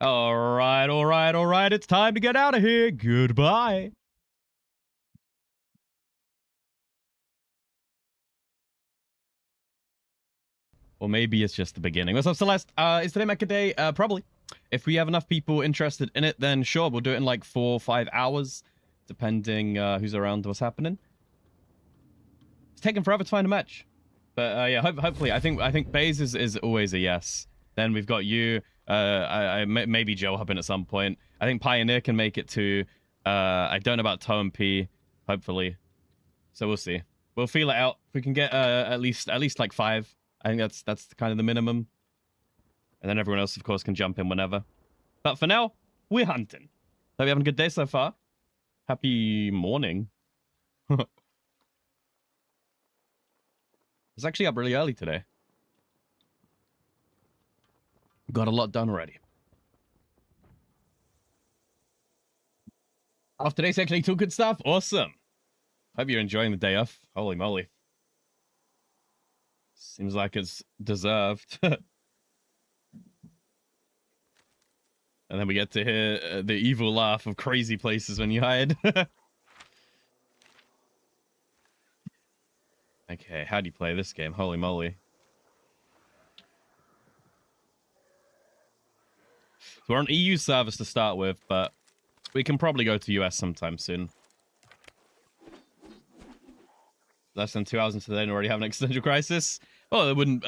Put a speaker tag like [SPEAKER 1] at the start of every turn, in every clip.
[SPEAKER 1] All right. It's time to get out of here. Goodbye. Or maybe it's just the beginning. What's up, Celeste? Is today Mecha Day? Probably. If we have enough people interested in it, then sure, we'll do it in like 4 or 5 hours, depending who's around, what's happening. It's taken forever to find a match. But yeah, hopefully, I think Baze is always a yes. Then we've got you. Maybe Joe hop in at some point. I think Pioneer can make it too. I don't know about Toe and P. Hopefully, so we'll see. We'll feel it out. If we can get at least like 5. I think that's kind of the minimum. And then everyone else, of course, can jump in whenever. But for now, we're hunting. Hope you're having a good day so far. Happy morning. I was actually up really early today. Got a lot done already. Off today's actually 2 good stuff. Awesome. Hope you're enjoying the day off. Holy moly. Seems like it's deserved. And then we get to hear the evil laugh of crazy places when you hide. Okay, how do you play this game? Holy moly. So we're on EU service to start with, but we can probably go to US sometime soon. Less than 2 hours into the day and already have an existential crisis? Oh, it wouldn't...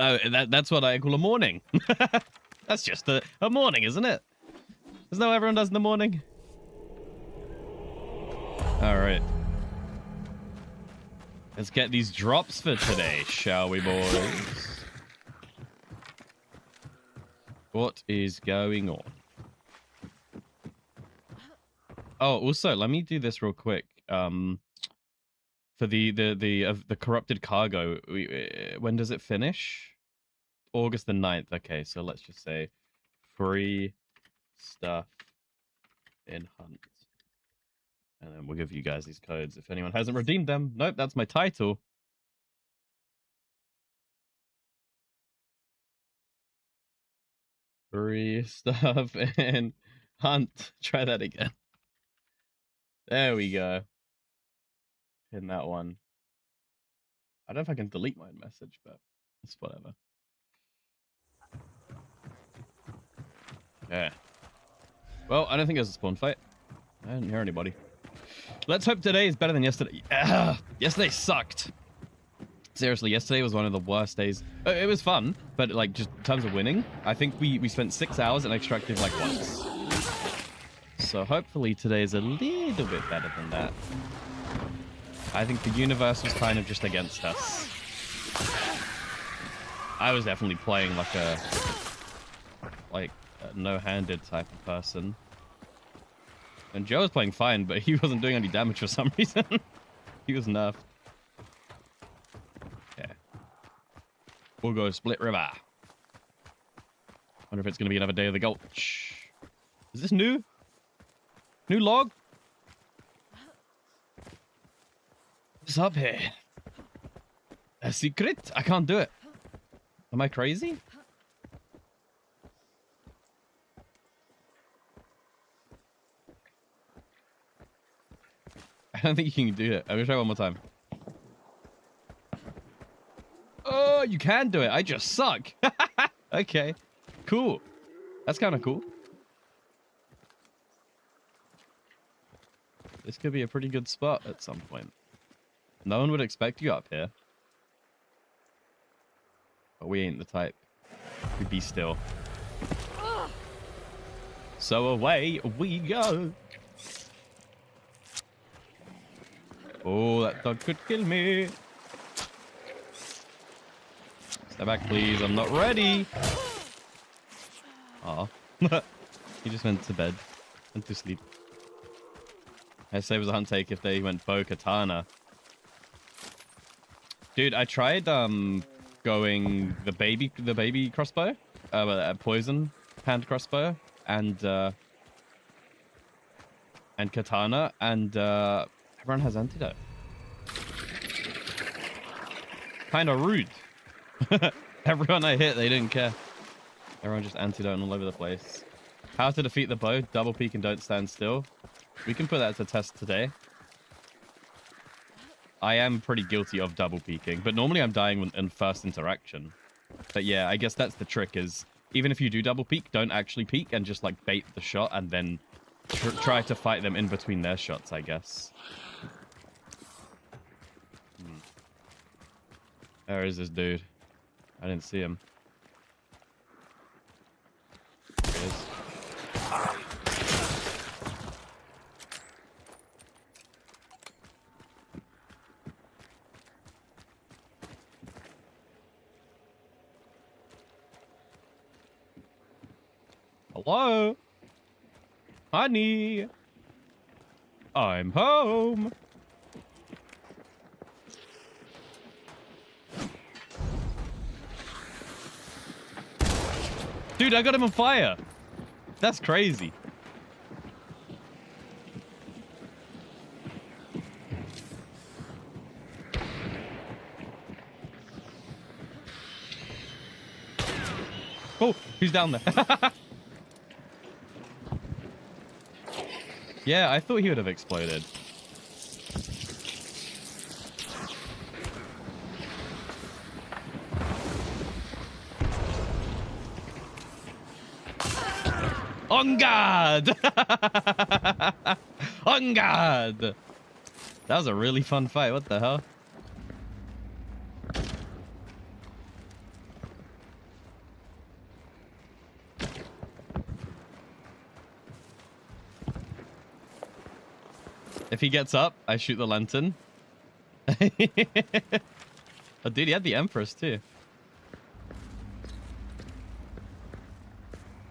[SPEAKER 1] that's what I call a morning. That's just a morning, isn't it? Isn't that what everyone does in the morning? Alright. Let's get these drops for today, shall we, boys? What is going on? Oh, also, let me do this real quick. For the corrupted cargo, when does it finish? August the 9th. Okay, so let's just say free stuff in Hunt. And then we'll give you guys these codes if anyone hasn't redeemed them. Nope, that's my title. Free stuff in Hunt. Try that again. There we go. In that one. I don't know if I can delete my message, but it's whatever. Yeah. Well, I don't think there's a spawn fight. I didn't hear anybody. Let's hope today is better than yesterday. Yesterday sucked. Seriously, yesterday was one of the worst days. It was fun, but like just in terms of winning, I think we spent 6 hours and extracted like once. So hopefully today is a little bit better than that. I think the universe was kind of just against us. I was definitely playing like a no-handed type of person. And Joe was playing fine, but he wasn't doing any damage for some reason. He was nerfed. Yeah. We'll go Split River. Wonder if it's going to be another day of the Gulch. Is this new? New log? What's up here? A secret? I can't do it. Am I crazy? I don't think you can do it. I'm gonna try one more time. Oh, you can do it. I just suck. Okay. Cool. That's kind of cool. This could be a pretty good spot at some point. No one would expect you up here. But we ain't the type. We be still. So away we go. Oh, that dog could kill me. Step back, please. I'm not ready. Aw. He just went to bed. Went to sleep. I'd say it was a hunt take if they went bow katana. Dude, I tried going the baby crossbow, poison hand crossbow, and katana, and everyone has antidote. Kind of rude. Everyone I hit, they didn't care. Everyone just antidote all over the place. How to defeat the bow. Double peek and don't stand still. We can put that to test today. I am pretty guilty of double peeking, but normally I'm dying in first interaction. But yeah, I guess that's the trick is, even if you do double peek, don't actually peek and just like bait the shot and then try to fight them in between their shots, I guess. Where is this dude? I didn't see him. There he is. Hello? Honey? I'm home. Dude, I got him on fire. That's crazy. Oh, who's down there? Yeah, I thought he would have exploded. On guard! On guard! That was a really fun fight. What the hell? If he gets up, I shoot the lantern. Oh, dude, he had the Empress too.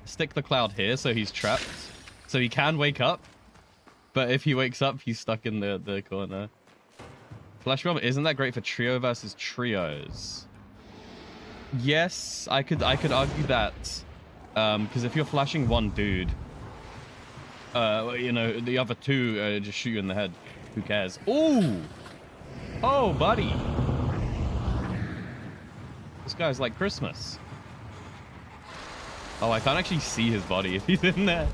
[SPEAKER 1] Stick the cloud here so he's trapped. So he can wake up. But if he wakes up, he's stuck in the corner. Flash bomb isn't that great for trio versus trios? Yes, I could argue that. Because if you're flashing one dude, you know, the other two just shoot you in the head. Who cares? Ooh! Oh, buddy. This guy's like Christmas. Oh, I can't actually see his body if he's in there.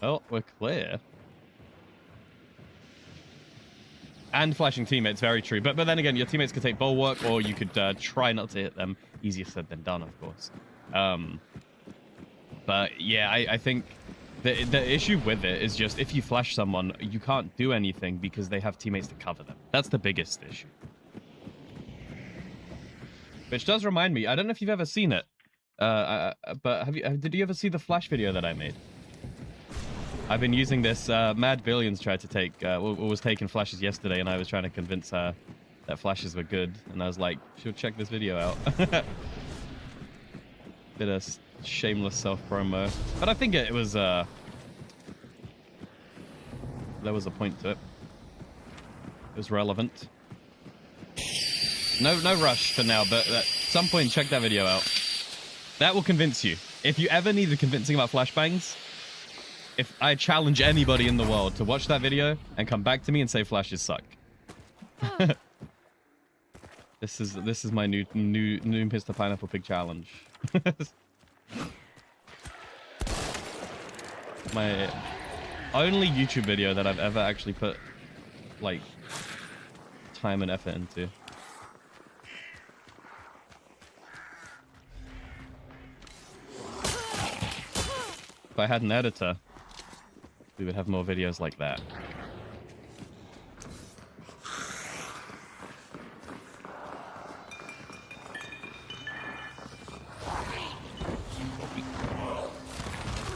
[SPEAKER 1] Oh, we're clear. And flashing teammates, very true. But then again, your teammates could take bulwark, or you could try not to hit them. Easier said than done, of course. But yeah, I think the issue with it is just if you flash someone, you can't do anything because they have teammates to cover them. That's the biggest issue. Which does remind me, I don't know if you've ever seen it, but did you ever see the flash video that I made? I've been using this. Mad Billions tried to take, was taking flashes yesterday, and I was trying to convince her that flashes were good, and I was like, she'll check this video out. Bit of shameless self-promo, but I think it was, there was a point to it. It was relevant. No rush for now, but at some point, check that video out. That will convince you. If you ever need the convincing about flashbangs, if I challenge anybody in the world to watch that video and come back to me and say flashes suck. This is my new Mr. Pineapple Pig challenge. My only YouTube video that I've ever actually put like time and effort into. If I had an editor, we would have more videos like that.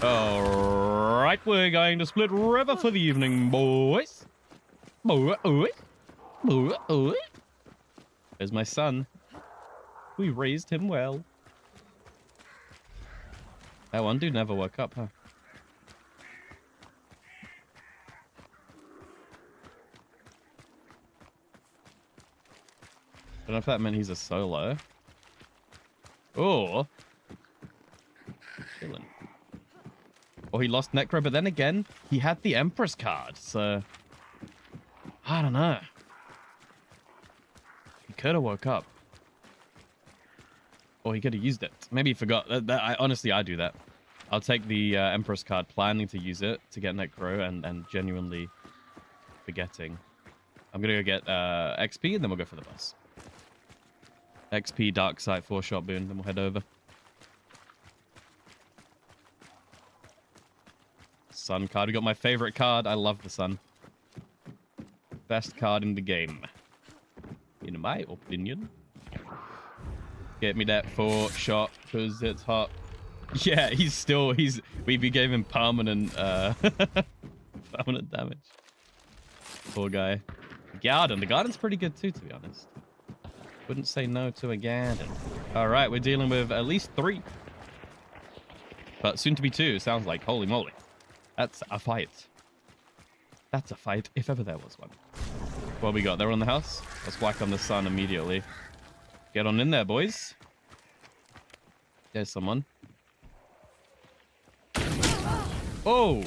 [SPEAKER 1] Alright, we're going to Split River for the evening, boys. There's my son. We raised him well. That one dude never woke up, huh? I don't know if that meant he's a solo. Or chilling. Or he lost Necro, but then again, he had the Empress card, so I don't know. He could have woke up. Or he could have used it. Maybe he forgot. Honestly, I do that. I'll take the Empress card, planning to use it to get Necro, and genuinely forgetting. I'm going to go get XP, and then we'll go for the boss. XP, Dark Sight, 4-shot boon, then we'll head over. Sun card. We got my favorite card. I love the sun. Best card in the game. In my opinion. Get me that 4-shot, because it's hot. Yeah, we gave him permanent, permanent damage. Poor guy. Garden. The garden's pretty good too, to be honest. Wouldn't say no to a garden. Alright, we're dealing with at least 3. But soon to be 2, sounds like. Holy moly. That's a fight. That's a fight, if ever there was one. What we got? They're on the house? Let's whack on the sun immediately. Get on in there, boys. There's someone. Oh!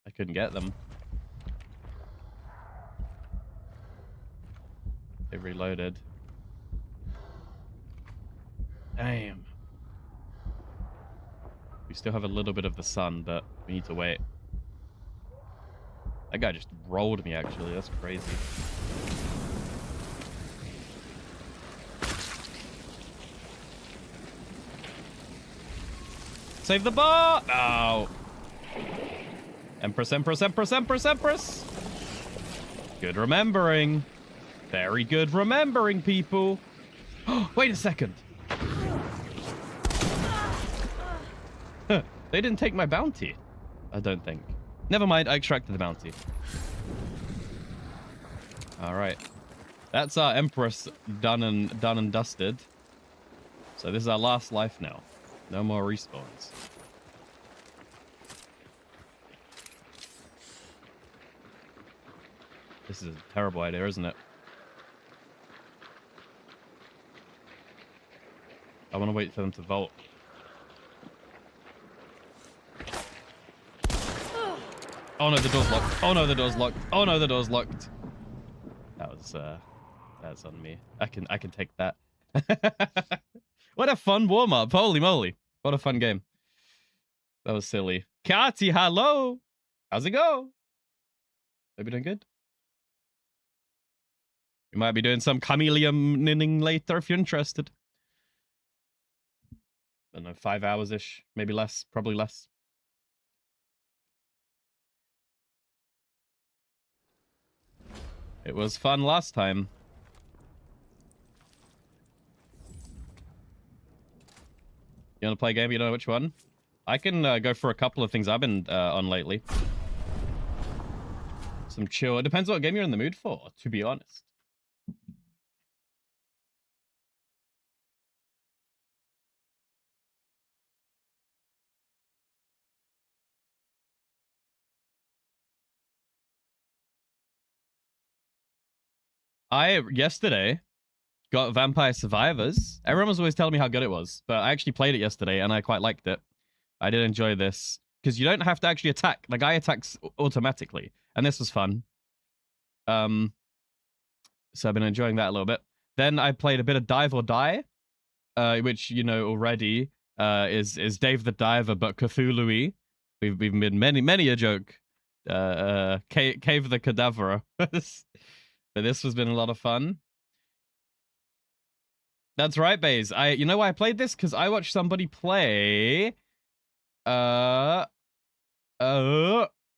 [SPEAKER 1] I couldn't get them. They reloaded. Damn. We still have a little bit of the sun, but we need to wait. That guy just rolled me, actually. That's crazy. Save the bar! Oh. Empress, Empress, Empress, Empress, Empress! Good remembering. Very good remembering, people. Oh, wait a second. They didn't take my bounty. I don't think. Never mind, I extracted the bounty. Alright. That's our Empress done and dusted. So this is our last life now. No more respawns. This is a terrible idea, isn't it? I want to wait for them to vault. Oh no, the door's locked. Oh no, the door's locked. Oh no, the door's locked. That's on me. I can take that. What a fun warm-up. Holy moly. What a fun game. That was silly. Kati, hello. How's it go? Hope you're doing good. We might be doing some chameleon-ninning later if you're interested. I don't know, 5 hours-ish. Maybe less. Probably less. It was fun last time. You want to play a game? You don't know which one? I can go for a couple of things I've been on lately. Some chill. It depends what game you're in the mood for, to be honest. I, yesterday, got Vampire Survivors. Everyone was always telling me how good it was, but I actually played it yesterday, and I quite liked it. I did enjoy this, because you don't have to actually attack. The guy attacks automatically, and this was fun. So I've been enjoying that a little bit. Then I played a bit of Dive or Die, which, you know, already is Dave the Diver, but Cthulhu-y. We've made many a joke. Cave the Cadaver. But this has been a lot of fun. That's right, Baze. You know why I played this? Because I watched somebody play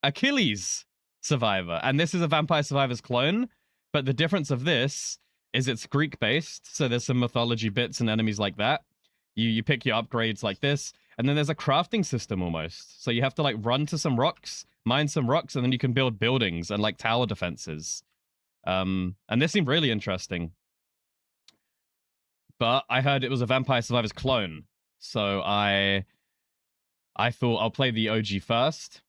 [SPEAKER 1] Achilles Survivor. And this is a Vampire Survivors clone. But the difference of this is it's Greek-based. So there's some mythology bits and enemies like that. You pick your upgrades like this. And then there's a crafting system almost. So you have to like run to some rocks, mine some rocks, and then you can build buildings and like tower defenses. And this seemed really interesting. But I heard it was a Vampire Survivors clone. So I thought I'll play the OG first.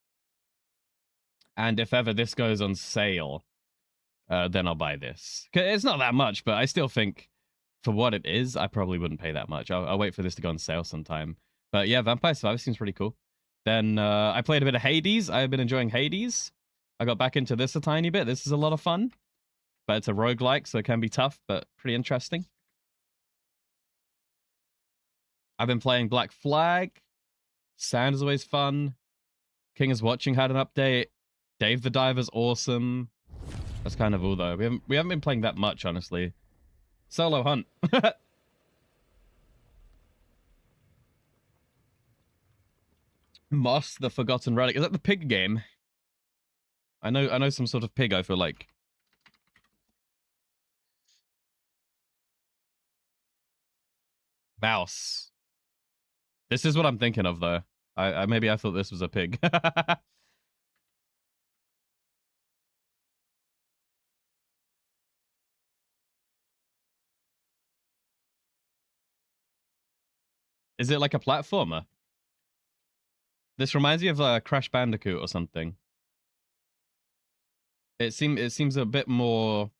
[SPEAKER 1] And if ever this goes on sale, then I'll buy this. It's not that much, but I still think for what it is, I probably wouldn't pay that much. I'll wait for this to go on sale sometime. But yeah, Vampire Survivors seems pretty cool. Then I played a bit of Hades. I've been enjoying Hades. I got back into this a tiny bit. This is a lot of fun. But it's a roguelike, so it can be tough, but pretty interesting. I've been playing Black Flag. Sand is always fun. King is Watching had an update. Dave the Diver's awesome. That's kind of all though. We haven't been playing that much, honestly. Solo hunt. Moss, the Forgotten Relic. Is that the pig game? I know some sort of pig, I feel like. Mouse. This is what I'm thinking of though. I maybe I thought this was a pig. Is it like a platformer? This reminds me of Crash Bandicoot or something. It seems a bit more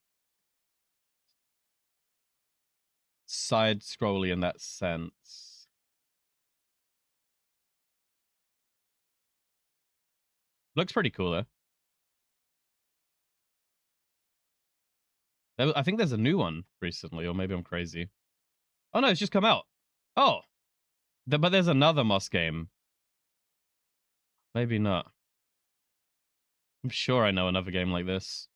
[SPEAKER 1] side scrolly in that sense. Looks pretty cool though. I think there's a new one recently, or maybe I'm crazy. Oh no, it's just come out. Oh, but there's another Moss game. Maybe not. I'm sure I know another game like this.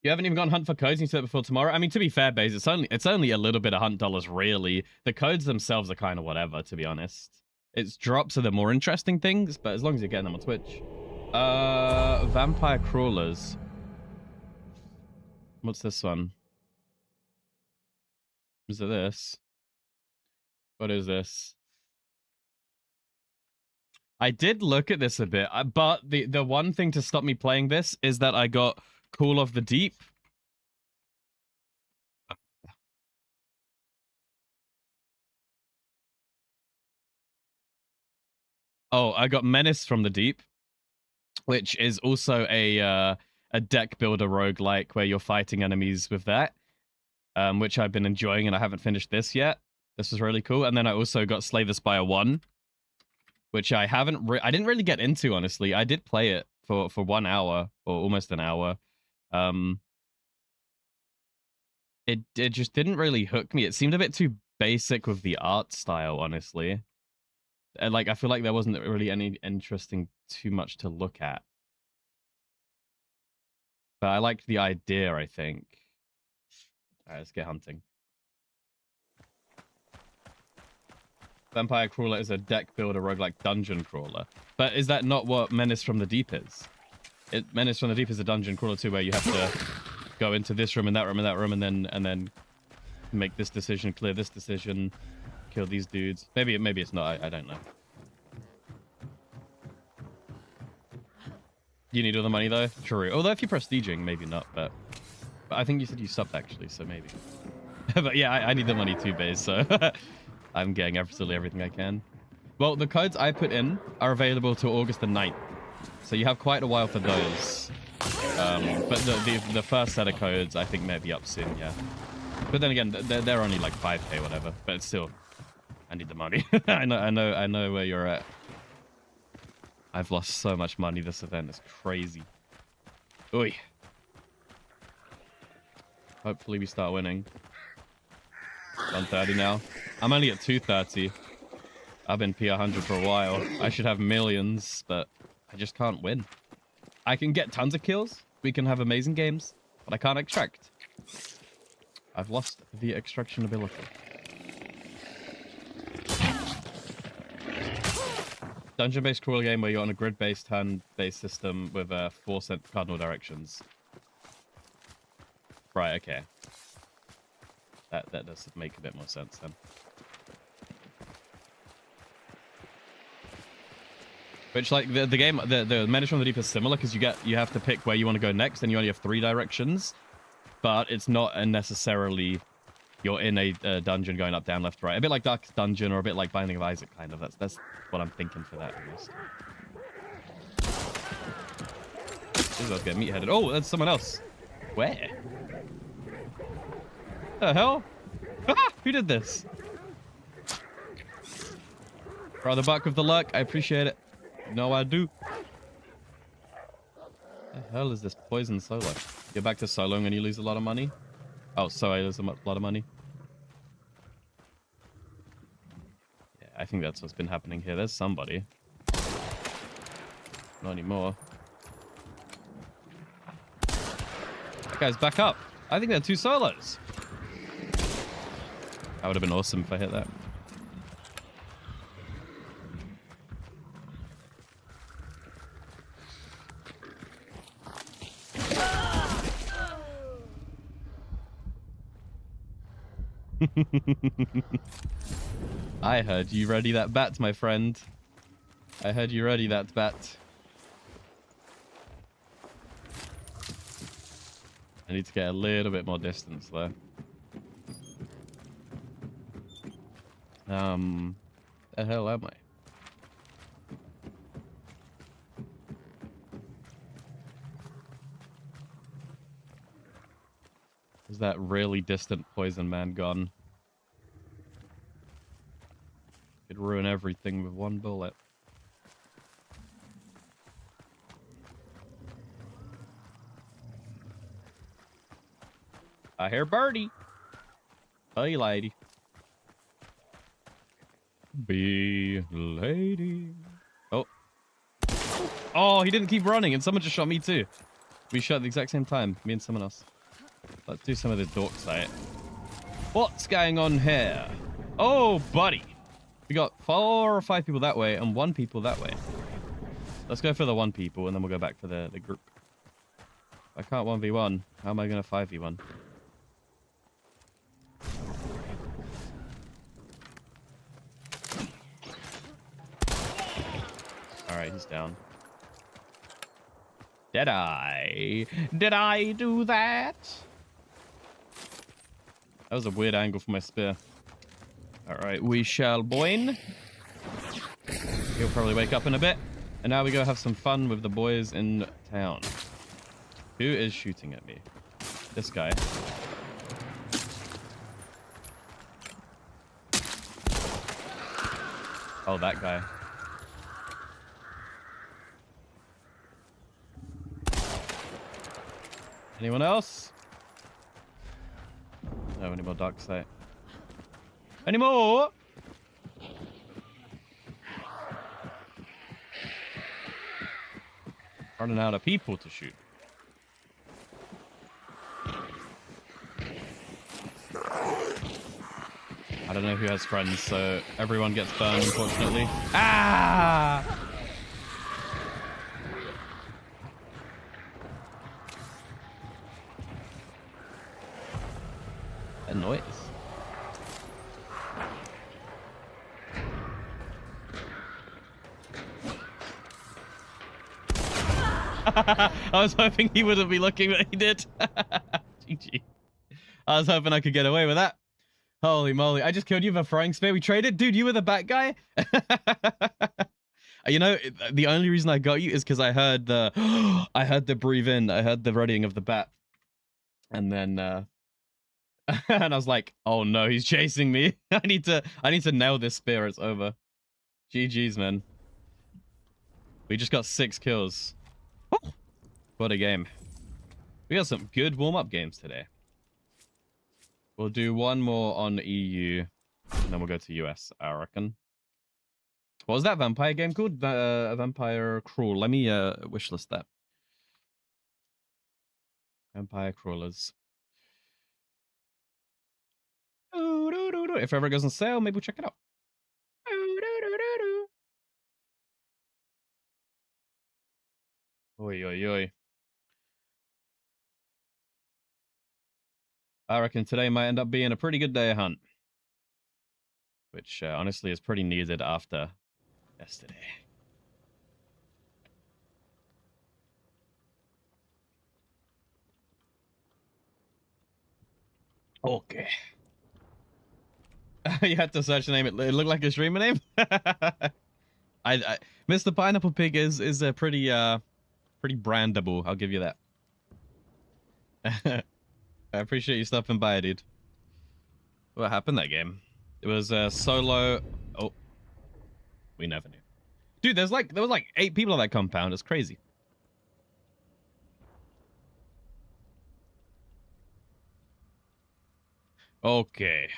[SPEAKER 1] You haven't even gone hunt for codes. You said it before tomorrow. I mean, to be fair, Baze, it's only a little bit of hunt dollars, really. The codes themselves are kind of whatever, to be honest. It's drops are the more interesting things, but as long as you're getting them on Twitch. Vampire Crawlers. What's this one? Is it this? What is this? I did look at this a bit, but the one thing to stop me playing this is that I got Call of the Deep. Oh, I got Menace from the Deep, which is also a deck builder roguelike where you're fighting enemies with that, which I've been enjoying, and I haven't finished this yet. This was really cool. And then I also got Slay the Spire 1, which I didn't really get into, honestly. I did play it for 1 hour or almost an hour. It just didn't really hook me. It seemed a bit too basic with the art style, honestly. And like I feel like there wasn't really any interesting too much to look at. But I liked the idea, I think. Alright, let's get hunting. Vampire Crawler is a deck builder roguelike dungeon crawler. But is that not what Menace from the Deep is? Menace from the Deep is a dungeon crawler too, where you have to go into this room and that room and that room, and then make this decision, clear this decision, kill these dudes. Maybe it's not. I don't know. You need all the money though. True. Although if you're prestiging, maybe not. But I think you said you subbed actually, so maybe. But yeah, I need the money too, Baze. So I'm getting absolutely everything I can. Well, the codes I put in are available till August the 9th. So you have quite a while for those. But the first set of codes I think may be up soon, yeah. But then again, they're only like 5k or whatever. But it's still, I need the money. I know where you're at. I've lost so much money this event. It's crazy. Oi. Hopefully we start winning. 130 now. I'm only at 230. I've been P100 for a while. I should have millions, but I just can't win. I can get tons of kills. We can have amazing games, but I can't extract. I've lost the extraction ability. Dungeon-based crawler game where you're on a grid-based, turn-based system with 4 cardinal directions. Right, okay. That does make a bit more sense then. Which, like, the game, the Menace from the Deep is similar because you have to pick where you want to go next, and you only have 3 directions. But it's not necessarily you're in a dungeon going up, down, left, right. A bit like Darkest Dungeon or a bit like Binding of Isaac, kind of. That's what I'm thinking for that, at least. This is about to get meat-headed. Oh, that's someone else. Where? The hell? Ah, who did this? Brother Buck with the luck. I appreciate it. No, I do. The hell is this poison solo? You're back to soloing and you lose a lot of money? Oh, sorry, there's a lot of money. Yeah, I think that's what's been happening here. There's somebody. Not anymore. That guy's back up. I think they're 2 solos. That would have been awesome if I hit that. I heard you ready that bat, my friend. I heard you ready that bat. I need to get a little bit more distance there. The hell am I? Is that really distant poison man gone? Could ruin everything with 1 bullet. I hear birdie. Hey, lady. Be lady. Oh. Oh, he didn't keep running, and someone just shot me too. We shot at the exact same time, me and someone else. Let's do some of the dork site. What's going on here? Oh, buddy. We got 4 or 5 people that way and 1 people that way. Let's go for the 1 people, and then we'll go back for the group. I can't 1v1. How am I going to 5v1? Alright, he's down. Did I? Did I do that? That was a weird angle for my spear. Alright, we shall boin. He'll probably wake up in a bit. And now we go have some fun with the boys in town. Who is shooting at me? This guy. Oh, that guy. Anyone else? No, any more dark sight. Any more? Running out of people to shoot. I don't know who has friends, so everyone gets burned, unfortunately. Ah! That noise. I was hoping he wouldn't be looking, but he did. GG. I was hoping I could get away with that. Holy moly. I just killed you with a throwing spear. We traded? Dude, you were the bat guy? You know, the only reason I got you is because I heard the... I heard the breathe in. I heard the readying of the bat. And then... and I was like, oh no, he's chasing me. I need to nail this spear. It's over. GG's, man. We just got 6 kills. What a game. We got some good warm-up games today. We'll do 1 more on EU, and then we'll go to US, I reckon. What was that vampire game called? Vampire Crawl. Let me wishlist that. Vampire Crawlers. If ever it goes on sale, maybe we'll check it out. Oi, oi, oi. I reckon today might end up being a pretty good day of hunt. Which, honestly, is pretty needed after yesterday. Okay. You had to search the name. It looked like a streamer name. I Mr. Pineapple Pig is a pretty brandable. I'll give you that. I appreciate you stopping by, dude. What happened that game? It was solo. Oh, we never knew. Dude, there was like 8 people on that compound. It's crazy. Okay.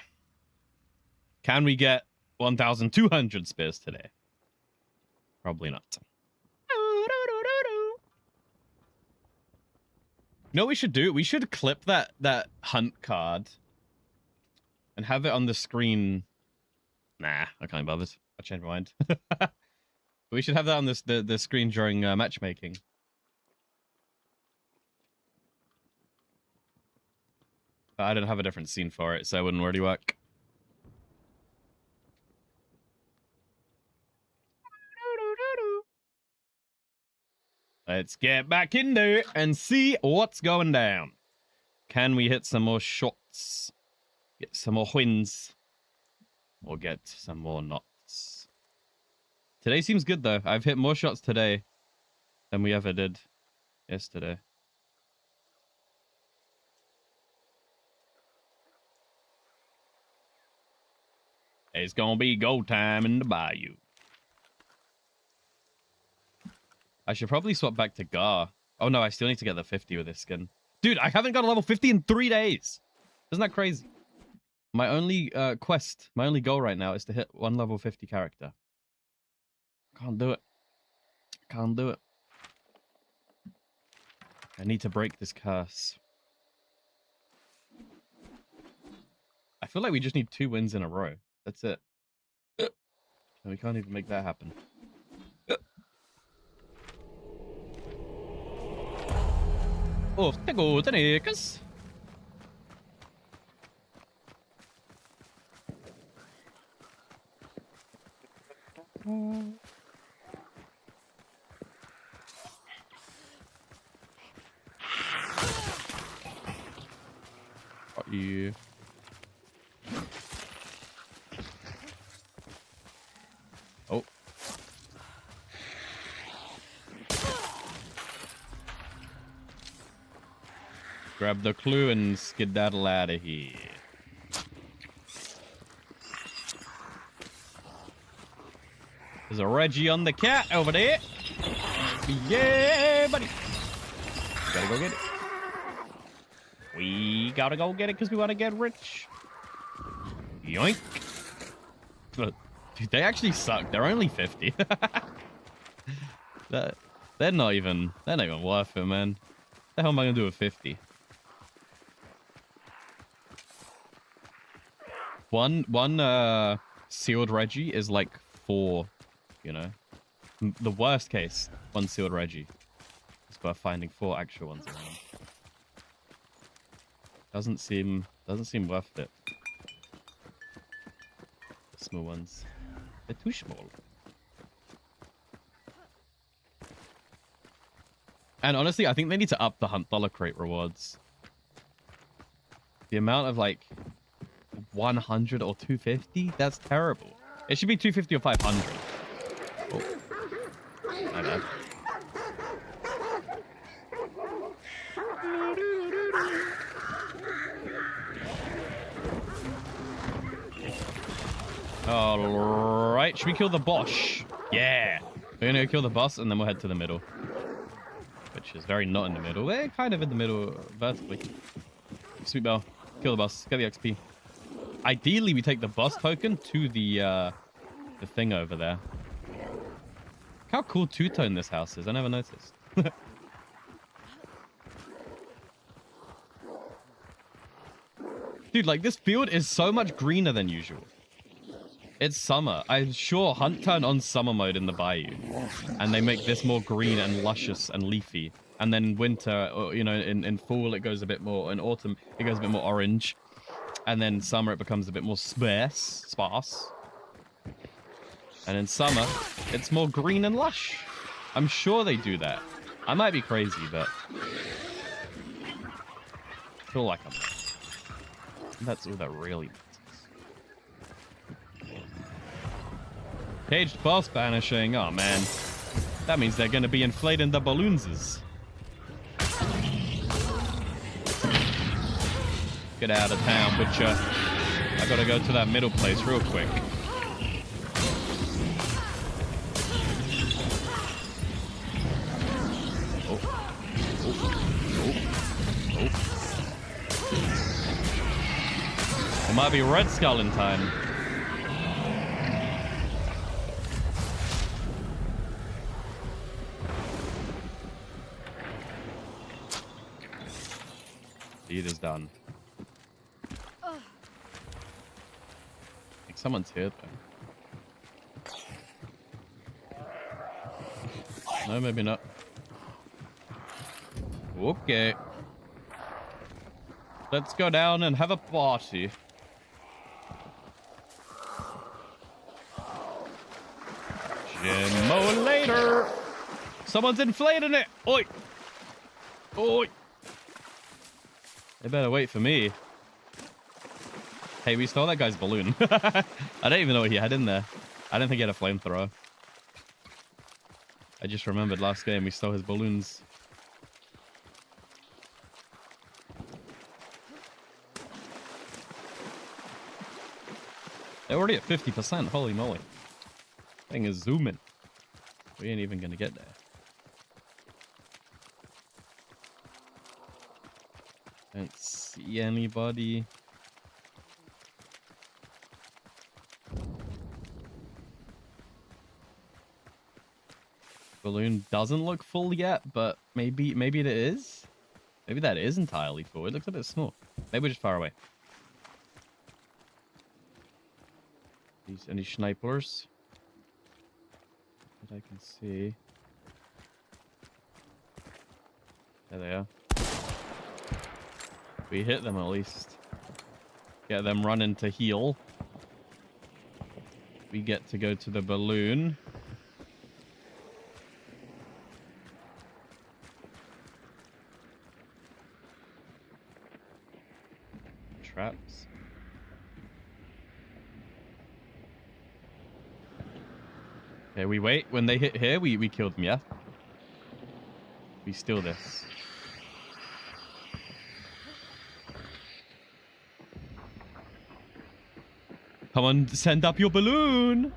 [SPEAKER 1] Can we get 1,200 spears today? Probably not. You know what we should do? We should clip that hunt card and have it on the screen. Nah, I can't bother. I changed my mind. We should have that on the screen during matchmaking. But I don't have a different scene for it, so it wouldn't really work. Let's get back in there and see what's going down. Can we hit some more shots? Get some more wins? Or get some more knots? Today seems good, though. I've hit more shots today than we ever did yesterday. It's gonna be go time in the bayou. I should probably swap back to Gar. Oh no, I still need to get the 50 with this skin. Dude, I haven't got a level 50 in 3 days. Isn't that crazy? My only quest, my only goal right now is to hit 1 level 50 character. Can't do it. Can't do it. I need to break this curse. I feel like we just need 2 wins in a row. That's it. And we can't even make that happen. Oh, tego tenekas. Got you. Oh. Grab the clue and skedaddle out of here. There's a Reggie on the cat over there. Yeah, buddy. Gotta go get it. We gotta go get it because we want to get rich. Yoink. But, dude, they actually suck. They're only 50. They're not even worth it, man. What the hell am I gonna do with 50? One sealed Reggie is like 4, you know. The worst case, 1 sealed Reggie. It's worth finding 4 actual ones around. Doesn't seem worth it. Small ones. They're too small. And honestly, I think they need to up the hunt dollar crate rewards. The amount of like 100 or 250, that's terrible. It should be 250 or 500. Oh. My bad. Alright, should we kill the boss? Yeah. We're gonna kill the boss and then we'll head to the middle. Which is very not in the middle. We're kind of in the middle vertically. Sweet bell. Kill the boss. Get the XP. Ideally, we take the boss token to the thing over there. Look how cool two-tone this house is. I never noticed. Dude, like, this field is so much greener than usual. It's summer. I'm sure Hunt turned on summer mode in the bayou. And they make this more green and luscious and leafy. And then winter, or, you know, in fall it goes a bit more, in autumn it goes a bit more orange. And then summer it becomes a bit more sparse. And in summer, it's more green and lush. I'm sure they do that. I might be crazy, but I feel like I'm not. That's all that really matters. Caged boss banishing. Oh man, that means they're gonna be inflating the balloons. Get out of town, butcher. I gotta go to that middle place real quick. It might be Red Skull in time. Deed is done. I think someone's here though. No, maybe not. Okay. Let's go down and have a party. Jimmo later. Someone's inflating it. Oi. Oi. They better wait for me. Hey, we stole that guy's balloon. I don't even know what he had in there. I don't think he had a flamethrower. I just remembered last game we stole his balloons. They're already at 50%. Holy moly. Thing is zooming. We ain't even gonna get there. Don't see anybody. Balloon doesn't look full yet, but maybe it is. Maybe that is entirely full. It looks a bit small. Maybe we're just far away. Any snipers that I can see? There they are. We hit them at least. Get them running to heal. We get to go to the balloon. Traps. Okay, we wait. When they hit here, we killed them, yeah? We steal this. Come on, send up your balloon.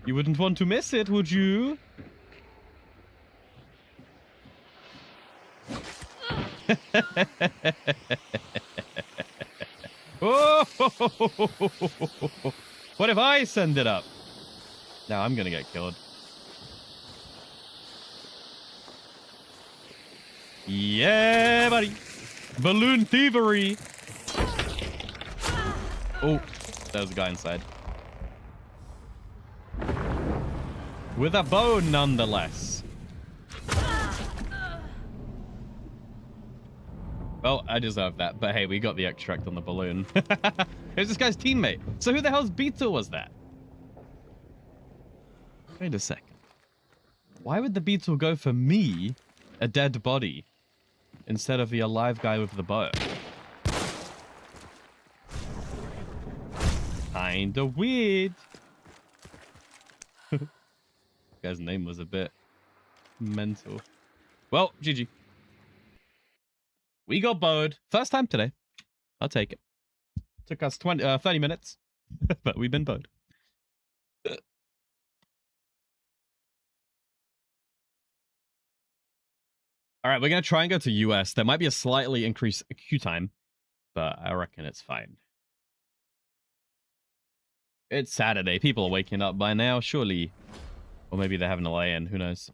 [SPEAKER 1] You wouldn't want to miss it, would you? Oh! What if I send it up? Now I'm gonna get killed. Yeah, buddy. Balloon thievery. Oh, there was a guy inside. With a bow, nonetheless. Well, I deserve that. But hey, we got the extract on the balloon. Who's this guy's teammate? So who the hell's Beetle was that? Wait a second. Why would the Beetle go for me, a dead body, instead of the alive guy with the bow? Kinda weird. The guy's name was a bit mental. Well, GG. We got bowed. First time today. I'll take it. Took us 30 minutes, but we've been bowed. All right, we're going to try and go to US. There might be a slightly increased queue time, but I reckon it's fine. It's Saturday. People are waking up by now, surely. Or maybe they're having a lay-in. Who knows?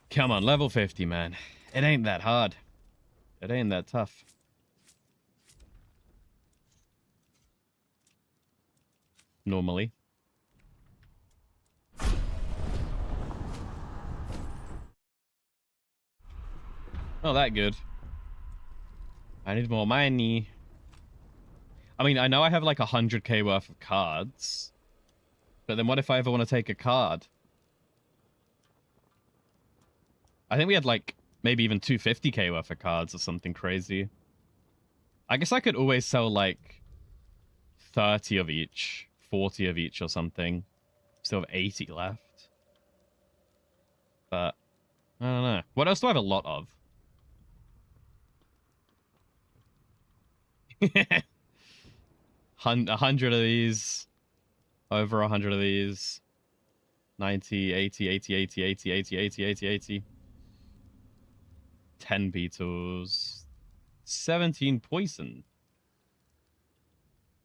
[SPEAKER 1] Come on, level 50, man. It ain't that hard. It ain't that tough. Normally. Not that good. I need more money. I mean, I know I have like 100k worth of cards. But then what if I ever want to take a card? I think we had like maybe even 250k worth of cards or something crazy. I guess I could always sell like 30 of each, 40 of each or something. Still have 80 left. But I don't know. What else do I have a lot of? 100 of these. Over 100 of these. 90, 80, 80, 80, 80, 80, 80, 80, 80. 10 beetles. 17 poison.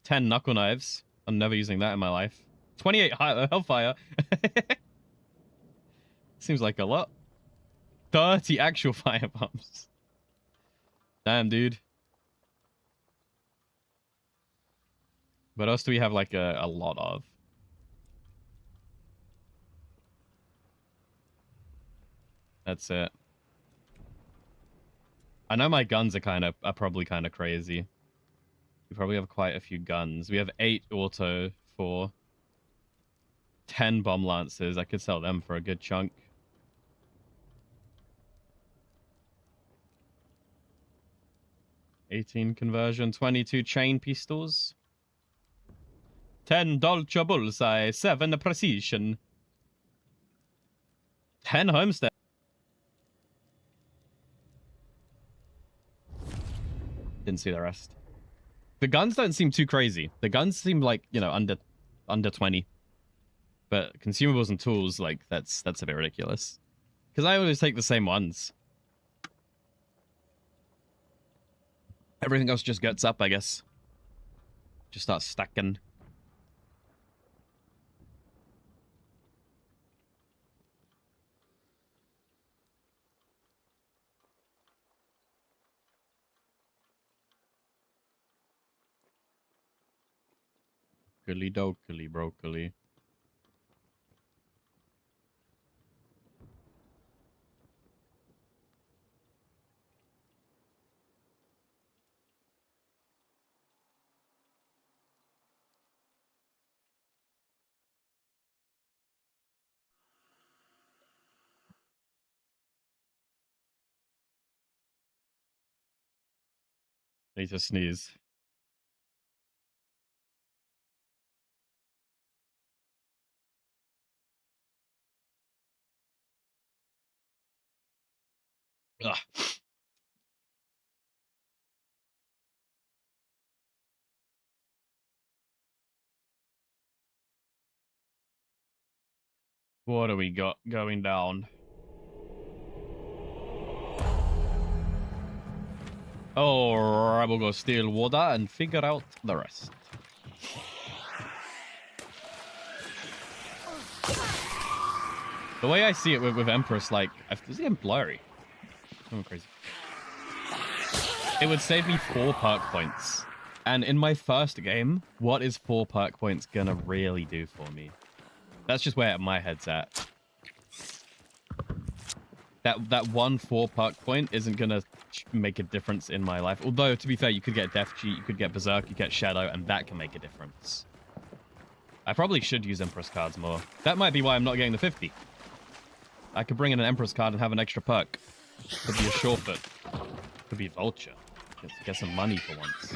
[SPEAKER 1] 10 knuckle knives. I'm never using that in my life. 28 hellfire. Seems like a lot. 30 actual fire bombs. Damn, dude. What else do we have like a lot of? That's it. I know my guns are probably kind of crazy. We probably have quite a few guns. We have 8 auto for 10 bomb lancers. I could sell them for a good chunk. 18 conversion, 22 chain pistols. 10 Dolce Bullseye, 7 Precision. 10 Homestead. Didn't see the rest. The guns don't seem too crazy. The guns seem like, you know, under 20. But consumables and tools, like, that's a bit ridiculous. Because I always take the same ones. Everything else just gets up, I guess. Just start stacking. Broccoli, dokely, broccoli. Need to sneeze. Ugh. What do we got going down? Alright, we'll go steal water and figure out the rest. The way I see it with Empress, like, is it blurry? I'm crazy. It would save me 4 perk points. And in my first game, what is 4 perk points gonna really do for me? That's just where my head's at. That 1 4 perk point isn't gonna make a difference in my life. Although, to be fair, you could get Death Cheat, you could get Berserk, you could get Shadow, and that can make a difference. I probably should use Empress cards more. That might be why I'm not getting the 50. I could bring in an Empress card and have an extra perk. Could be a Surefoot. Could be Vulture. Get some money for once.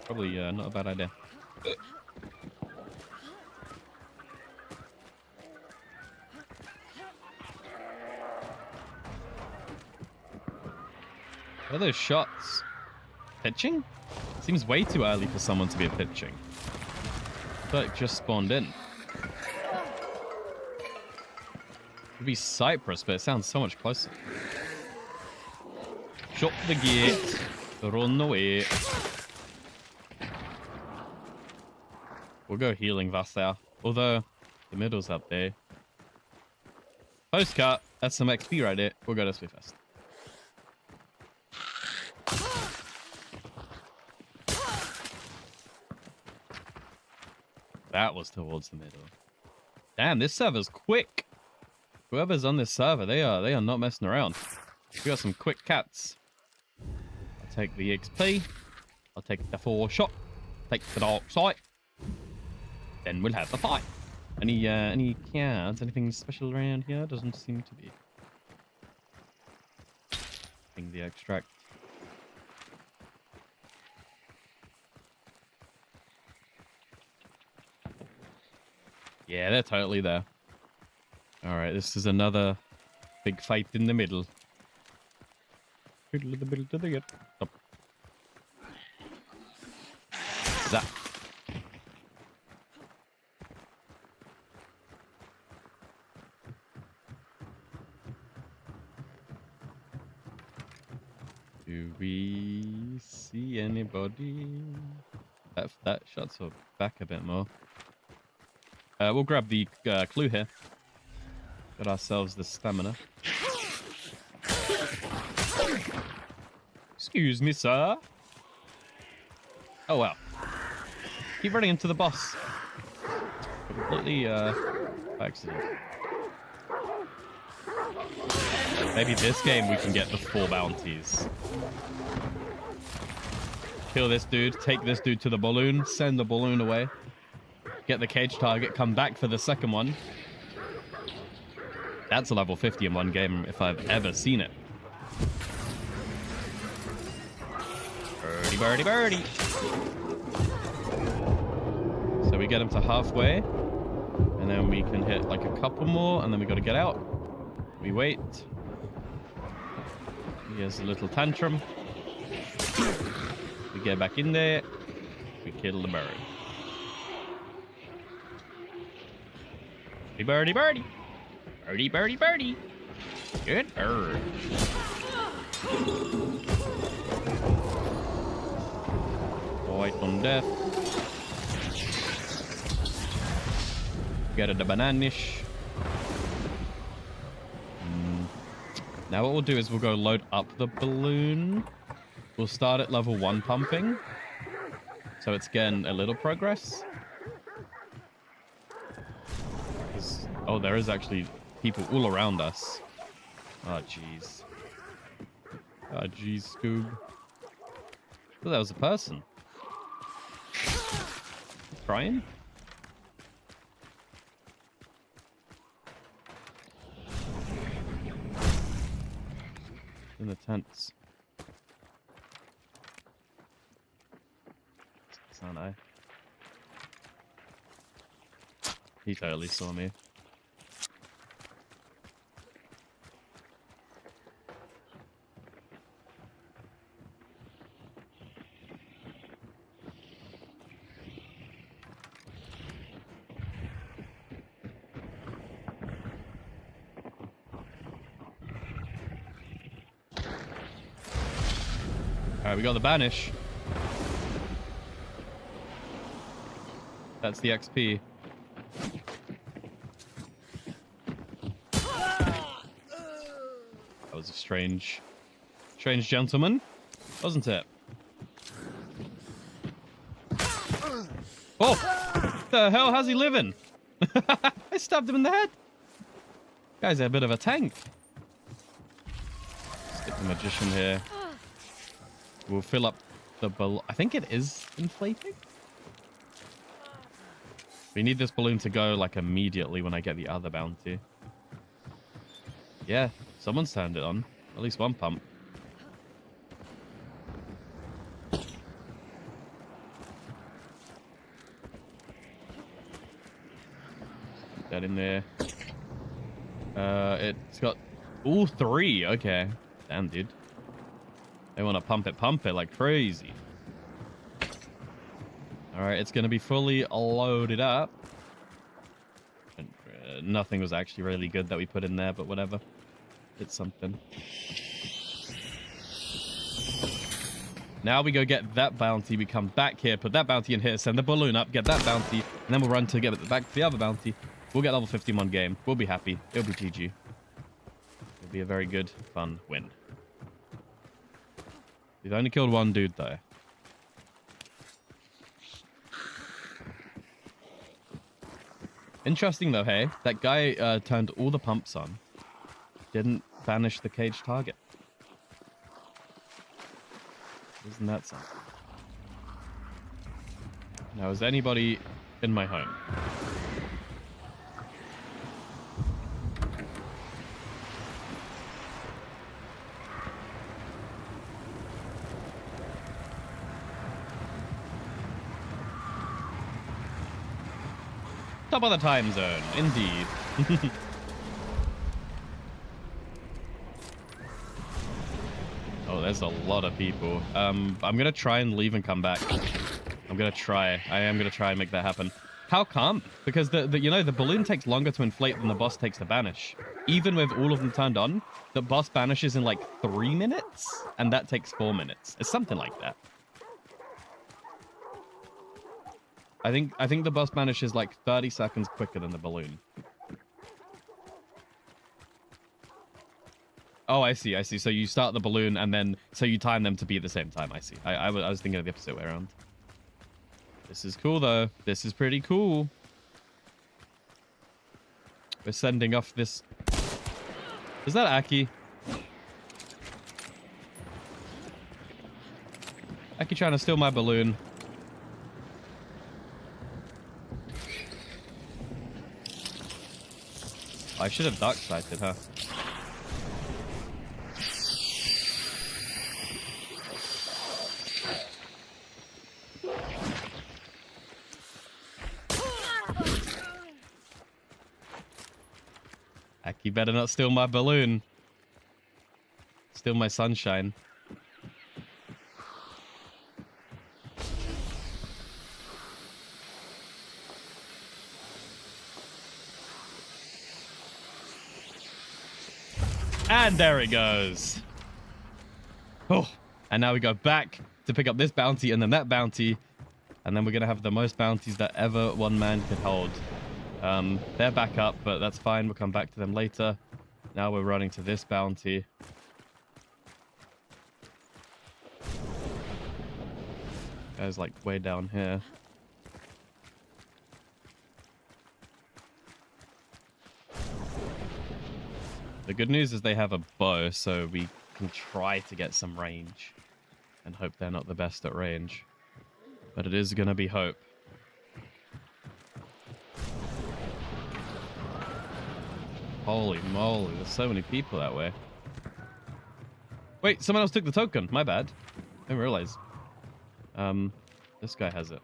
[SPEAKER 1] Probably not a bad idea. What are those shots? Pitching? Seems way too early for someone to be pitching. I feel like just spawned in. Could be Cypress, but it sounds so much closer. Shut the gate. Run away. We'll go healing Vassar. Although, the middle's up there. Postcard. That's some XP right there. We'll go this way first. That was towards the middle. Damn, this server's quick. Whoever's on this server, they are not messing around. We got some quick cats. I'll take the XP. I'll take the 4 shot. Take the dark sight. Then we'll have the fight. Any cards? Anything special around here? Doesn't seem to be. The extract. Yeah, they're totally there. Alright, this is another big fight in the middle. Middle of the middle to the get. Up. Zap. Do we see anybody. That shuts her back a bit more. We'll grab the clue here. Got ourselves the stamina. Excuse me, sir. Oh, wow. Keep running into the boss. Completely by accident. Maybe this game we can get the 4 bounties. Kill this dude, take this dude to the balloon, send the balloon away. Get the cage target, come back for the second one. That's a level 50 in one game if I've ever seen it. Birdie, birdie, birdie. So we get him to halfway. And then we can hit like a couple more. And then we got to get out. We wait. He has a little tantrum. We get back in there. We kill the bird. Birdie, birdie. Birdie, birdie, birdie. Good bird. White on death. Get it the bananish. Now what we'll do is we'll go load up the balloon. We'll start at level 1 pumping. So it's getting a little progress. Oh, there is actually people all around us. Oh, jeez. Oh, jeez, Scoob. Oh, that was a person. Crying? In the tents. Aren't I? He totally saw me. Alright, we got the banish. That's the XP. That was a strange gentleman, wasn't it? Oh! The hell, how's he living? I stabbed him in the head. Guy's a bit of a tank. Let's get the magician here. We'll fill up the balloon. I think it is inflating. We need this balloon to go like immediately when I get the other bounty. Yeah, someone's turned it on. At least one pump. That in there. It's got all 3. Okay. Damn, dude. They want to pump it like crazy. Alright, it's going to be fully loaded up. And, nothing was actually really good that we put in there, but whatever. It's something. Now we go get that bounty. We come back here, put that bounty in here, send the balloon up, get that bounty, and then we'll run to get back to the other bounty. We'll get level 51 game. We'll be happy. It'll be GG. It'll be a very good, fun win. We've only killed one dude, though. Interesting, though, hey? That guy turned all the pumps on. Didn't banish the cage target. Isn't that something? Now, is anybody in my home? Top of the time zone, indeed. Oh, there's a lot of people. I'm gonna try and leave and come back. I'm gonna try. I am gonna try and make that happen. How come? Because the balloon takes longer to inflate than the boss takes to banish. Even with all of them turned on, the boss banishes in like 3 minutes, and that takes 4 minutes. It's something like that. I think the bus vanishes like 30 seconds quicker than the balloon. Oh, I see. So you start the balloon and then so you time them to be at the same time. I see. I was thinking of the opposite way around. This is cool though. This is pretty cool. We're sending off this. Is that Aki? Aki trying to steal my balloon. I should have dark sighted her. Aki better not steal my balloon. Steal my sunshine. And there it goes. Oh, and now we go back to pick up this bounty and then that bounty. And then we're going to have the most bounties that ever one man could hold. They're back up, but that's fine. We'll come back to them later. Now we're running to this bounty. Guy's like way down here. The good news is they have a bow, so we can try to get some range and hope they're not the best at range. But it is going to be hope. Holy moly, there's so many people that way. Wait, someone else took the token. My bad. I didn't realize. This guy has it.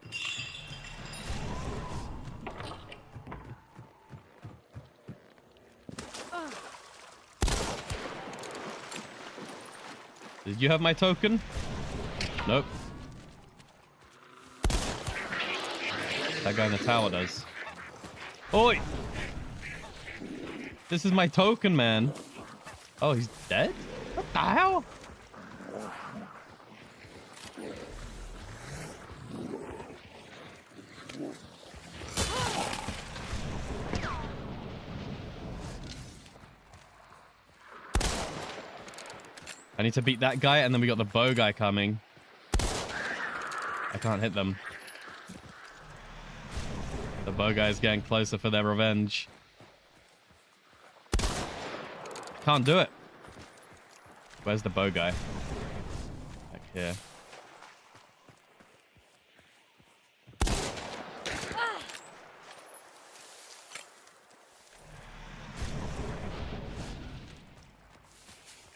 [SPEAKER 1] Did you have my token? Nope. That guy in the tower does. Oi! This is my token, man. Oh, he's dead? What the hell? I need to beat that guy, and then we got the bow guy coming. I can't hit them. The bow guy's getting closer for their revenge. Can't do it. Where's the bow guy? Back here.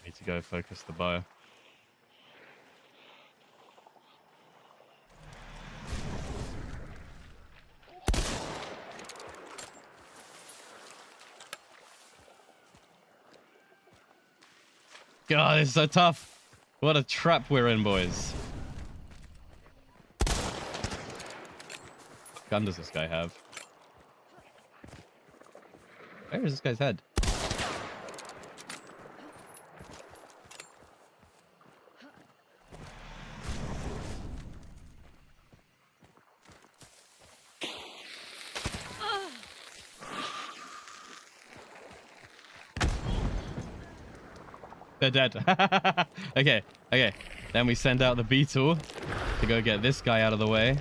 [SPEAKER 1] Need to go focus the bow. God, this is so tough. What a trap we're in, boys. What gun does this guy have? Where is this guy's head? They're dead. Okay. Then we send out the beetle to go get this guy out of the way.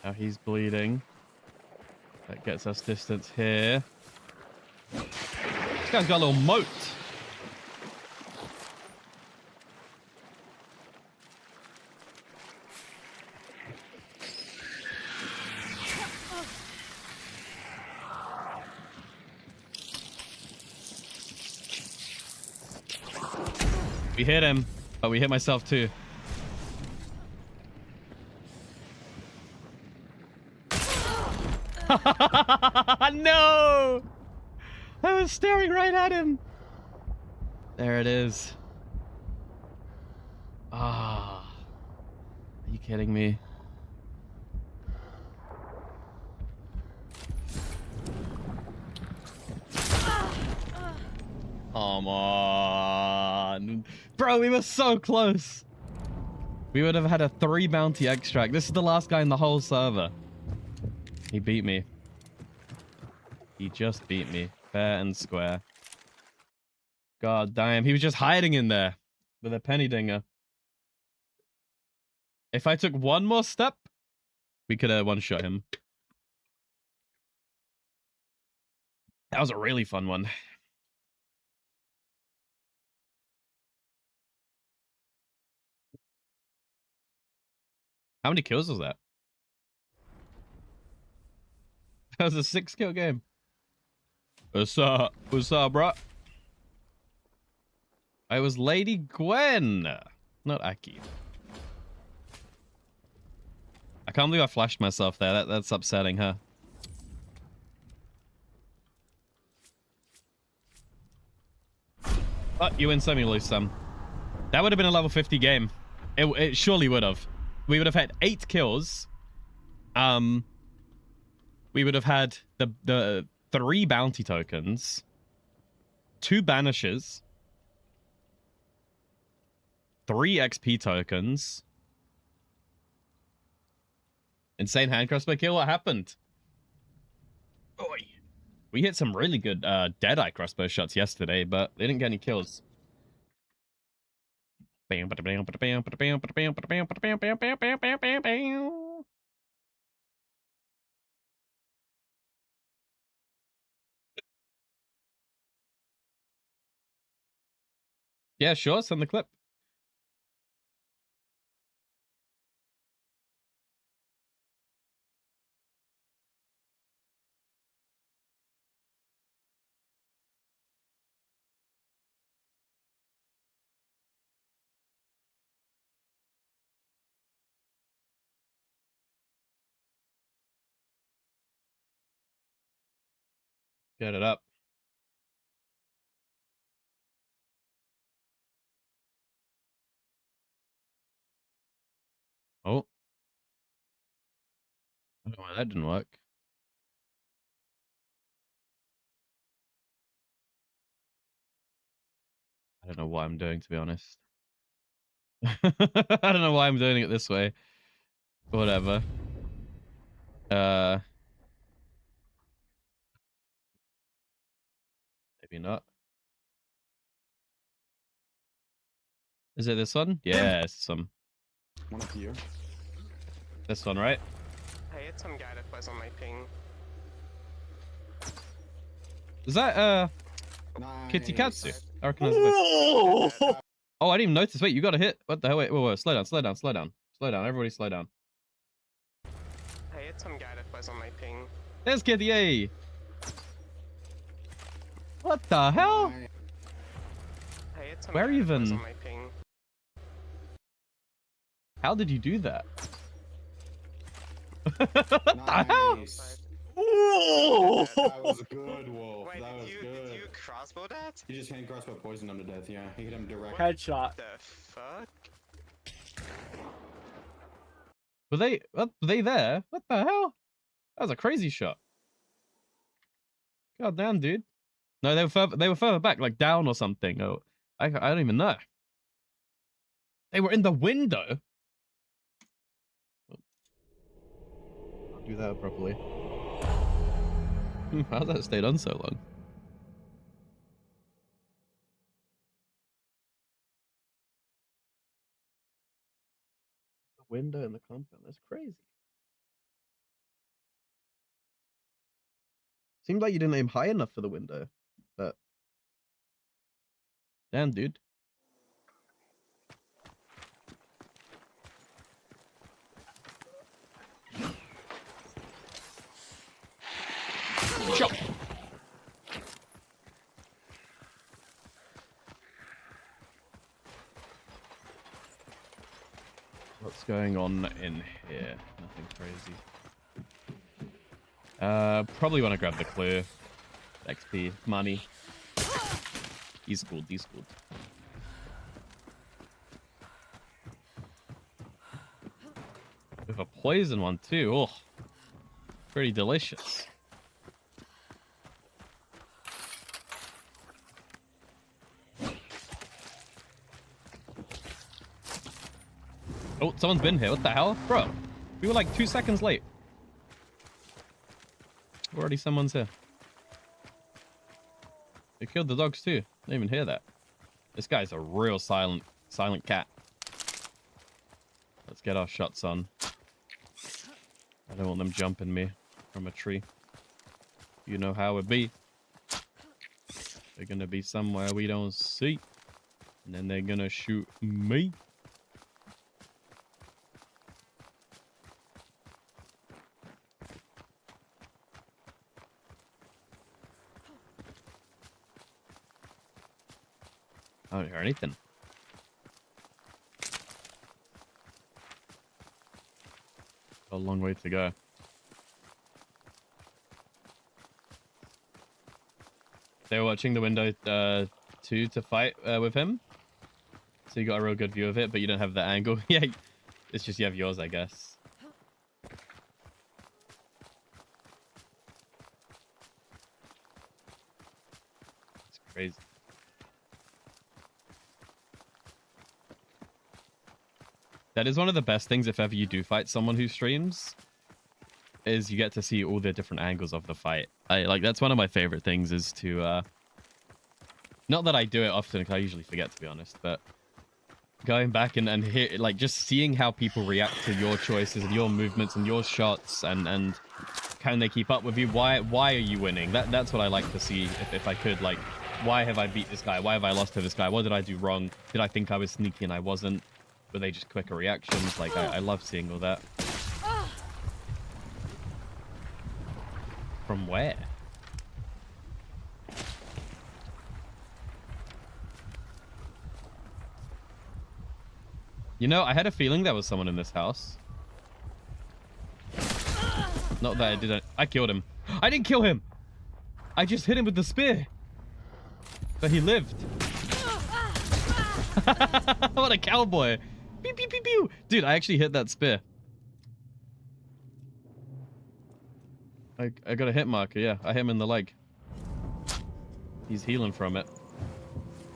[SPEAKER 1] Now he's bleeding. That gets us distance here. This guy's got a little moat. We hit him, but we hit myself too. No! I was staring right at him. There it is. Ah. Are you kidding me? Come on. Bro, we were so close. We would have had a 3 bounty extract. This is the last guy in the whole server. He beat me. He just beat me. Fair and square. God damn. He was just hiding in there with a penny dinger. If I took one more step, we could have one-shot him. That was a really fun one. How many kills was that? That was a 6-kill game. What's up? What's up, bro? I was Lady Gwen, not Aki. I can't believe I flashed myself there. That's upsetting, huh? Oh, you win some, you lose some. That would have been a level 50 game. It surely would have. We would have had 8 kills. We would have had the 3 bounty tokens, 2 banishes, 3 XP tokens. Insane hand crossbow kill. What happened? Oy. We hit some really good Deadeye crossbow shots yesterday, but they didn't get any kills. Yeah, sure. Send the clip. Get it up. Oh. I don't know why that didn't work. I don't know why I'm doing, to be honest. I don't know why I'm doing it this way. Whatever. Maybe not. Is it this one? Yeah, it's some.
[SPEAKER 2] One up here.
[SPEAKER 1] This one, right?
[SPEAKER 3] I hit some guy that was on my ping.
[SPEAKER 1] Is that
[SPEAKER 2] Nice.
[SPEAKER 1] Kitty Katsu? I recognize the voice. Oh, I didn't even notice. Wait, you got a hit. What the hell? Wait, wait, slow down, slow down, slow down. Slow down, everybody slow down.
[SPEAKER 3] I hit some guy that was on my ping.
[SPEAKER 1] There's Kitty A. What the hell?
[SPEAKER 2] Nice.
[SPEAKER 3] I hit some
[SPEAKER 1] Where
[SPEAKER 3] guy that was
[SPEAKER 1] even?
[SPEAKER 3] on my ping.
[SPEAKER 1] How did you do that? What the hell?
[SPEAKER 2] Nice.
[SPEAKER 3] Ooh!
[SPEAKER 2] That was good, Wolf.
[SPEAKER 3] Wait,
[SPEAKER 2] That was
[SPEAKER 3] did
[SPEAKER 2] good.
[SPEAKER 3] you crossbow that?
[SPEAKER 2] He just hand crossbow poisoned him to death, yeah. He hit him direct.
[SPEAKER 4] Headshot.
[SPEAKER 3] The fuck?
[SPEAKER 1] Were they there? What the hell? That was a crazy shot. God damn, dude. No, they were further back, like down or something. Oh, I don't even know. They were in the window. I'll do that properly. How's that stayed on so long? The window in the compound. That's crazy. Seemed like you didn't aim high enough for the window, but damn, dude. Shot. What's going on in here? Nothing crazy. Probably want to grab the clue. XP, money. He's cool, he's cool. With a poison one too. Oh, pretty delicious. Oh, someone's been here. What the hell? Bro, we were like 2 seconds late. Already someone's here. They killed the dogs too. Didn't even hear that. This guy's a real silent cat. Let's get our shots on. I don't want them jumping me from a tree. You know how it be. They're gonna be somewhere we don't see. And then they're gonna shoot me. I don't hear anything. A long way to go. They were watching the window 2 to fight with him. So you got a real good view of it, but you don't have that angle. Yeah, it's just you have yours, I guess. It's crazy. That is one of the best things if ever you do fight someone who streams, is you get to see all the different angles of the fight. That's one of my favorite things is to not that I do it often because I usually forget, to be honest, but going back and hear, like, just seeing how people react to your choices and your movements and your shots, and can they keep up with you? Why are you winning? That's what I like to see if I could. Like, why have I beat this guy? Why have I lost to this guy? What did I do wrong? Did I think I was sneaky and I wasn't? Were they just quicker reactions? Like, I love seeing all that. From where? You know, I had a feeling there was someone in this house. Not that I didn't. I killed him. I didn't kill him! I just hit him with the spear. But he lived. What a cowboy. Pew, pew, pew, pew. Dude, I actually hit that spear. I got a hit marker, yeah. I hit him in the leg. He's healing from it.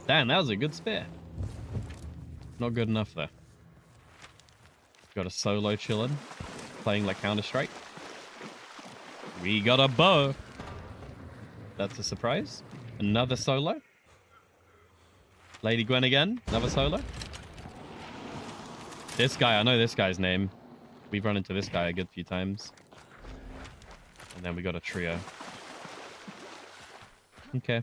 [SPEAKER 1] Damn, that was a good spear. Not good enough, though. Got a solo chilling. Playing like Counter-Strike. We got a bow. That's a surprise. Another solo. Lady Gwen again. Another solo. This guy, I know this guy's name. We've run into this guy a good few times. And then we got a trio. Okay.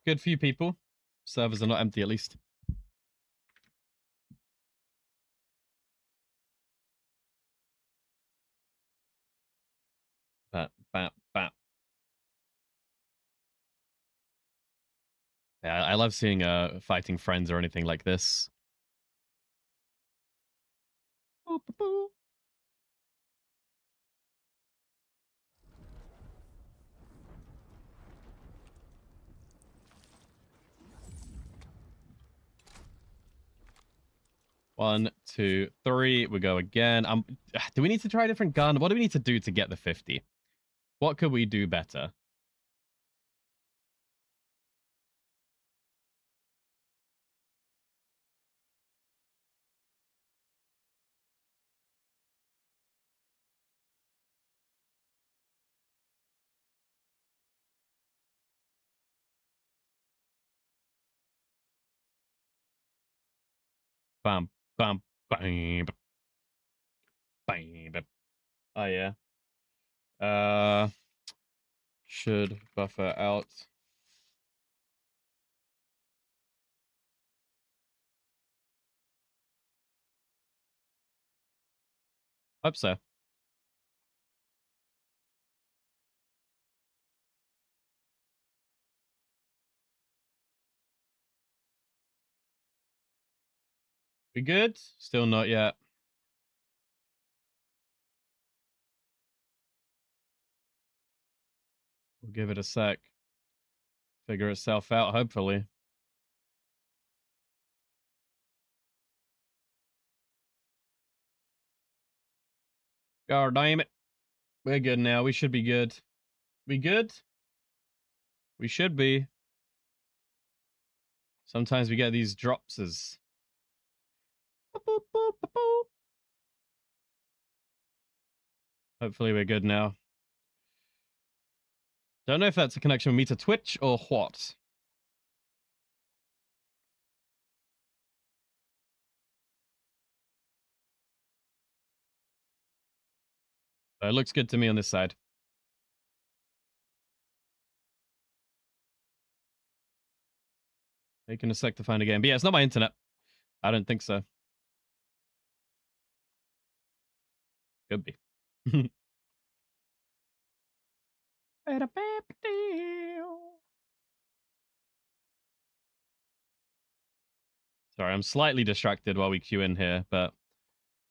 [SPEAKER 1] Good few people. Servers are not empty, at least. Bap, bap, bap. Yeah, I love seeing fighting friends or anything like this. Boop, boop, boop. One, two, three. We go again. Do we need to try a different gun? What do we need to do to get the 50? What could we do better? Bam, bam, bam, bam. Oh yeah. Should buffer out. Hope so. We good? Still not yet. We'll give it a sec. Figure itself out, hopefully. God damn it. We're good now. We should be good. We good? We should be. Sometimes we get these dropses. Hopefully we're good now. Don't know if that's a connection with me to Twitch or what. But it looks good to me on this side. Taking a sec to find a game. But yeah, it's not my internet. I don't think so. Could be. Sorry, I'm slightly distracted while we queue in here, but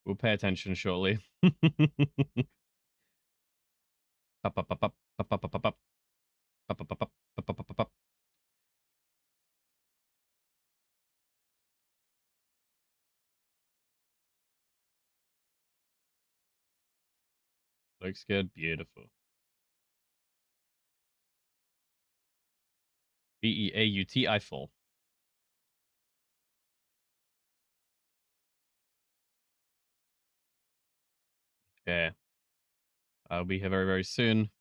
[SPEAKER 1] we'll pay attention shortly. Looks good. Beautiful. Beaut, I fall. Okay. I'll be here very, very soon.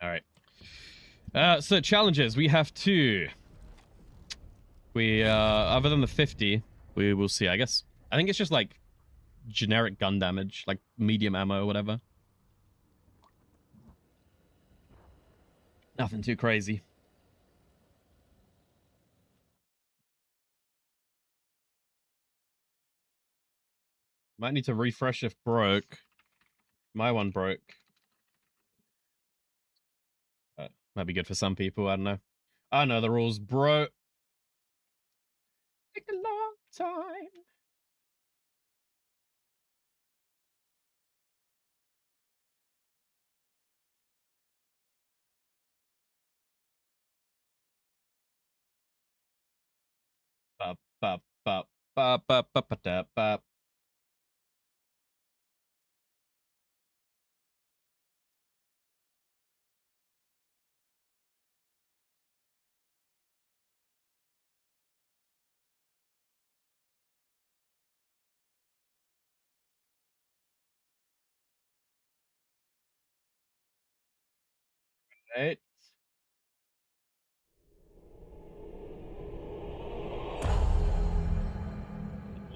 [SPEAKER 1] All right. So challenges. We have two. We other than the 50, we will see, I guess. I think it's just like generic gun damage, like medium ammo or whatever. Nothing too crazy. Might need to refresh if broke. My one broke. Might be good for some people, I don't know. I know the rules, bro. Take a long time. Bop, bop, bop, bop, bop, bop, bop, bop, bop. Right.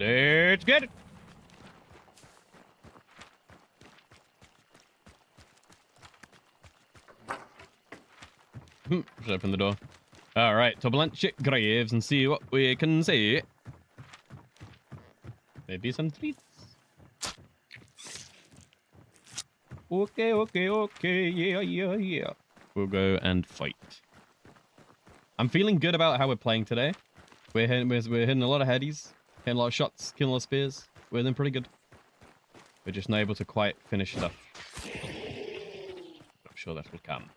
[SPEAKER 1] Let's get it. Just open the door. All right, to blanch it graves and see what we can see. Maybe some treats. Okay, okay, okay. Yeah, yeah, yeah. We'll go and fight. I'm feeling good about how we're playing today. We're hitting a lot of headies, hitting a lot of shots, killing a lot of spears. We're doing pretty good. We're just not able to quite finish stuff. I'm sure that will come.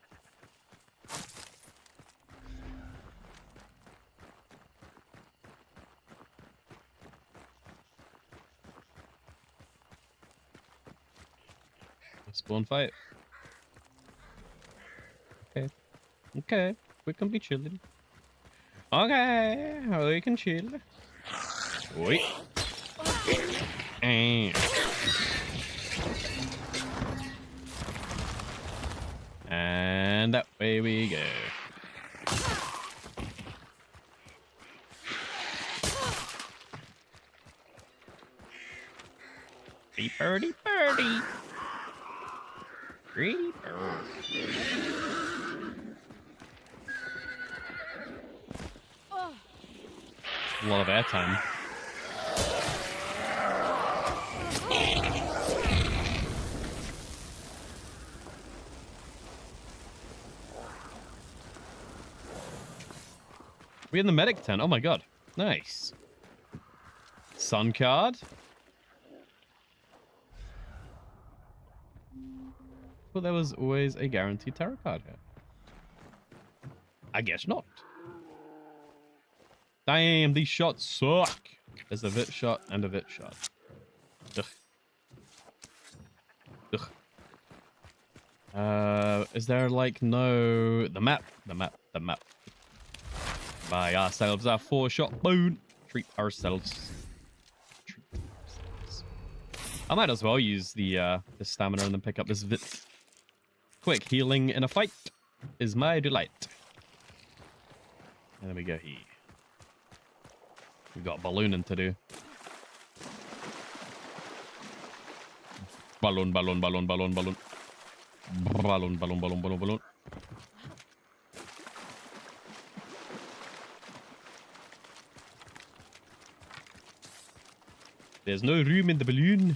[SPEAKER 1] Spawn fight. Okay. Okay. We can be chilling. Okay. We can chill. Wait. And that way we go. Birdie, birdie. Pretty bird. A lot of airtime. We're in the medic tent. Oh my god. Nice. Sun card. Well, there was always a guaranteed tarot card here. I guess not. Damn, these shots suck. There's a vit shot and a vit shot. Ugh. Is there like no the map? Buy ourselves a 4-shot boon. Treat ourselves. I might as well use the stamina and then pick up this vit. Quick healing in a fight is my delight. And there we go here. We've got ballooning to do. Balloon. Balloon. There's no room in the balloon.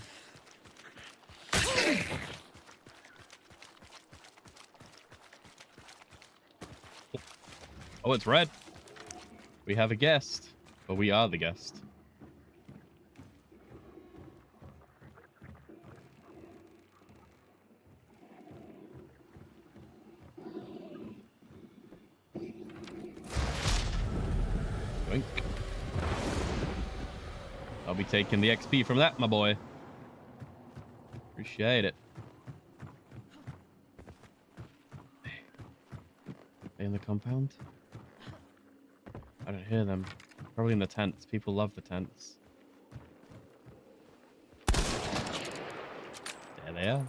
[SPEAKER 1] Oh, it's red. We have a guest. But we are the guest. Wink. I'll be taking the XP from that, my boy. Appreciate it. They in the compound? I don't hear them. Probably in the tents. People love the tents. There they are.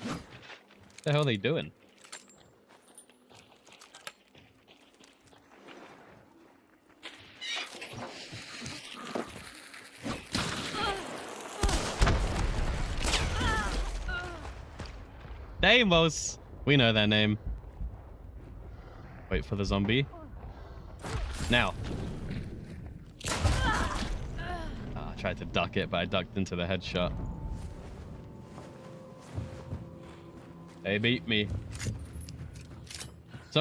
[SPEAKER 1] What the hell are they doing? Deimos! We know their name. Wait for the zombie. Now. I tried to duck it, but I ducked into the headshot. They beat me. There's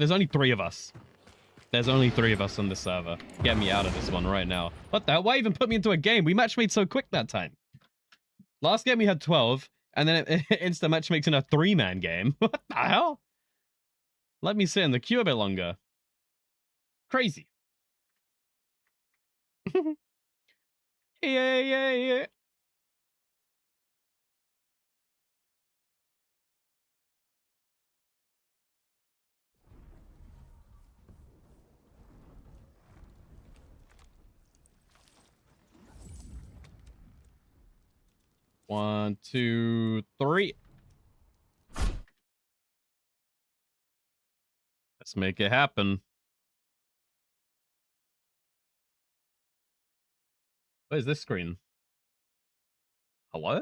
[SPEAKER 1] only 3 of us. There's only 3 of us on the server. Get me out of this one right now. What the hell? Why even put me into a game? We match made so quick that time. Last game we had 12, and then it insta match makes in a 3-man game. What the hell? Let me sit in the queue a bit longer. Crazy. Yeah. 1, 2, 3. Let's make it happen. What is this screen? Hello?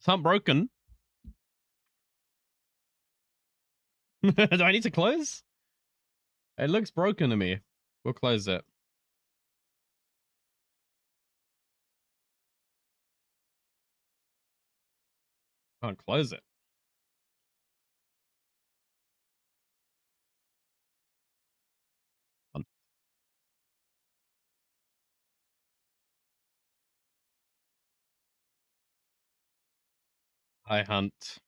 [SPEAKER 1] Something broken. Do I need to close? It looks broken to me. We'll close it. Can't close it. I hunt.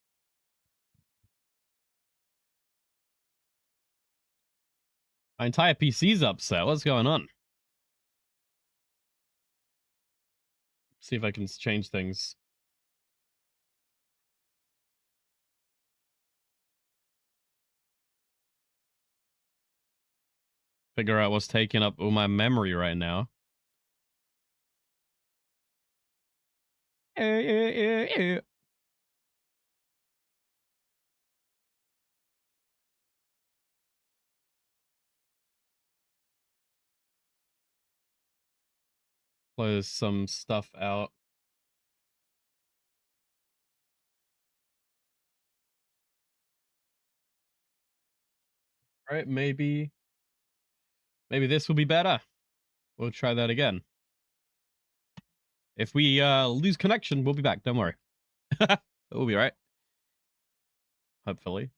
[SPEAKER 1] My entire PC's upset. What's going on? See if I can change things. Figure out what's taking up all my memory right now. Close some stuff out. All right, maybe this will be better. We'll try that again. If we lose connection, we'll be back. Don't worry. We'll be right. Hopefully.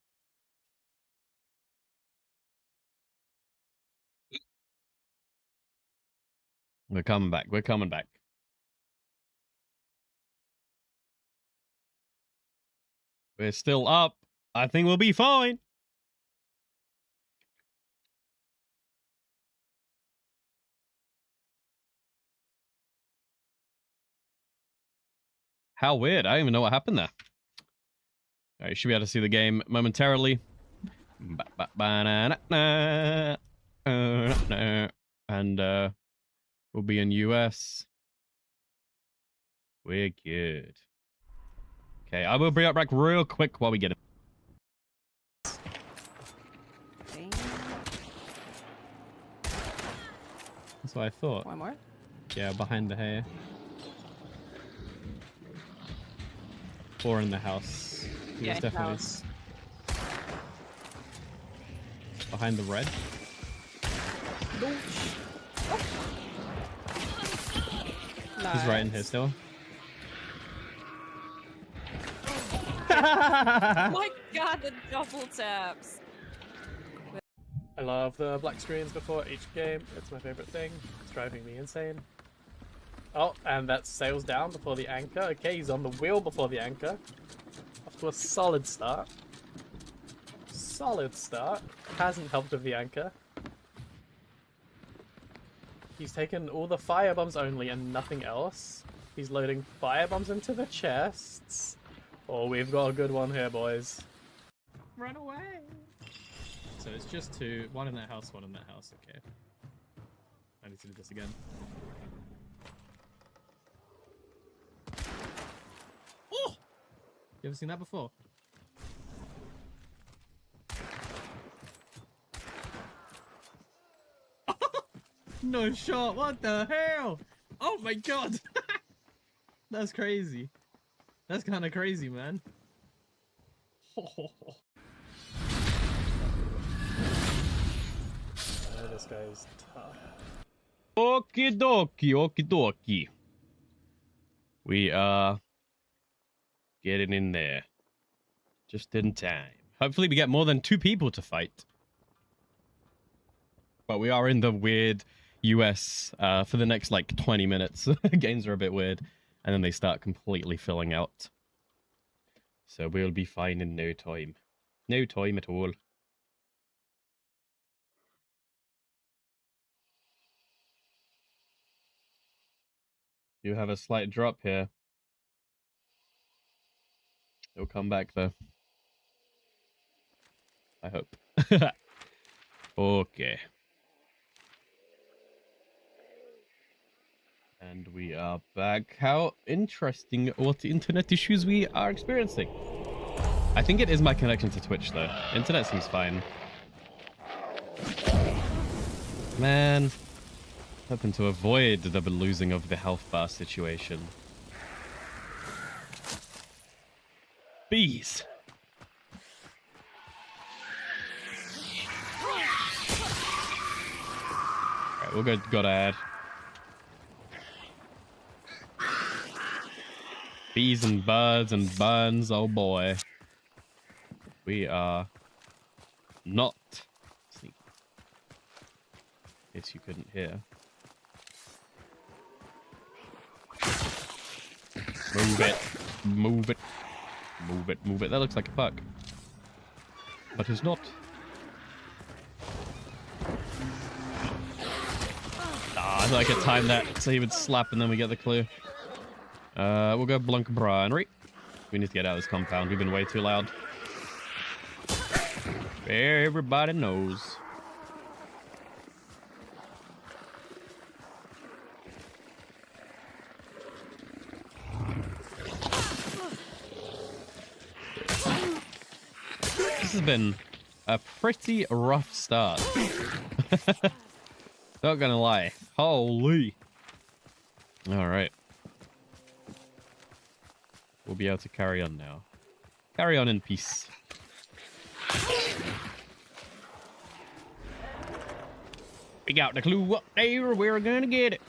[SPEAKER 1] We're coming back. We're coming back. We're still up. I think we'll be fine. How weird. I don't even know what happened there. All right, should be able to see the game momentarily. And we'll be in US. We're good. Okay, I will bring up back real quick while we get it. That's what I thought.
[SPEAKER 4] One more?
[SPEAKER 5] Yeah, behind the hay. Or in the house. He was definitely
[SPEAKER 4] house.
[SPEAKER 5] behind the red. He's right in here still.
[SPEAKER 4] Oh my god, the double taps.
[SPEAKER 5] I love the black screens before each game. It's my favorite thing. It's driving me insane. Oh, and that sails down before the anchor. Okay, he's on the wheel before the anchor. Off to a solid start. Solid start. Hasn't helped with the anchor. He's taken all the firebombs only and nothing else. He's loading firebombs into the chests. Oh, we've got a good one here, boys. Run away! So it's just two. One in that house, one in that house. Okay. I need to do this again. Oh! You ever seen that before? No shot! What the hell? Oh my god! That's crazy. That's kind of crazy, man. This guy's tough.
[SPEAKER 1] Okie dokie, okie dokie. We are getting in there. Just in time. Hopefully we get more than 2 people to fight. But we are in the weird US for the next like 20 minutes. Games are a bit weird. And then they start completely filling out. So we'll be fine in no time. No time at all. You have a slight drop here. It'll come back though. I hope. Okay. And we are back. How interesting what internet issues we are experiencing. I think it is my connection to Twitch though. Internet seems fine. Man. Hoping to avoid the losing of the health bar situation. Bees. Alright, we'll go to add. Bees and birds and buns, oh boy. We are not sneaky. In case you couldn't hear. Move it. Move it. Move it. Move it. That looks like a bug. But it's not. Ah, I thought I could time that so he would slap and then we get the clue. We'll go Blanc Brinery. We need to get out of this compound. We've been way too loud. Everybody knows. This has been a pretty rough start. Not gonna lie. Holy. Alright. We'll be able to carry on now. Carry on in peace. We got the clue up there. We're gonna get it.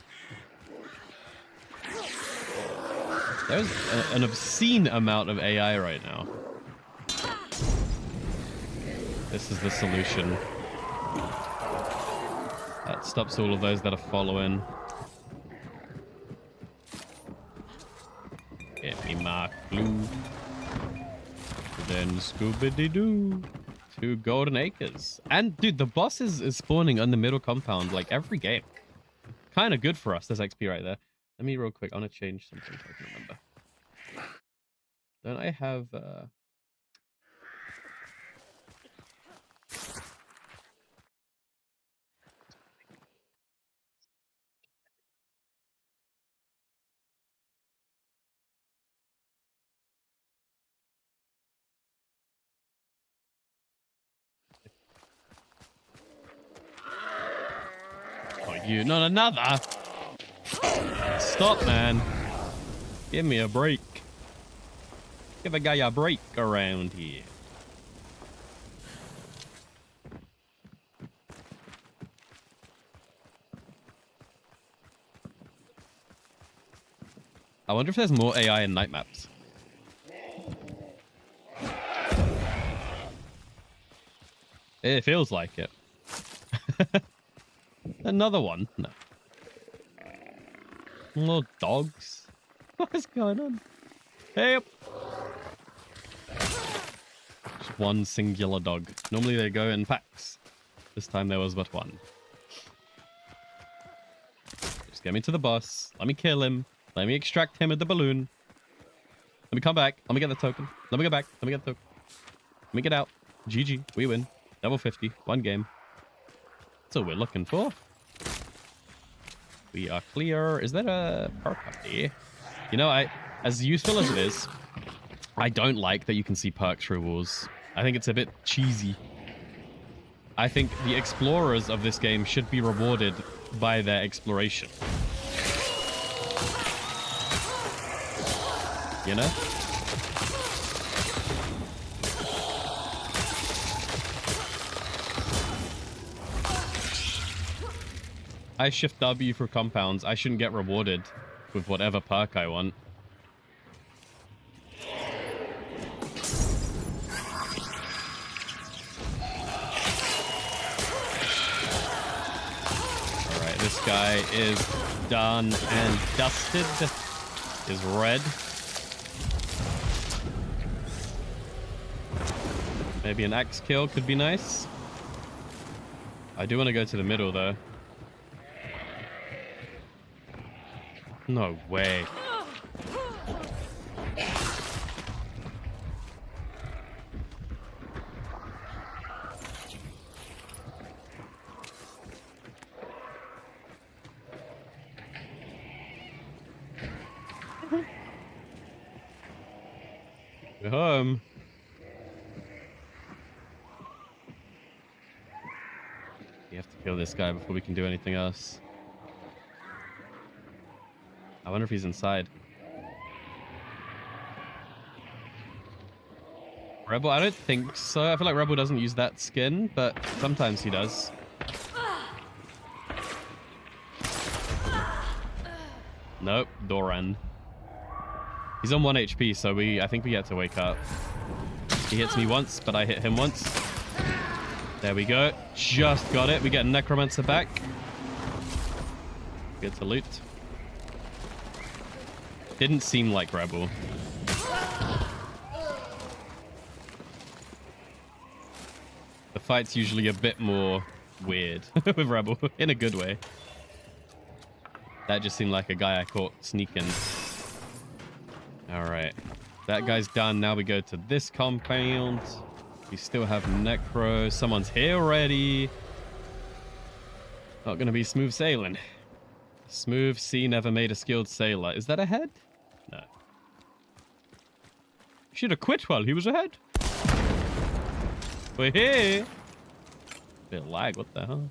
[SPEAKER 1] There's an obscene amount of AI right now. This is the solution. That stops all of those that are following. Get me my clue. Then Scooby-Doo. 2 golden acres. And dude, the boss is spawning on the middle compound like every game. Kind of good for us. There's XP right there. Let me real quick. I want to change something so I can remember. Don't I have Oh, you not another? Stop, man. Give me a break. Give a guy a break around here. I wonder if there's more AI in night maps. It feels like it. Another one? No. More dogs? What is going on? Hey! Just one singular dog. Normally they go in packs. This time there was but one. Just get me to the boss. Let me kill him. Let me extract him with the balloon. Let me come back. Let me get the token. Let me go back. Let me get the token. Let me get out. GG. We win. Level 50. One game. That's all we're looking for. We are clear. Is there a perk up there? You know, as useful as it is, I don't like that you can see perks through walls. I think it's a bit cheesy. I think the explorers of this game should be rewarded by their exploration. You know? I shift W for compounds. I shouldn't get rewarded with whatever perk I want. Alright, this guy is done and dusted. Is red. Maybe an axe kill could be nice. I do want to go to the middle though. No way. We're home. We have to kill this guy before we can do anything else. I wonder if he's inside. Rebel? I don't think so. I feel like Rebel doesn't use that skin, but sometimes he does. Nope, Doran. He's on 1 HP, so I think we get to wake up. He hits me once, but I hit him once. There we go. Just got it. We get Necromancer back. Get to loot. Didn't seem like Rebel. The fight's usually a bit more weird with Rebel, in a good way. That just seemed like a guy I caught sneaking. Alright. That guy's done. Now we go to this compound. We still have Necro. Someone's here already. Not gonna be smooth sailing. Smooth sea never made a skilled sailor. Is that ahead? No. Should have quit while he was ahead. We're here. Bit of lag, what the hell?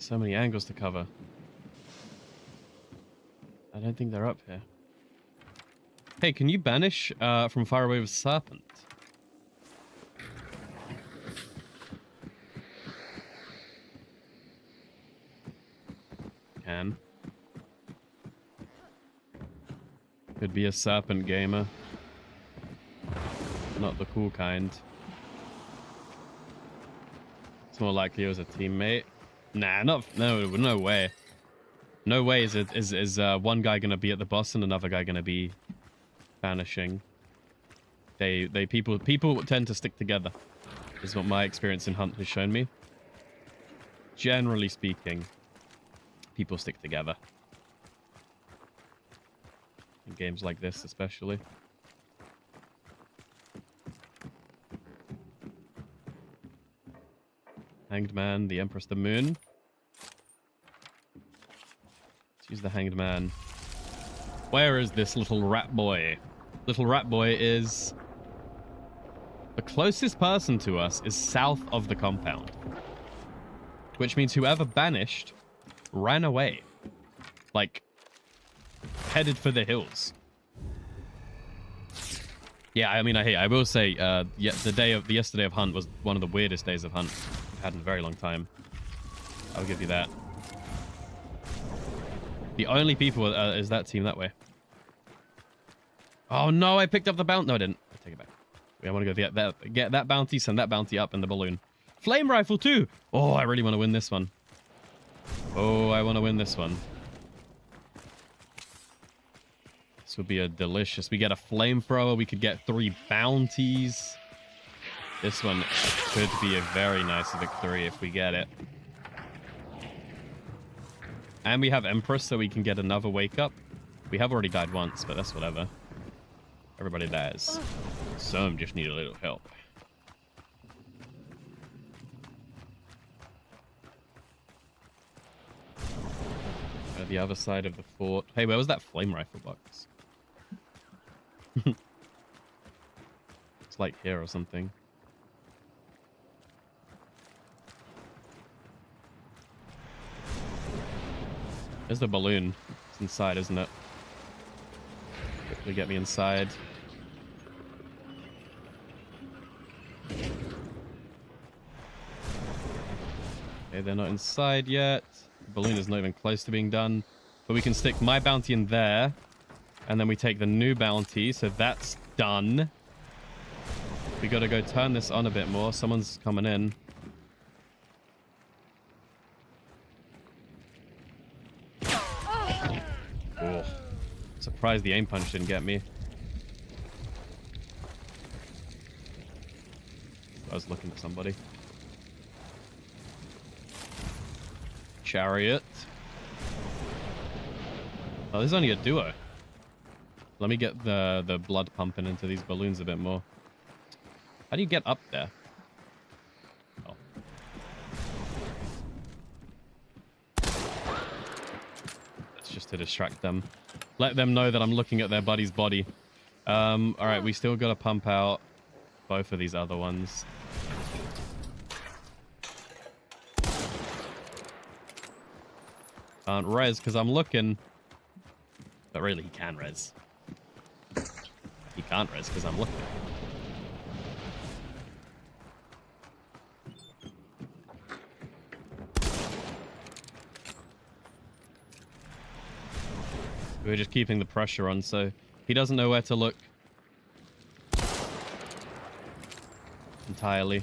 [SPEAKER 1] So many angles to cover. I don't think they're up here. Hey, can you banish from far away with Serpent? Can. Could be a Serpent gamer. Not the cool kind. It's more likely it was a teammate. Nah, no way. No way is one guy gonna be at the boss and another guy gonna be vanishing. People tend to stick together. Is what my experience in Hunt has shown me. Generally speaking, people stick together. In games like this, especially. Hanged Man, the Empress, the Moon. Let's use the Hanged Man. Where is this little rat boy? Little rat boy is... The closest person to us is south of the compound. Which means whoever banished ran away. Like, headed for the hills. Yeah, I mean, I will say, the yesterday of Hunt was one of the weirdest days of Hunt I've had in a very long time. I'll give you that. The only people is that team that way. Oh no, I picked up the bounty. No, I didn't. I take it back. I want to go get that bounty, send that bounty up in the balloon. Flame rifle too. Oh, I really want to win this one. Oh, I want to win this one. This would be a delicious. We get a flamethrower. We could get 3 bounties. This one could be a very nice victory if we get it. And we have Empress, so we can get another wake up. We have already died once, but that's whatever. Everybody dies. Some just need a little help. At the other side of the fort. Hey, where was that flame rifle box? It's like here or something. There's the balloon. It's inside, isn't it? Quickly get me inside. Okay, they're not inside yet. The balloon is not even close to being done. But we can stick my bounty in there. And then we take the new bounty. So that's done. We gotta go turn this on a bit more. Someone's coming in. Oh, surprised the aim punch didn't get me. I was looking at somebody. Chariot. Oh, there's only a duo. Let me get the blood pumping into these balloons a bit more. How do you get up there? Oh. That's just to distract them. Let them know that I'm looking at their buddy's body. Alright, we still gotta pump out both of these other ones. Can't res because I'm looking. But really, he can res. He can't res because I'm looking. We're just keeping the pressure on, so he doesn't know where to look. Entirely.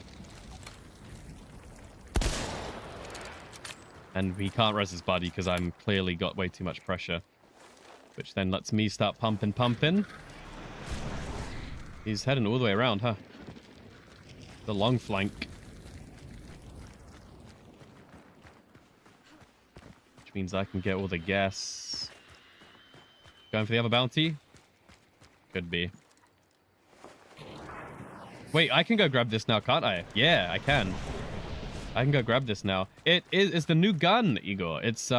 [SPEAKER 1] And he can't res his buddy because I'm clearly got way too much pressure. Which then lets me start pumping. He's heading all the way around, huh? The long flank. Which means I can get all the gas. Going for the other bounty? Could be. Wait, I can go grab this now, can't I? Yeah, I can. I can go grab this now. It's the new gun, Igor. It's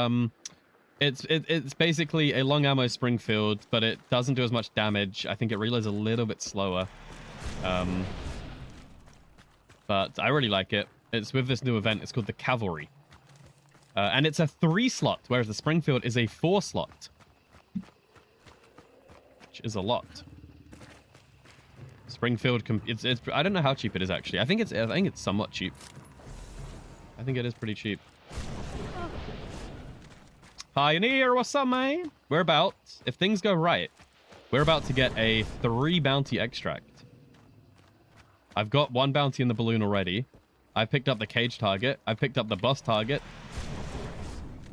[SPEAKER 1] basically a long ammo Springfield, but it doesn't do as much damage. I think it reloads a little bit slower. But I really like it. It's with this new event. It's called the Cavalry. And it's a 3-slot, whereas the Springfield is a 4-slot. Which is a lot. Springfield, it's I don't know how cheap it is actually. I think it's somewhat cheap. I think it is pretty cheap. Pioneer, what's up, man? We're about, if things go right, we're about to get a 3 bounty extract. I've got 1 bounty in the balloon already. I picked up the cage target. I picked up the boss target.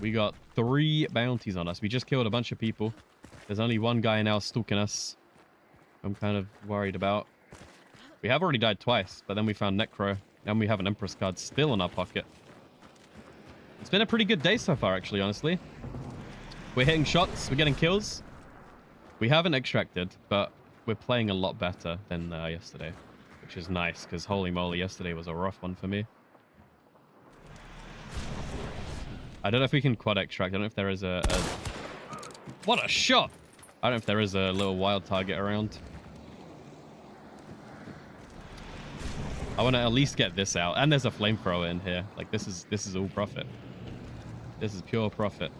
[SPEAKER 1] We got 3 bounties on us. We just killed a bunch of people. There's only one guy now stalking us. I'm kind of worried about. We have already died twice, but then we found Necro. And we have an Empress card still in our pocket. It's been a pretty good day so far, actually, honestly. We're hitting shots. We're getting kills. We haven't extracted, but we're playing a lot better than yesterday, which is nice, because holy moly, yesterday was a rough one for me. I don't know if we can quad extract. I don't know if there is a... What a shot! I don't know if there is a little wild target around. I want to at least get this out. And there's a flamethrower in here. Like, this is all profit. This is pure profit.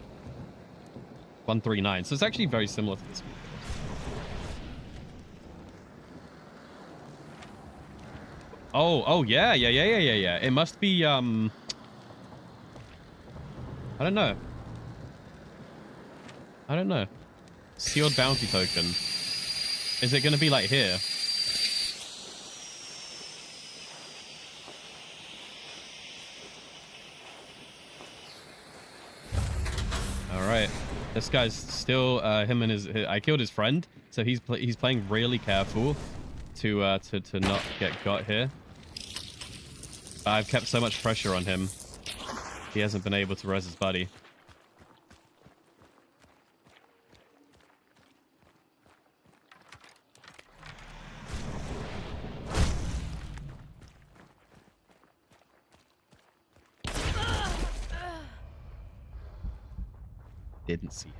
[SPEAKER 1] 139. So it's actually very similar to this one. Oh, yeah. It must be, I don't know. Sealed bounty token. Is it going to be like here? All right. This guy's still, I killed his friend, so he's playing really careful to not get got here. But I've kept so much pressure on him. He hasn't been able to res his buddy. Didn't see him.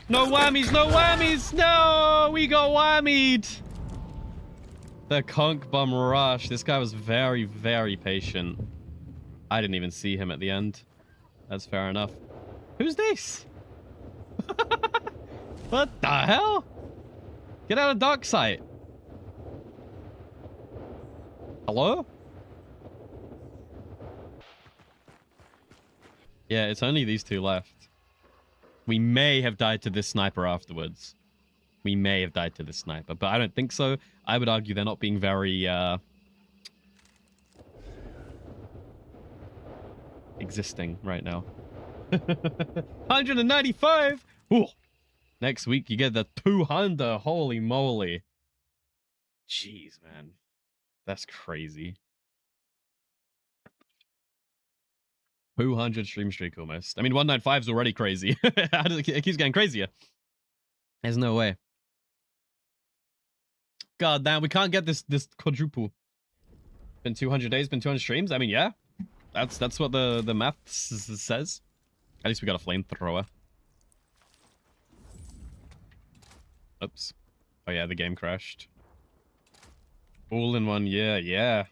[SPEAKER 1] No whammies, no whammies! No! We got whammied! The conch bomb rush. This guy was very, very patient. I didn't even see him at the end. That's fair enough. Who's this? What the hell? Get out of dark sight. Hello? Yeah, it's only these 2 left. We may have died to this sniper afterwards. We may have died to this sniper, but I don't think so. I would argue they're not being very, existing right now. 195! Ooh. Next week, you get the 200. Holy moly. Jeez, man. That's crazy. 200 stream streak almost. I mean, 195 is already crazy. It keeps getting crazier. There's no way. God damn, we can't get this quadruple. Been 200 days, been 200 streams. I mean, yeah, that's what the math says. At least we got a flamethrower. Oops. Oh yeah, the game crashed. All in one year, yeah.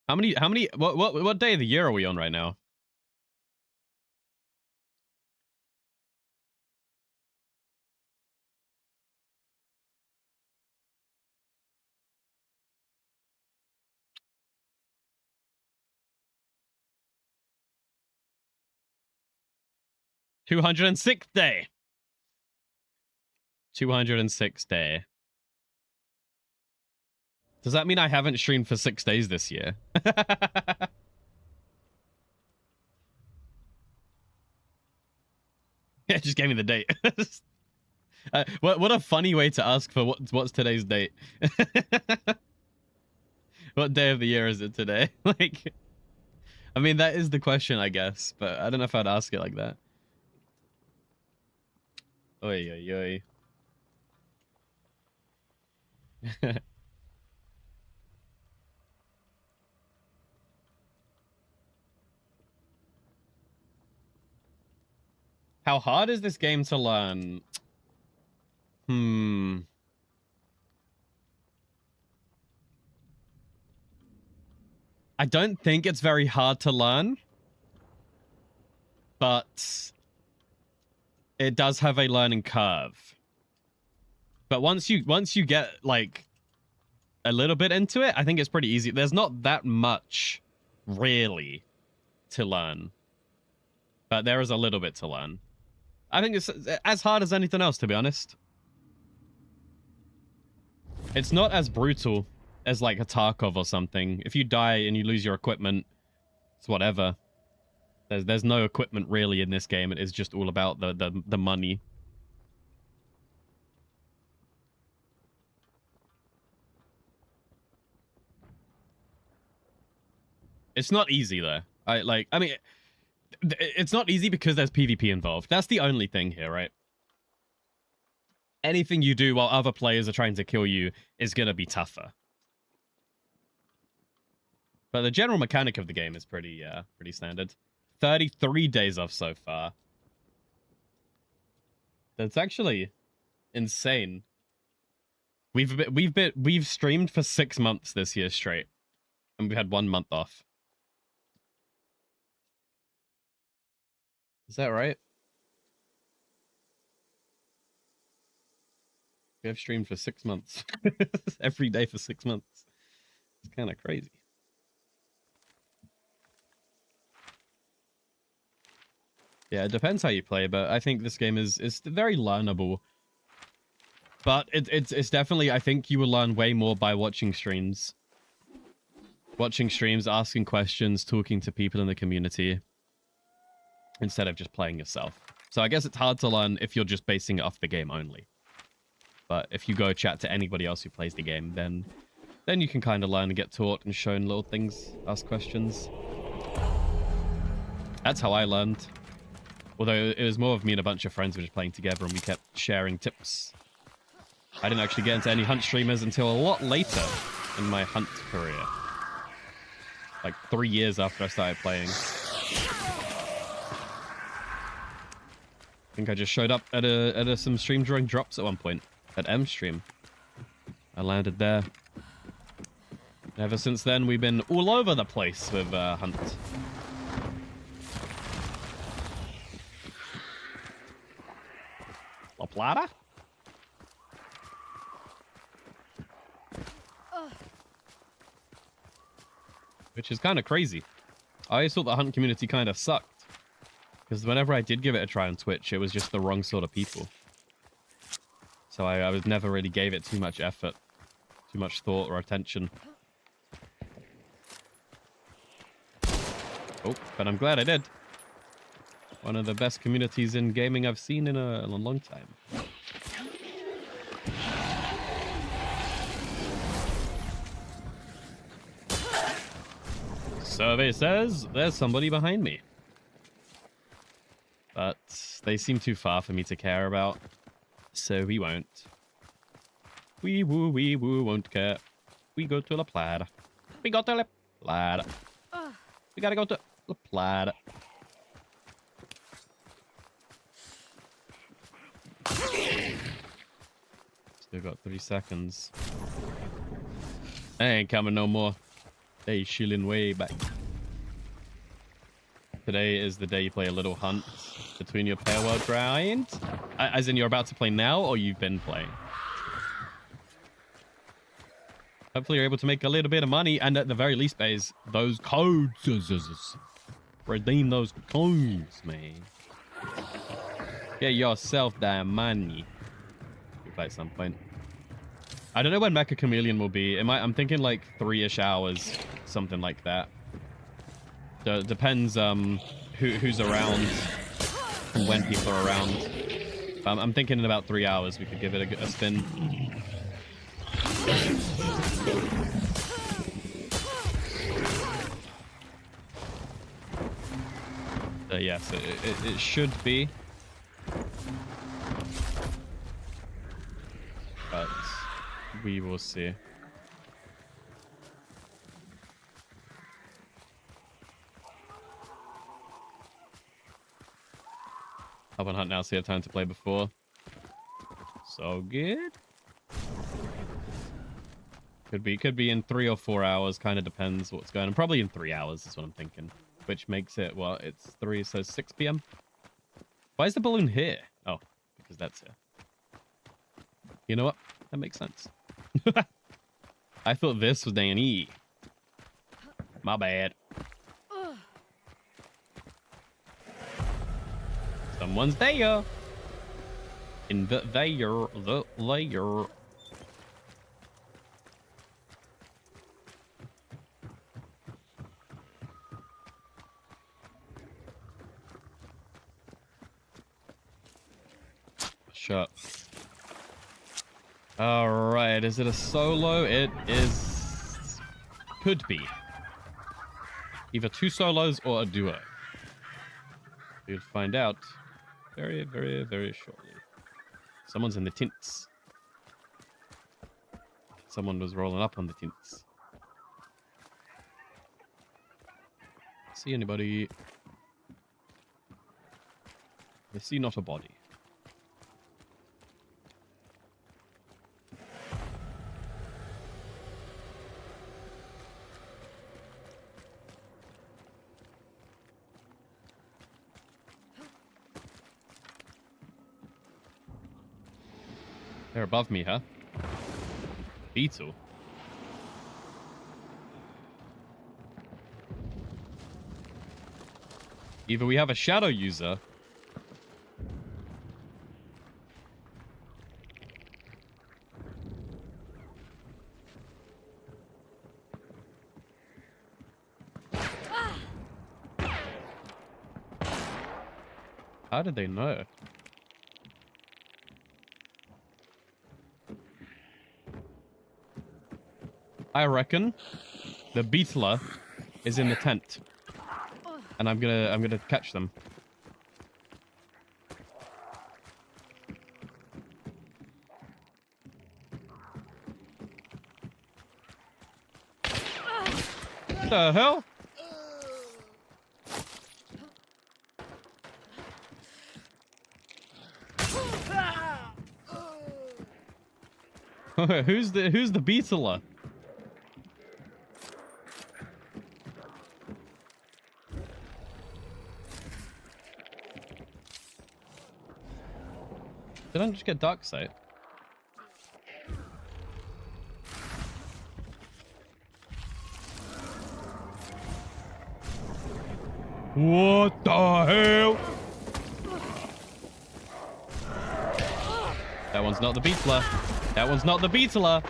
[SPEAKER 1] What day of the year are we on right now? $206th day. 206th day. Does that mean I haven't streamed for 6 days this year? Yeah, just gave me the date. What a funny way to ask for what's today's date. What day of the year is it today? Like, I mean, that is the question, I guess, but I don't know if I'd ask it like that. Oy, oy, oy. How hard is this game to learn? I don't think it's very hard to learn, but it does have a learning curve. But once you get like a little bit into it, I think it's pretty easy. There's not that much really to learn, but there is a little bit to learn. I think it's as hard as anything else, to be honest. It's not as brutal as like a Tarkov or something. If you die and you lose your equipment, it's whatever. There's no equipment really in this game. It is just all about the money. It's not easy though. I mean, it's not easy because there's PvP involved. That's the only thing here, right? Anything you do while other players are trying to kill you is going to be tougher. But the general mechanic of the game is pretty standard. 33 days off so far. That's actually insane. We've streamed for 6 months this year straight, and we've had 1 month off. Is that right? We have streamed for 6 months. Every day for 6 months. It's kind of crazy. Yeah, it depends how you play, but I think this game is very learnable. But it's definitely, I think you will learn way more by watching streams. Watching streams, asking questions, talking to people in the community, instead of just playing yourself. So I guess it's hard to learn if you're just basing it off the game only. But if you go chat to anybody else who plays the game, then you can kind of learn and get taught and shown little things, ask questions. That's how I learned. Although it was more of me and a bunch of friends who were just playing together and we kept sharing tips. I didn't actually get into any hunt streamers until a lot later in my hunt career. Like 3 years after I started playing. I think I just showed up at some stream during drops at one point. At M stream. I landed there. Ever since then, we've been all over the place with hunt. La Plata? Which is kind of crazy. I always thought the hunt community kind of sucked. Because whenever I did give it a try on Twitch, it was just the wrong sort of people. So I was never really gave it too much effort, too much thought or attention. Oh, but I'm glad I did. One of the best communities in gaming I've seen in a long time. Survey says there's somebody behind me. But they seem too far for me to care about. So we won't. We woo won't care. We go to La Plata. We go to La Plata. We gotta go to La Plata. Still got 3 seconds. I ain't coming no more. They shilling way back. Today is the day you play a little hunt between your pair world grind. As in you're about to play now or you've been playing? Hopefully you're able to make a little bit of money and at the very least pays those codes. Redeem those coins, man. Get yourself that money. We'll play at some point. I don't know when Mecha Chameleon will be. I'm thinking like 3-ish hours, something like that. Depends who's around and when people are around. I'm thinking in about 3 hours we could give it a spin. Yes, it should be. But we will see. Up on hunt now, so you have time to play before. So good. Could be in 3 or 4 hours. Kind of depends what's going on. Probably in 3 hours is what I'm thinking. Which makes it, well, it's 3, so 6 p.m. Why is the balloon here? Oh, because that's here. You know what? That makes sense. I thought this was Dan-E. My bad. Someone's there. In the layer. Shut. Alright, is it a solo? It is... Could be. Either 2 solos or a duo. We'll find out very, very, very shortly. Someone's in the tints. Someone was rolling up on the tints. See anybody? I see not a body. They're above me, huh? Beetle. Either we have a shadow user. How did they know? I reckon the beetler is in the tent. And I'm gonna catch them. What the hell? who's the beetler? Did I just get dark sight? What the hell? That one's not the beetler. That one's not the beetler.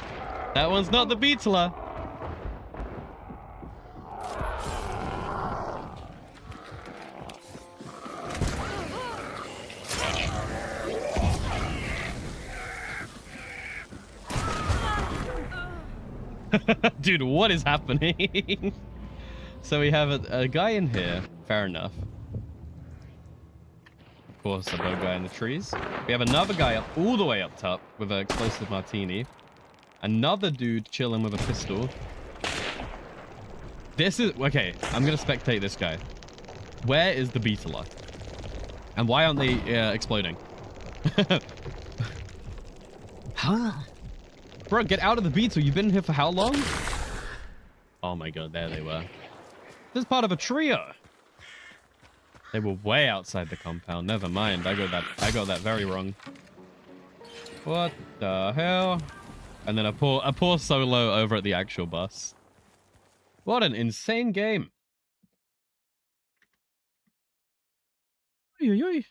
[SPEAKER 1] That one's not the beetler. Dude, what is happening? So we have a guy in here. Fair enough. Of course, a bow guy in the trees. We have another guy up all the way up top with an explosive martini. Another dude chilling with a pistol. This is... Okay, I'm going to spectate this guy. Where is the beetler? And why aren't they exploding? Huh? Bro, get out of the beetle. You've been here for how long? Oh my god, there they were. This is part of a trio. They were way outside the compound. Never mind. I got that very wrong. What the hell? And then a poor solo over at the actual bus. What an insane game. Oy, oy, oy.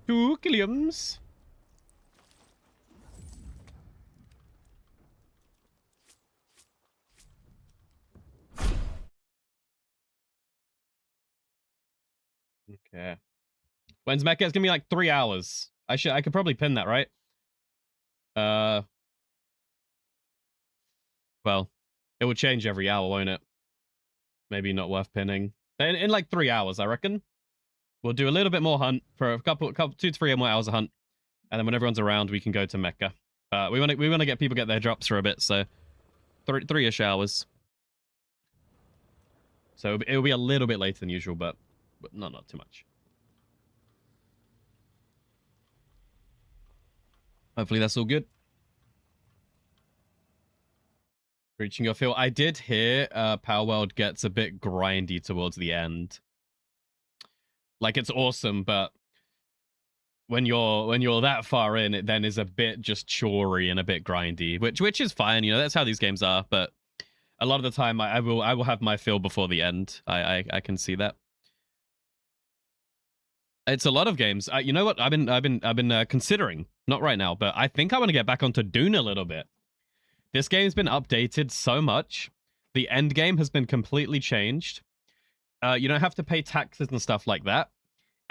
[SPEAKER 1] Two killiums. Okay. When's Mecca? It's gonna be like 3 hours. I could probably pin that, right? Well, it will change every hour, won't it? Maybe not worth pinning. In like 3 hours, I reckon. We'll do a little bit more hunt for a couple 2 to 3 more hours of hunt, and then when everyone's around, we can go to Mecca. We want to get people get their drops for a bit, so 3-ish hours. So it'll be a little bit later than usual, but not too much. Hopefully that's all good. Reaching your fill. I did hear Power World gets a bit grindy towards the end. Like, it's awesome, but when you're that far in, it then is a bit just chory and a bit grindy, which is fine, you know, that's how these games are, but a lot of the time I will have my fill before the end. I can see that. It's a lot of games. You know what? I've been considering, not right now, but I think I want to get back onto Dune a little bit. This game's been updated so much. The end game has been completely changed. You don't have to pay taxes and stuff like that.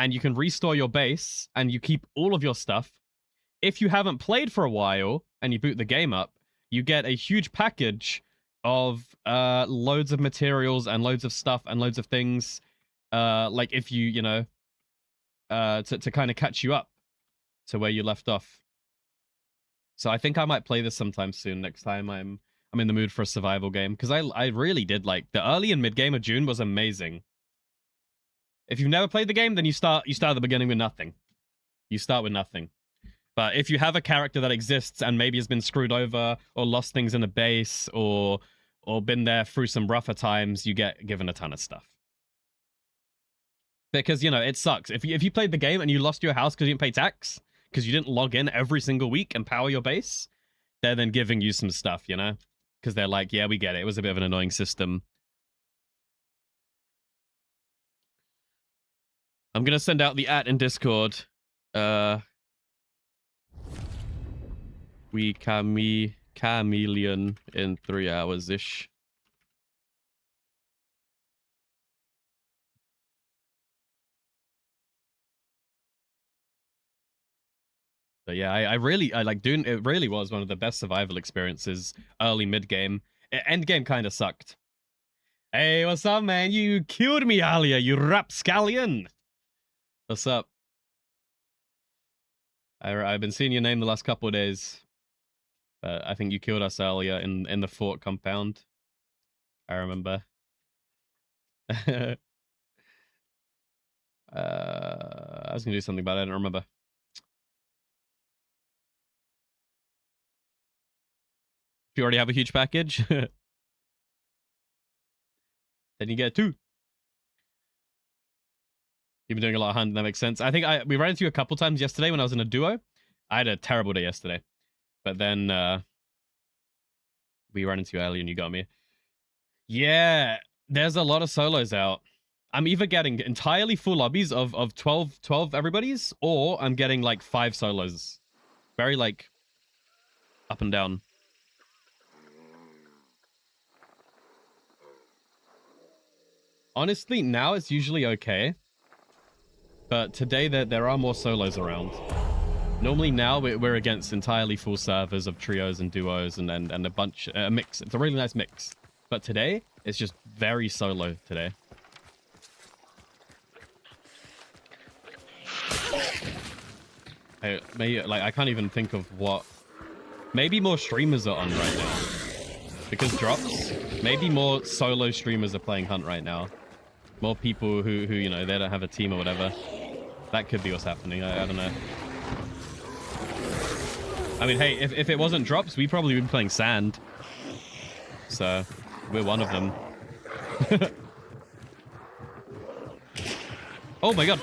[SPEAKER 1] And you can restore your base and you keep all of your stuff. If you haven't played for a while and you boot the game up, you get a huge package of loads of materials and loads of stuff and loads of things. Like if you know, to kind of catch you up to where you left off. So I think I might play this sometime soon. Next time I'm in the mood for a survival game, because I really did like the early and mid game of June was amazing. If you've never played the game, then you start at the beginning with nothing. You start with nothing. But if you have a character that exists and maybe has been screwed over or lost things in a base or been there through some rougher times, you get given a ton of stuff. Because, you know, it sucks. If you played the game and you lost your house because you didn't pay tax, because you didn't log in every single week and power your base, they're then giving you some stuff, you know? Because they're like, yeah, we get it. It was a bit of an annoying system. I'm going to send out the in Discord. We chameleon in 3 hours-ish. But yeah, I like Dune. It really was one of the best survival experiences early mid game. End game kind of sucked. Hey, what's up, man? You killed me earlier, you rapscallion. What's up? I've been seeing your name the last couple of days. I think you killed us earlier in the fort compound. I remember. I was gonna do something, but I don't remember. If you already have a huge package, then you get 2. You've been doing a lot of hunting, that makes sense. I think we ran into you a couple times yesterday when I was in a duo. I had a terrible day yesterday. But then we ran into you earlier and you got me. Yeah, there's a lot of solos out. I'm either getting entirely full lobbies of 12 everybody's, or I'm getting like 5 solos. Very like up and down. Honestly, now it's usually okay. But today there are more solos around. Normally now we're against entirely full servers of trios and duos and a bunch, a mix. It's a really nice mix. But today, it's just very solo today. Maybe, like, I can't even think of what... Maybe more streamers are on right now. Because drops. Maybe more solo streamers are playing Hunt right now. More people who you know, they don't have a team or whatever. That could be what's happening. I don't know. I mean, hey, if it wasn't drops, we'd probably be playing sand. So, we're one of them. Oh my god.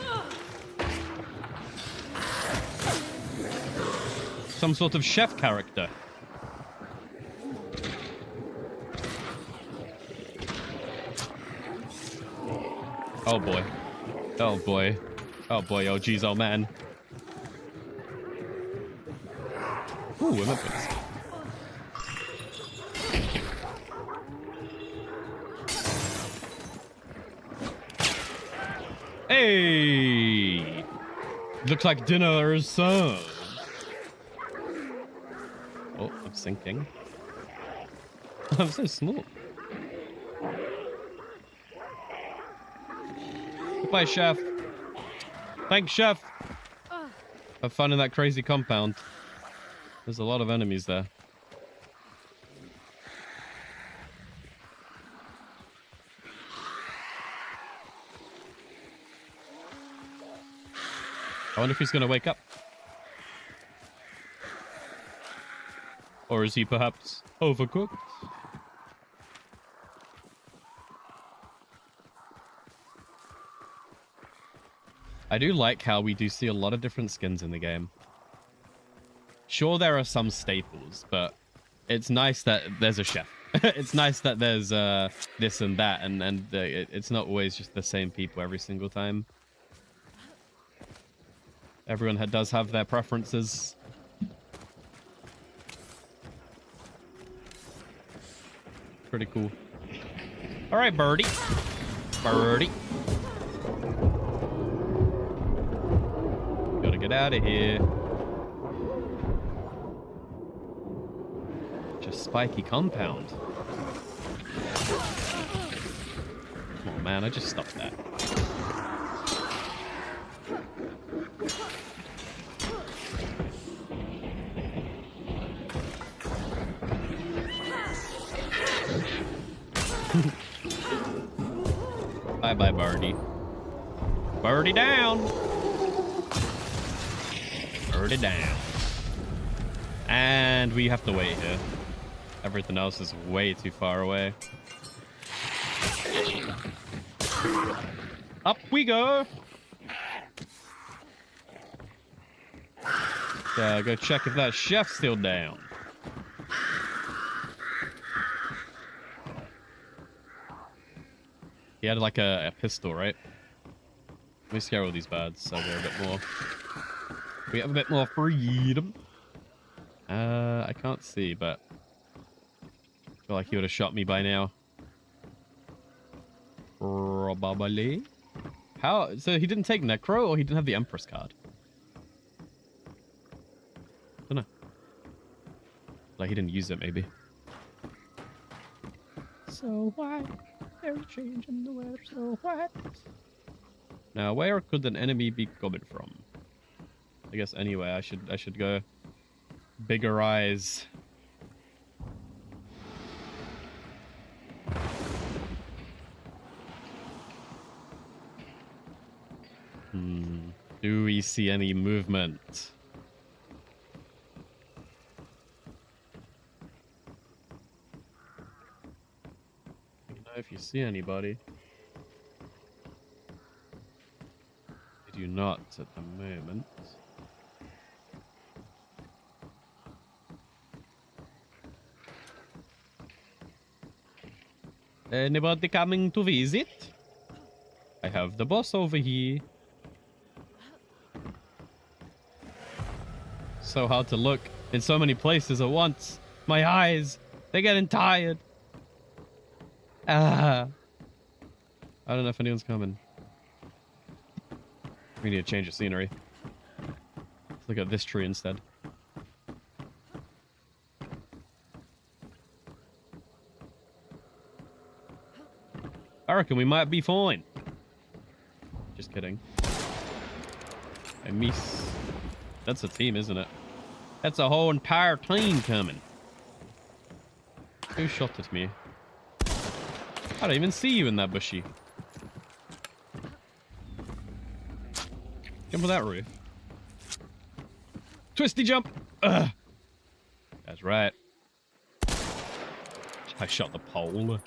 [SPEAKER 1] Some sort of chef character. Oh boy. Oh boy. Oh boy, oh geez, oh man. Ooh, Olympics. Hey! Looks like dinner is served. Oh, I'm sinking. I'm so small. Goodbye, chef. Thanks, chef. Have fun in that crazy compound. There's a lot of enemies there. I wonder if he's going to wake up. Or is he perhaps overcooked? I do like how we do see a lot of different skins in the game. Sure, there are some staples, but it's nice that there's a chef. It's nice that there's this and that, and it's not always just the same people every single time. Everyone does have their preferences. Pretty cool. All right, birdie. Birdie. Gotta get out of here. Just spiky compound. Oh man, I just stopped that. Bye-bye, Birdie. Birdie down. Birdie down. And we have to wait here. Everything else is way too far away. Up we go. Go check if that chef's still down. He had like a pistol, right? Let me scare all these birds so we're a bit more... We have a bit more freedom. I can't see, but... I feel like he would have shot me by now. Probably. How? So he didn't take Necro, or he didn't have the Empress card? Don't know. Like he didn't use it, maybe. So what? There's a change in the weather, so what? Now, where could an enemy be coming from? I guess anyway, I should go. Bigger eyes. Do we see any movement? Let me know if you see anybody. I do not at the moment. Anybody coming to visit? I have the boss over here. So hard to look in so many places at once. My eyes, they're getting tired. I don't know if anyone's coming. We need to change the scenery. Let's look at this tree instead. I reckon we might be fine. Just kidding. I miss. That's a team, isn't it? That's a whole entire team coming. Who shot at me? I don't even see you in that bushy. Jump for that roof. Twisty jump! Ugh. That's right. I shot the pole.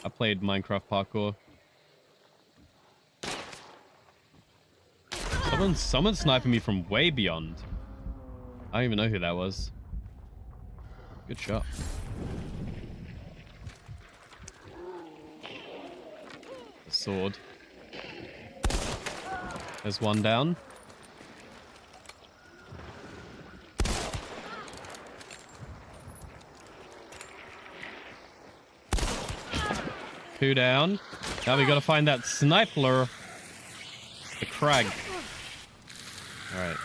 [SPEAKER 1] I played Minecraft parkour. Someone's sniping me from way beyond. I don't even know who that was. Good shot. The sword. There's one down. Two down. Now we gotta find that sniper. The crag. Alright.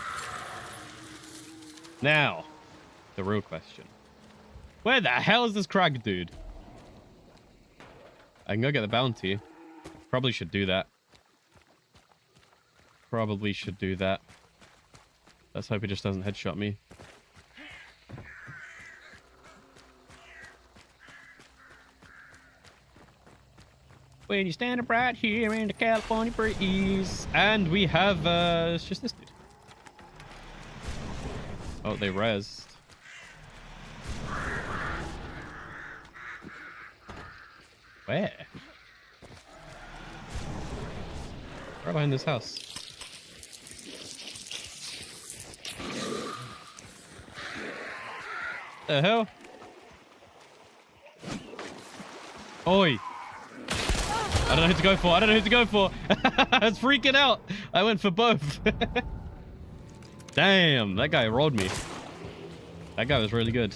[SPEAKER 1] Now, the real question. Where the hell is this crag dude? I can go get the bounty. Probably should do that. Probably should do that. Let's hope he just doesn't headshot me. When you stand up right here in the California breeze. And we have, it's just this dude. Oh, they rezzed. Where? Right behind this house. The hell? Oi! I don't know who to go for. I don't know who to go for. I was freaking out. I went for both. Damn, that guy rolled me. That guy was really good.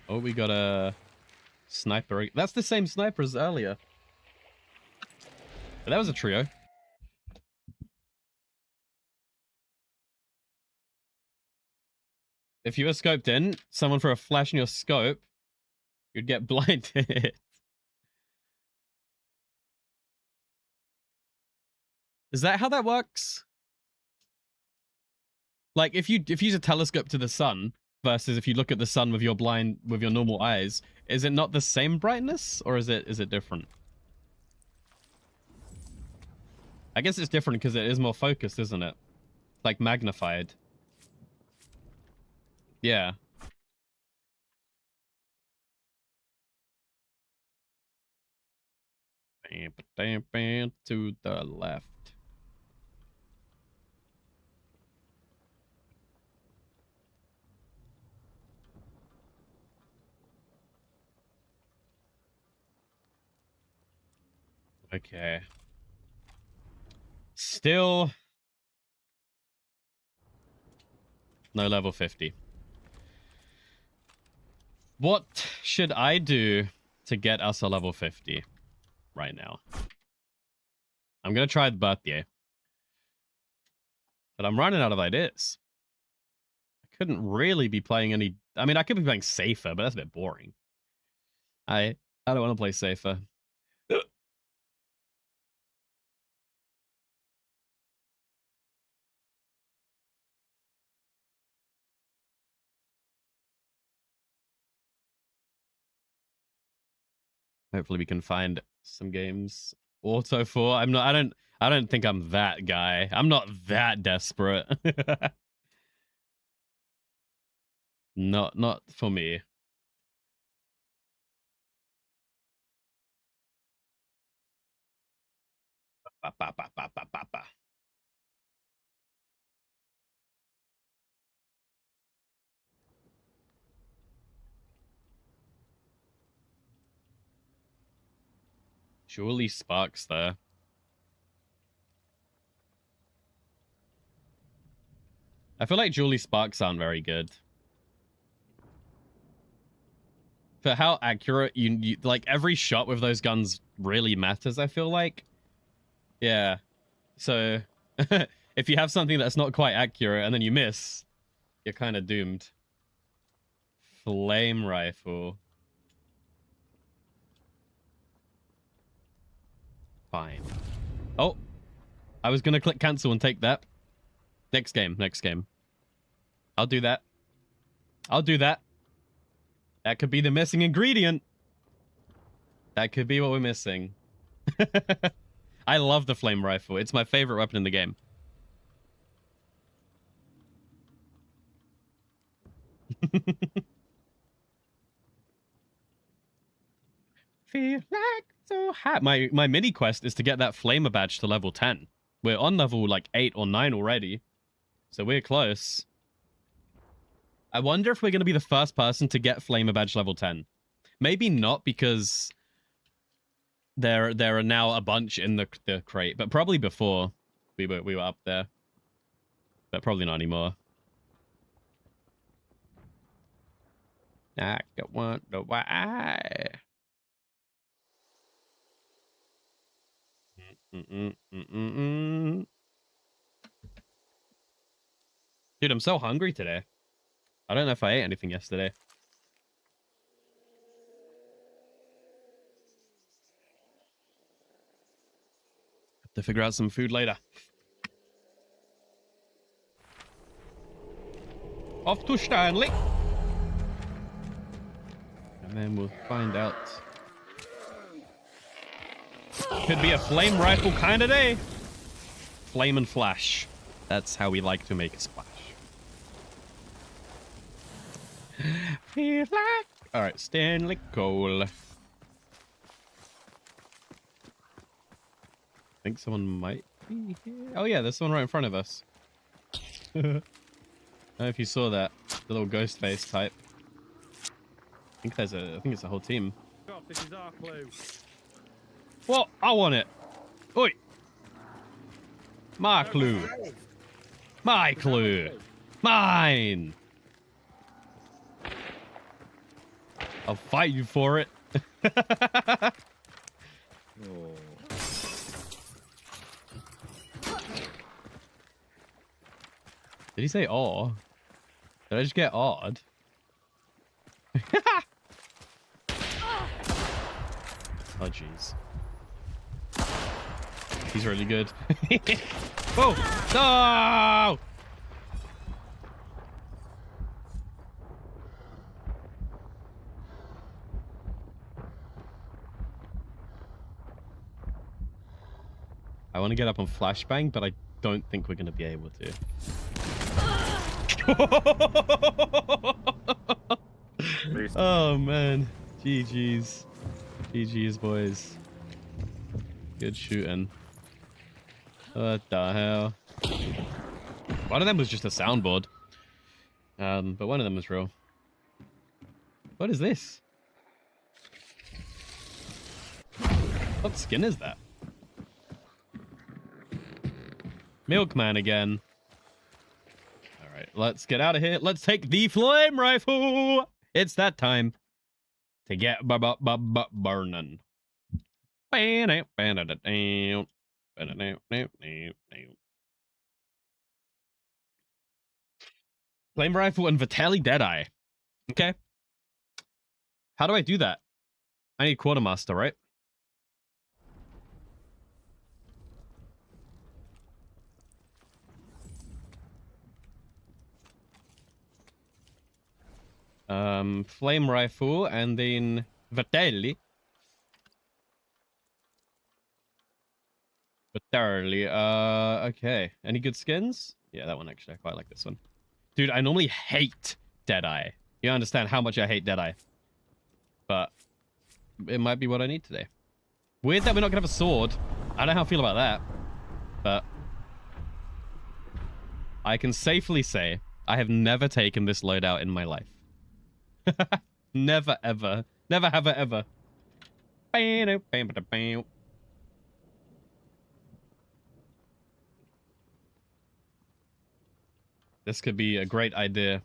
[SPEAKER 1] Oh, we got a sniper. That's the same sniper as earlier. But that was a trio. If you were scoped in, someone for a flash in your scope, you'd get blinded. Is that how that works? Like if you use a telescope to the sun versus if you look at the sun with your normal eyes, is it not the same brightness or is it different? I guess it's different because it is more focused, isn't it? Like magnified. Yeah. To the left. Okay. Still no level 50. What should I do to get us a level 50 right now? I'm going to try the birthday. But I'm running out of ideas. I couldn't really be playing any... I mean, I could be playing safer, but that's a bit boring. I don't want to play safer. Hopefully we can find some games. Auto 4. I don't think I'm that guy. I'm not that desperate. Not for me. Ba, ba, ba, ba, ba, ba, ba. Surely Sparks there. I feel like Julie Sparks aren't very good. For how accurate you like every shot with those guns really matters, I feel like. Yeah. So if you have something that's not quite accurate and then you miss, you're kind of doomed. Flame rifle. Fine. Oh, I was going to click cancel and take that. Next game. I'll do that. That could be the missing ingredient. That could be what we're missing. I love the flame rifle. It's my favorite weapon in the game. Feel like so happy. My mini quest is to get that flamer badge to level 10. We're on level like 8 or 9 already. So we're close. I wonder if we're going to be the first person to get flamer badge level 10. Maybe not because there are now a bunch in the crate, but probably before we were up there. But probably not anymore. I don't wonder why. Dude, I'm so hungry today. I don't know if I ate anything yesterday. Have to figure out some food later. Off to Stanley. And then we'll find out. Could be a flame rifle kind of day. Flame and flash. That's how we like to make a splash. Feel like All right, Stanley Cole. I think someone might be here. Oh yeah, there's someone right in front of us. I don't know if you saw that, the little ghost face type. I think it's a whole team.
[SPEAKER 6] This is our clue.
[SPEAKER 1] Well, I want it. Oi. My clue. My clue. Mine. I'll fight you for it.
[SPEAKER 6] Oh.
[SPEAKER 1] Did he say aw? Did I just get awed? Oh, jeez. He's really good. Oh! No! I want to get up on flashbang, but I don't think we're going to be able to. Oh, man. GG's. GG's, boys. Good shooting. What the hell? One of them was just a soundboard. But one of them was real. What is this? What skin is that? Milkman again. Alright, let's get out of here. Let's take the flame rifle! It's that time to get burning. Flame rifle and Vitaly Deadeye. Okay. How do I do that? I need Quartermaster, right? Flame rifle and then Vitaly. Okay. Any good skins? Yeah, that one actually. I quite like this one. Dude, I normally hate Deadeye. You understand how much I hate Deadeye. But it might be what I need today. Weird that we're not gonna have a sword. I don't know how I feel about that. But I can safely say I have never taken this loadout in my life. Never ever. Never have I ever. This could be a great idea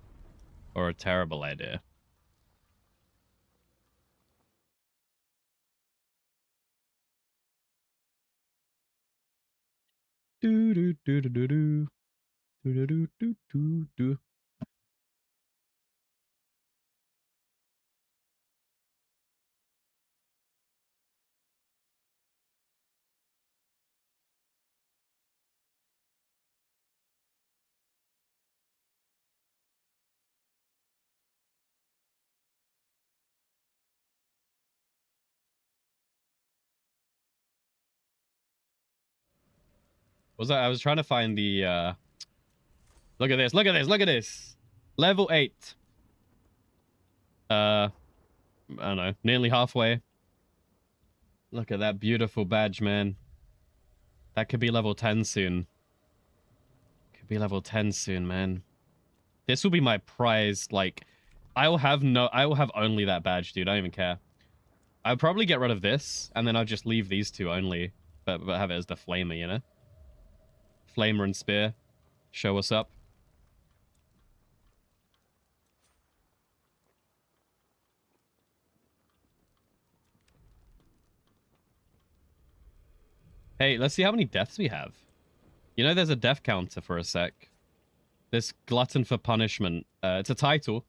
[SPEAKER 1] or a terrible idea. Do do do do do do do do do do do. Was I was trying to find the look at this, look at this, look at this. Level 8. I don't know, nearly halfway. Look at that beautiful badge, man. That could be level 10 soon. Could be level 10 soon, man. This will be my prize, like I will have only that badge, dude. I don't even care. I'll probably get rid of this, and then I'll just leave these two only, but have it as the flamer, you know? Flamer and spear. Show us up. Hey, let's see how many deaths we have. You know, there's a death counter for a sec. This Glutton for Punishment. It's a title.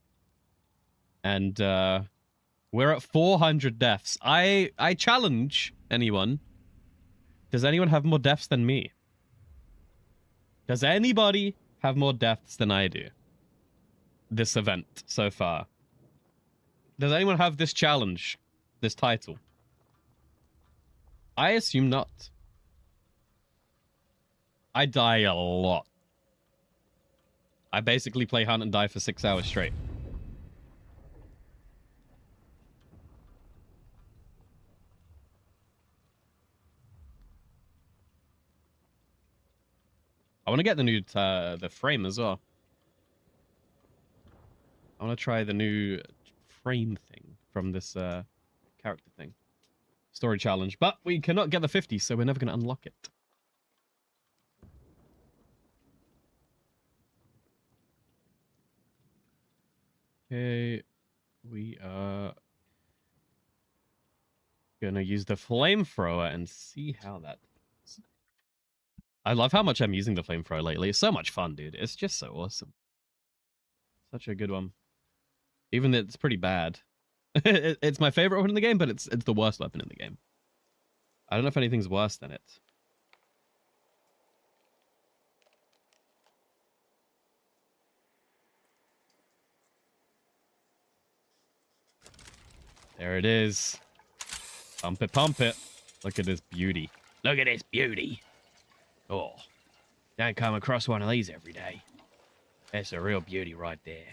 [SPEAKER 1] And we're at 400 deaths. I challenge anyone. Does anyone have more deaths than me? Does anybody have more deaths than I do? This event so far. Does anyone have this challenge? This title? I assume not. I die a lot. I basically play hunt and die for 6 hours straight. I want to get the new the frame as well. I want to try the new frame thing from this character thing. Story challenge. But we cannot get the 50, so we're never going to unlock it. Okay. We are going to use the flamethrower and see how that does. I love how much I'm using the flamethrower lately. It's so much fun, dude. It's just so awesome. Such a good one. Even though it's pretty bad. It's my favorite weapon in the game, but it's the worst weapon in the game. I don't know if anything's worse than it. There it is. Pump it, pump it. Look at this beauty. Look at this beauty. Oh, don't come across one of these every day. That's a real beauty right there.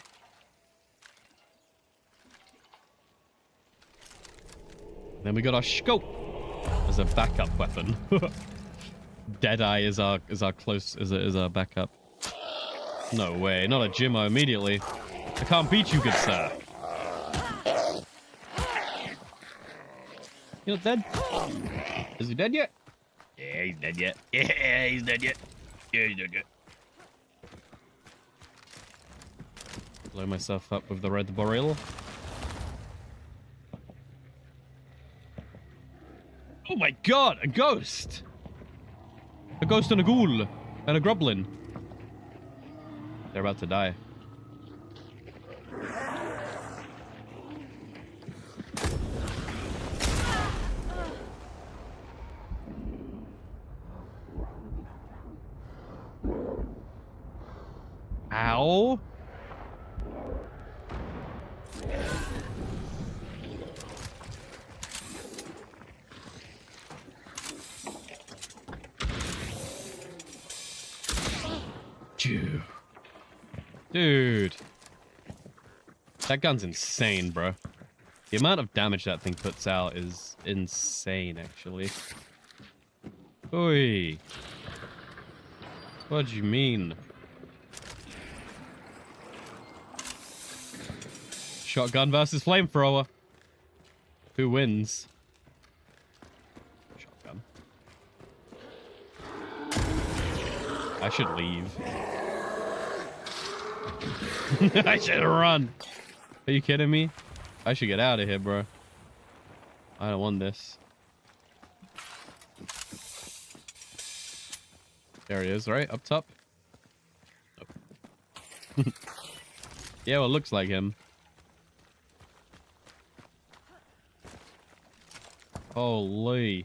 [SPEAKER 1] Then we got our scope as a backup weapon. Deadeye is our backup. No way, not a Jimmo immediately. I can't beat you, good sir. You're not dead? Is he dead yet? Yeah, he's dead yet. Yeah, he's dead yet. Yeah, he's dead yet. Blow myself up with the red barrel. Oh my god, a ghost! A ghost and a ghoul and a grublin. They're about to die. Ow! Dude. That gun's insane, bro. The amount of damage that thing puts out is insane, actually. Oi. What do you mean? Shotgun versus flamethrower. Who wins? Shotgun. I should leave. I should run. Are you kidding me? I should get out of here, bro. I don't want this. There he is, right? Up top. Nope. Yeah, well, it looks like him. Holy.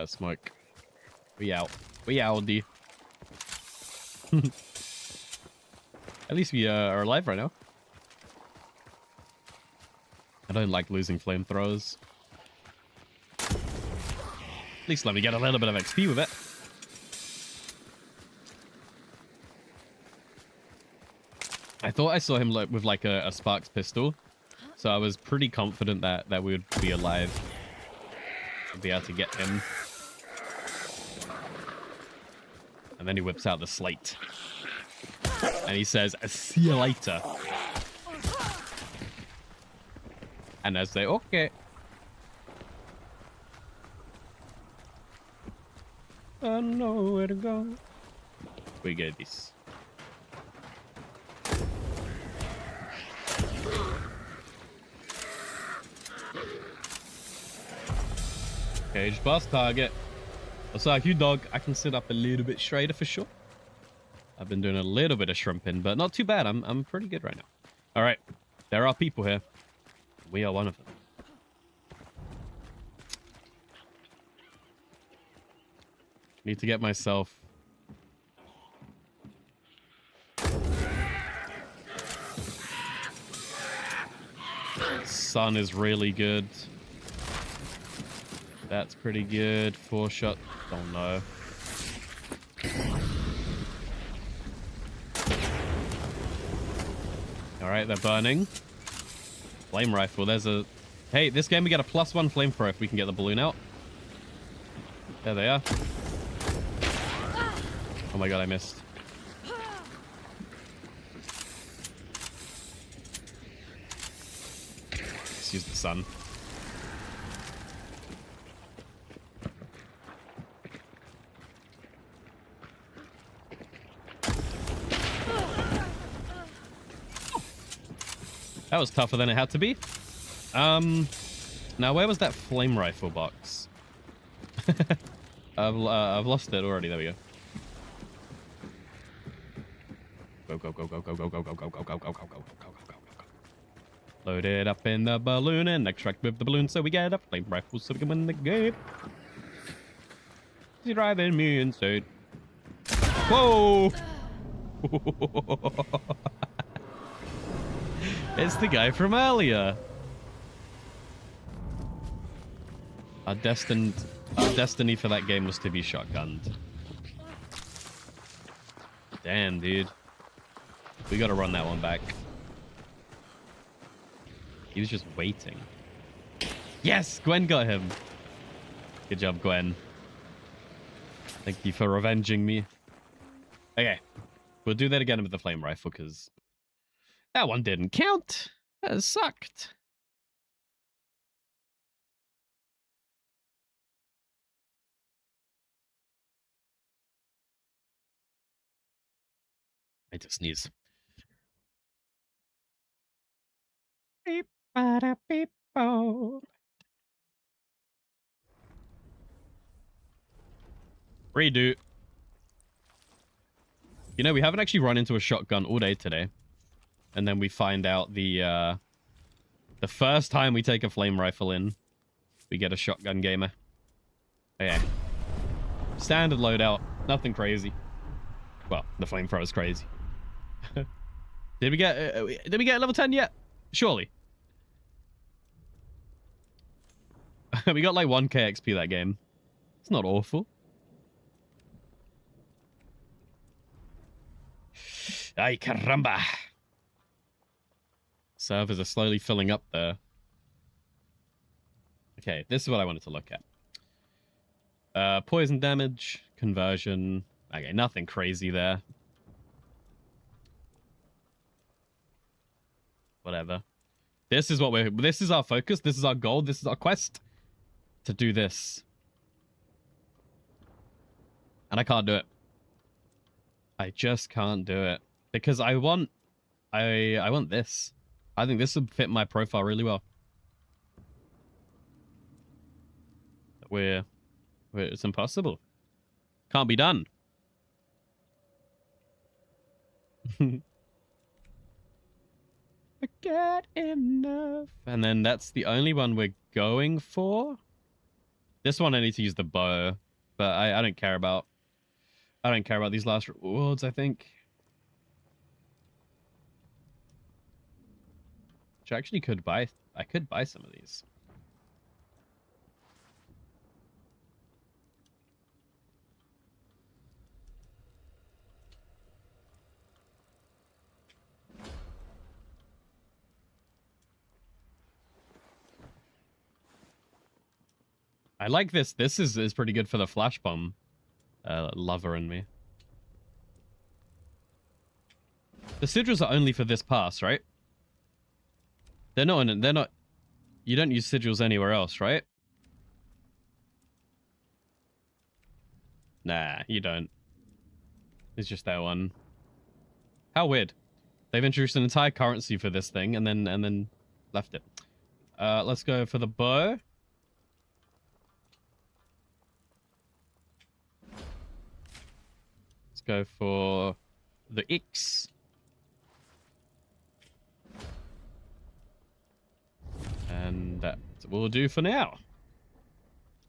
[SPEAKER 1] Smoke. We out. We outie. At least we are alive right now. I don't like losing flamethrowers. At least let me get a little bit of XP with it. I thought I saw him with like a Sparks pistol, so I was pretty confident that we would be alive and be able to get him. And then he whips out the slate. And he says, "See you later." And I say, okay. I don't know where to go. We get this. Cage boss target. What's like you, dog? I can sit up a little bit straighter for sure. I've been doing a little bit of shrimping, but not too bad. I'm pretty good right now. All right, there are people here. We are one of them. Need to get myself. Sun is really good. That's pretty good. 4-shot. Don't know. Alright, they're burning. Flame rifle. There's a Hey, this game we get a +1 flamethrower if we can get the balloon out. There they are. Oh my god, I missed. Let's use the sun. That was tougher than it had to be. Now where was that flame rifle box? I've lost it already. There we go. Go, go, go, go, go, go, go, go, go, go, go, go, go, go, go, go, go, go. Load it up in the balloon and extract with the balloon so we get a flame rifle so we can win the game. He's driving me insane. Whoa! It's the guy from earlier. Our destiny for that game was to be shotgunned. Damn, dude. We gotta run that one back. He was just waiting. Yes! Gwen got him. Good job, Gwen. Thank you for revenging me. Okay. We'll do that again with the flame rifle, because that one didn't count. That sucked. I just sneeze. Beep, bada, beep, bo. Redo. You know, we haven't actually run into a shotgun all day today. And then we find out the first time we take a flame rifle in, we get a shotgun gamer. Okay. Standard loadout. Nothing crazy. Well, the flamethrower is crazy. Did we get level 10 yet? Surely. We got like 1k XP that game. It's not awful. Ay caramba. Servers are slowly filling up there. Okay, this is what I wanted to look at. Poison damage, conversion. Okay, nothing crazy there. Whatever. This is our focus. This is our goal. This is our quest. To do this. And I can't do it. I just can't do it. Because I want this. I think this would fit my profile really well. It's impossible. Can't be done. I get enough. And then that's the only one we're going for. This one I need to use the bow, but I don't care about. I don't care about these last rewards, I think. Which I actually could buy. I could buy some of these. I like this. This is pretty good for the flash bomb lover in me. The sigils are only for this pass, right? They're not. You don't use sigils anywhere else, right? Nah, you don't. It's just that one. How weird. They've introduced an entire currency for this thing and then left it. Let's go for the bow. Let's go for the X. And that will do for now,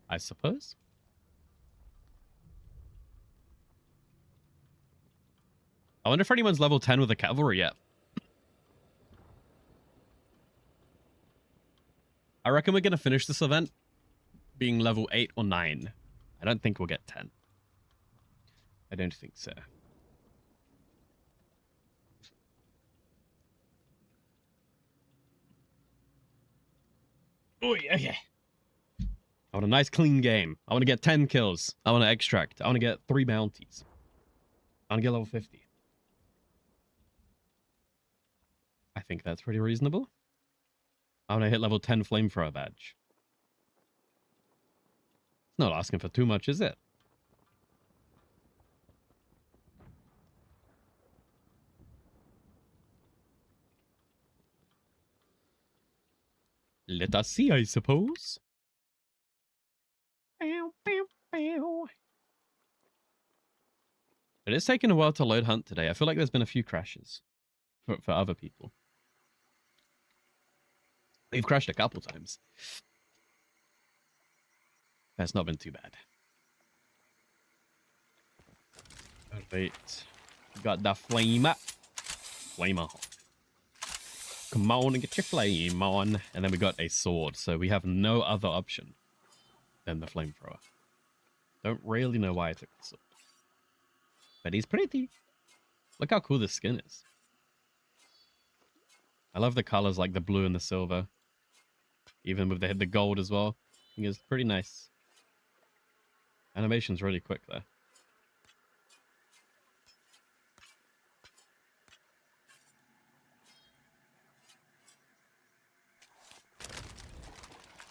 [SPEAKER 1] I suppose. I wonder if anyone's level 10 with the cavalry yet. I reckon we're going to finish this event being level 8 or 9. I don't think we'll get 10. I don't think so. Oh, yeah. I want a nice clean game. I want to get 10 kills. I want to extract. I want to get 3 bounties. I want to get level 50. I think that's pretty reasonable. I want to hit level 10 flamethrower badge. It's not asking for too much, is it? Let us see, I suppose. It is taking a while to load hunt today. I feel like there's been a few crashes for other people. We've crashed a couple times. That's not been too bad. Alright. Got the flame up. Flame on. Come on and get your flame on. And then we got a sword. So we have no other option than the flamethrower. Don't really know why I took the sword. But he's pretty. Look how cool this skin is. I love the colors like the blue and the silver. Even with the gold as well. I think it's pretty nice. Animation's really quick there.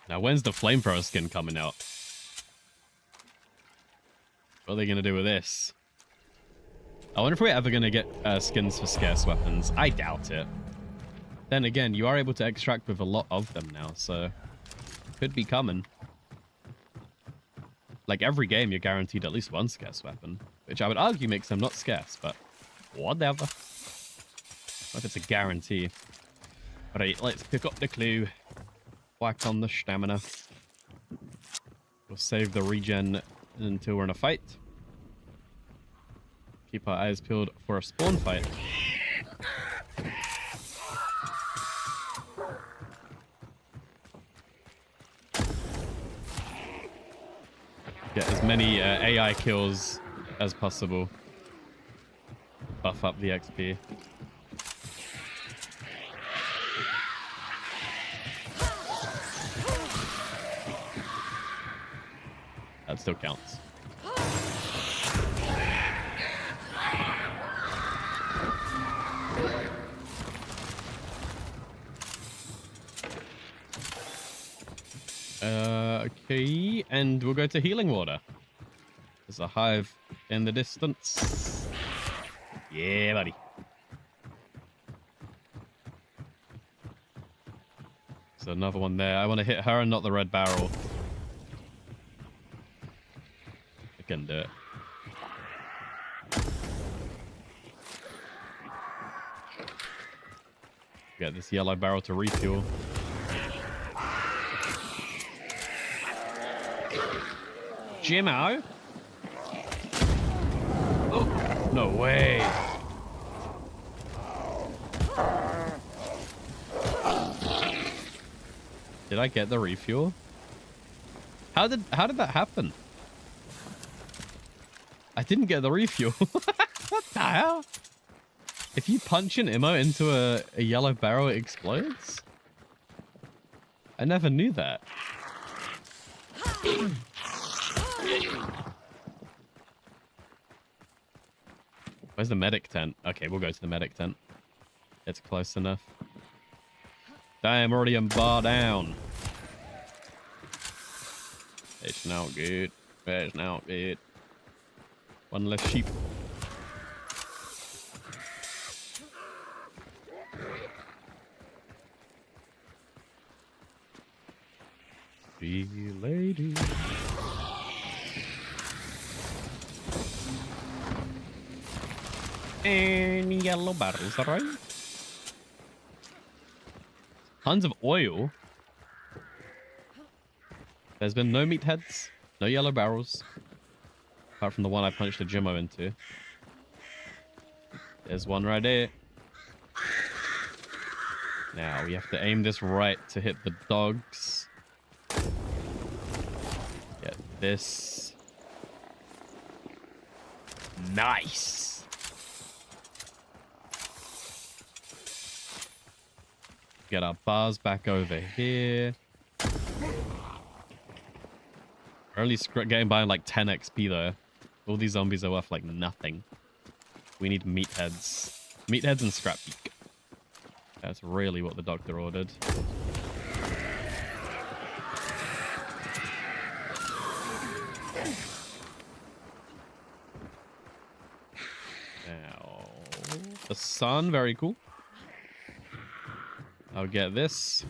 [SPEAKER 1] Now, when's the flamethrower skin coming out? What are they going to do with this? I wonder if we're ever going to get skins for scarce weapons. I doubt it. Then again, you are able to extract with a lot of them now, so could be coming. Like every game, you're guaranteed at least one scarce weapon, which I would argue makes them not scarce, but whatever. What if it's a guarantee? Alright, let's pick up the clue. Whack on the stamina. We'll save the regen until we're in a fight. Keep our eyes peeled for a spawn fight. Get as many AI kills as possible. Buff up the XP. That still counts. Okay, and we'll go to healing water. There's a hive in the distance. Yeah, buddy. There's another one there. I want to hit her and not the red barrel. I can do it. Get this yellow barrel to refuel. Jimmo? Oh, no way. Did I get the refuel? How did that happen? I didn't get the refuel. What the hell? If you punch an ammo into a yellow barrel, it explodes? I never knew that. Where's the medic tent? Okay, we'll go to the medic tent. It's close enough. Damn, already am bar down. It's not good. It's not good. One less sheep. See you later. And yellow barrels, alright? Tons of oil. There's been no meatheads, no yellow barrels. Apart from the one I punched a Jimmo into. There's one right there. Now we have to aim this right to hit the dogs. Get this. Nice. Get our bars back over here. We're only getting by like 10 XP though. All these zombies are worth like nothing. We need meatheads. Meatheads and scrap beak. That's really what the doctor ordered. Now, the sun, very cool. I'll get this.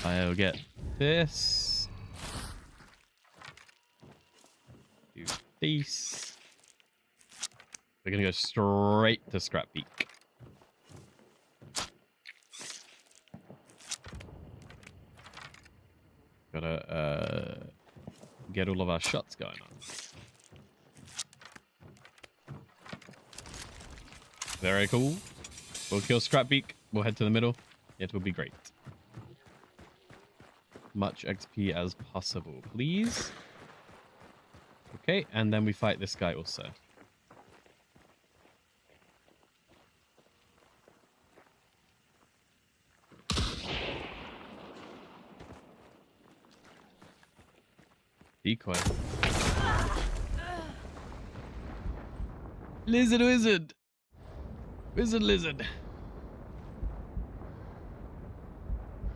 [SPEAKER 1] I'll get this. Do these. We're gonna go straight to scrap beak. Gotta get all of our shots going on. Very cool. We'll kill scrap beak. We'll head to the middle. It will be great. Much XP as possible, please. Okay, and then we fight this guy also. Decoy. Lizard wizard. Wizard lizard.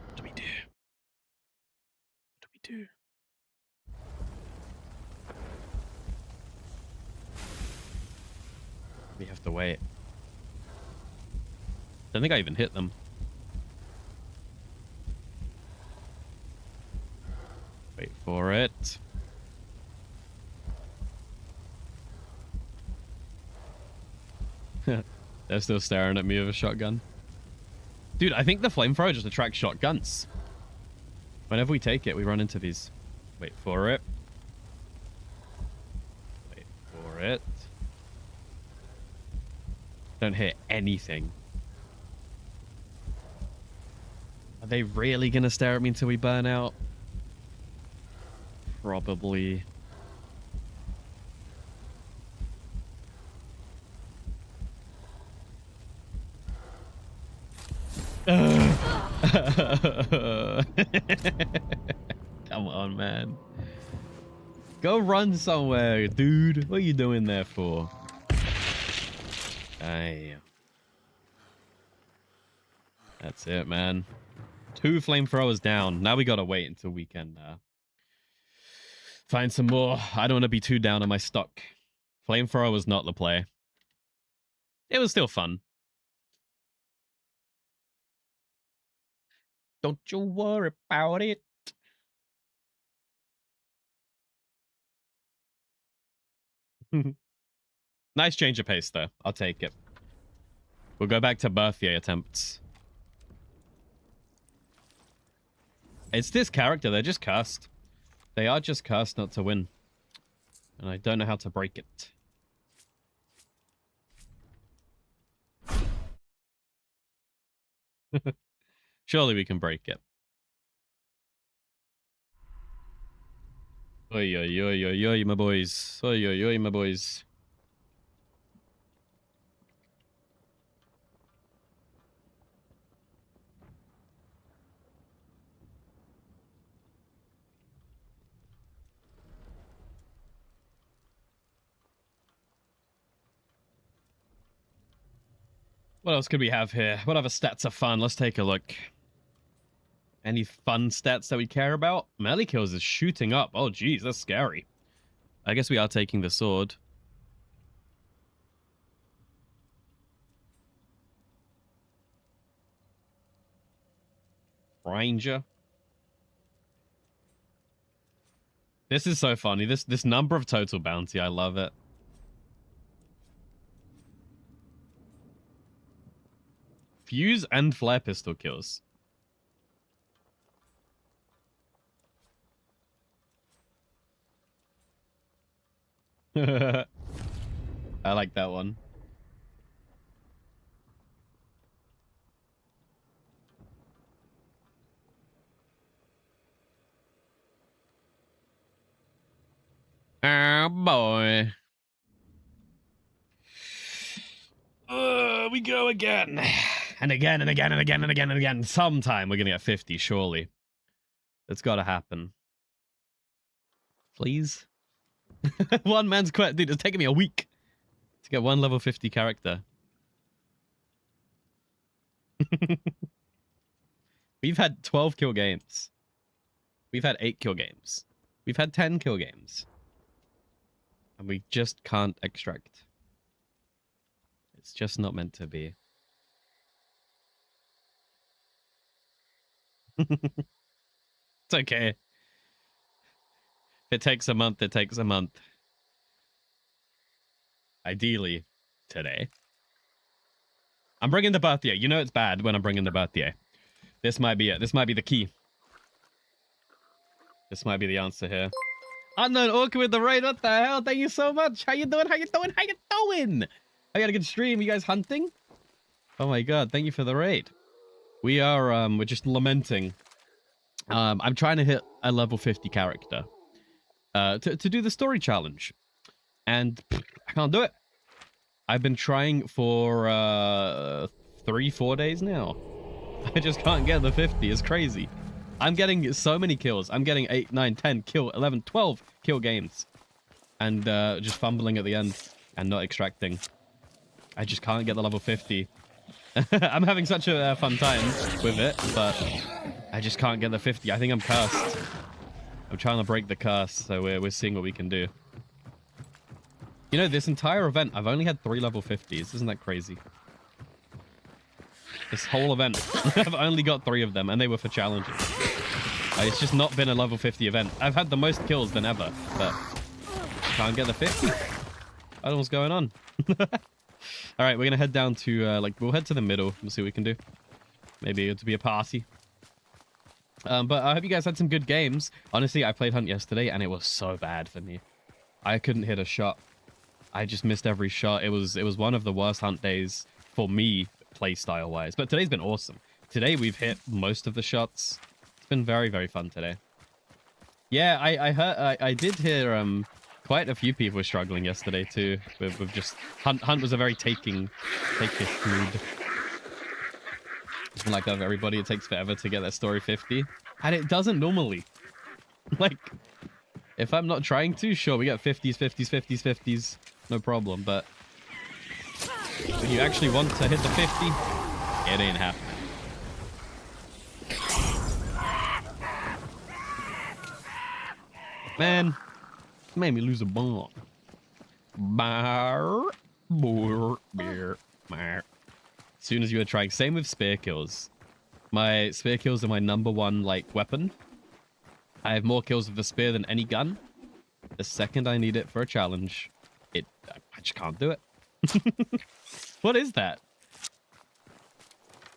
[SPEAKER 1] What do we do? What do we do? We have to wait. Don't think I even hit them. Wait for it. They're still staring at me with a shotgun. Dude, I think the flamethrower just attracts shotguns. Whenever we take it, we run into these. Wait for it. Wait for it. Don't hit anything. Are they really gonna stare at me until we burn out? Probably. Come on, man. Go run somewhere, dude. What are you doing there for? Damn. That's it, man. 2 flamethrowers down. Now we gotta wait until we can find some more. I don't want to be too down on my stock. Flamethrower was not the play. It was still fun. Don't you worry about it. Nice change of pace, though. I'll take it. We'll go back to birthday attempts. It's this character. They're just cursed. They are just cursed not to win. And I don't know how to break it. Surely we can break it. Oi, oi, oi, oi, oi, my boys. Oi, oi, oi, my boys. What else could we have here? What other stats are fun? Let's take a look. Any fun stats that we care about? Melee kills is shooting up. Oh, geez, that's scary. I guess we are taking the sword. Ranger. This is so funny. This number of total bounty, I love it. Fuse and flare pistol kills. I like that one. Oh boy. We go again. And again and again and again and again and again. Sometime we're gonna get 50, surely. It's gotta happen. Please? One man's quest. Dude, it's taking me a week to get one level 50 character. We've had 12 kill games. We've had 8 kill games. We've had 10 kill games. And we just can't extract. It's just not meant to be. It's okay. If it takes a month, it takes a month. Ideally, today. I'm bringing the birthday. You know it's bad when I'm bringing the birthday. This might be it. This might be the key. This might be the answer here. Unknown Orca with the raid. What the hell? Thank you so much. How you doing? How you doing? How you doing? I got a good stream. You guys hunting? Oh my god. Thank you for the raid. We are, we're just lamenting. I'm trying to hit a level 50 character. To do the story challenge. And I can't do it. I've been trying for 3-4 days now. I just can't get the 50. It's crazy. I'm getting so many kills. I'm getting 8, 9, 10 kill, 11, 12 kill games. And just fumbling at the end and not extracting. I just can't get the level 50. I'm having such a fun time with it, but I just can't get the 50. I think I'm cursed. I'm trying to break the curse, so we're seeing what we can do. You know, this entire event, I've only had 3 level 50s. Isn't that crazy? This whole event, I've only got 3 of them, and they were for challenges. It's just not been a level 50 event. I've had the most kills than ever, but can't get the 50. I don't know what's going on. All right, we're going to head down to, we'll head to the middle and see what we can do. Maybe it'll be a party. But I hope you guys had some good games. Honestly, I played Hunt yesterday, and it was so bad for me. I couldn't hit a shot. I just missed every shot. It was one of the worst Hunt days for me, playstyle wise. But today's been awesome. Today we've hit most of the shots. It's been very, very fun today. Yeah, I did hear quite a few people were struggling yesterday too. With just Hunt was a very takish mood. Like of everybody, it takes forever to get that story 50, and it doesn't normally. Like, if I'm not trying to, sure, we get 50s, 50s, 50s, 50s, no problem. But when you actually want to hit the 50, it ain't happening. Man, made me lose a bomb. As soon as you were trying. Same with spear kills. My spear kills are my #1 like weapon. I have more kills with the spear than any gun. The second I need it for a challenge, I just can't do it. What is that?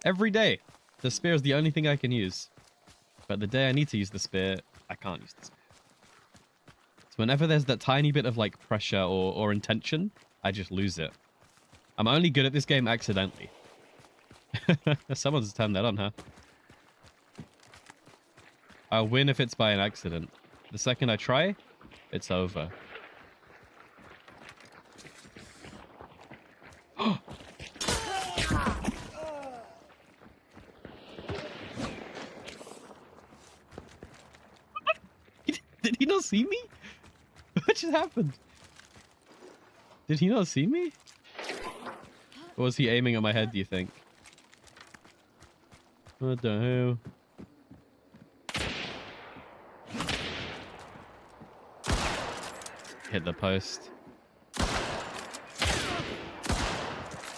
[SPEAKER 1] Every day, the spear is the only thing I can use. But the day I need to use the spear, I can't use the spear. So whenever there's that tiny bit of like pressure or intention, I just lose it. I'm only good at this game accidentally. Someone's turned that on, huh? I'll win if it's by an accident. The second I try, it's over. Did he not see me? What just happened? Did he not see me? Or was he aiming at my head, do you think? What the hell? Hit the post.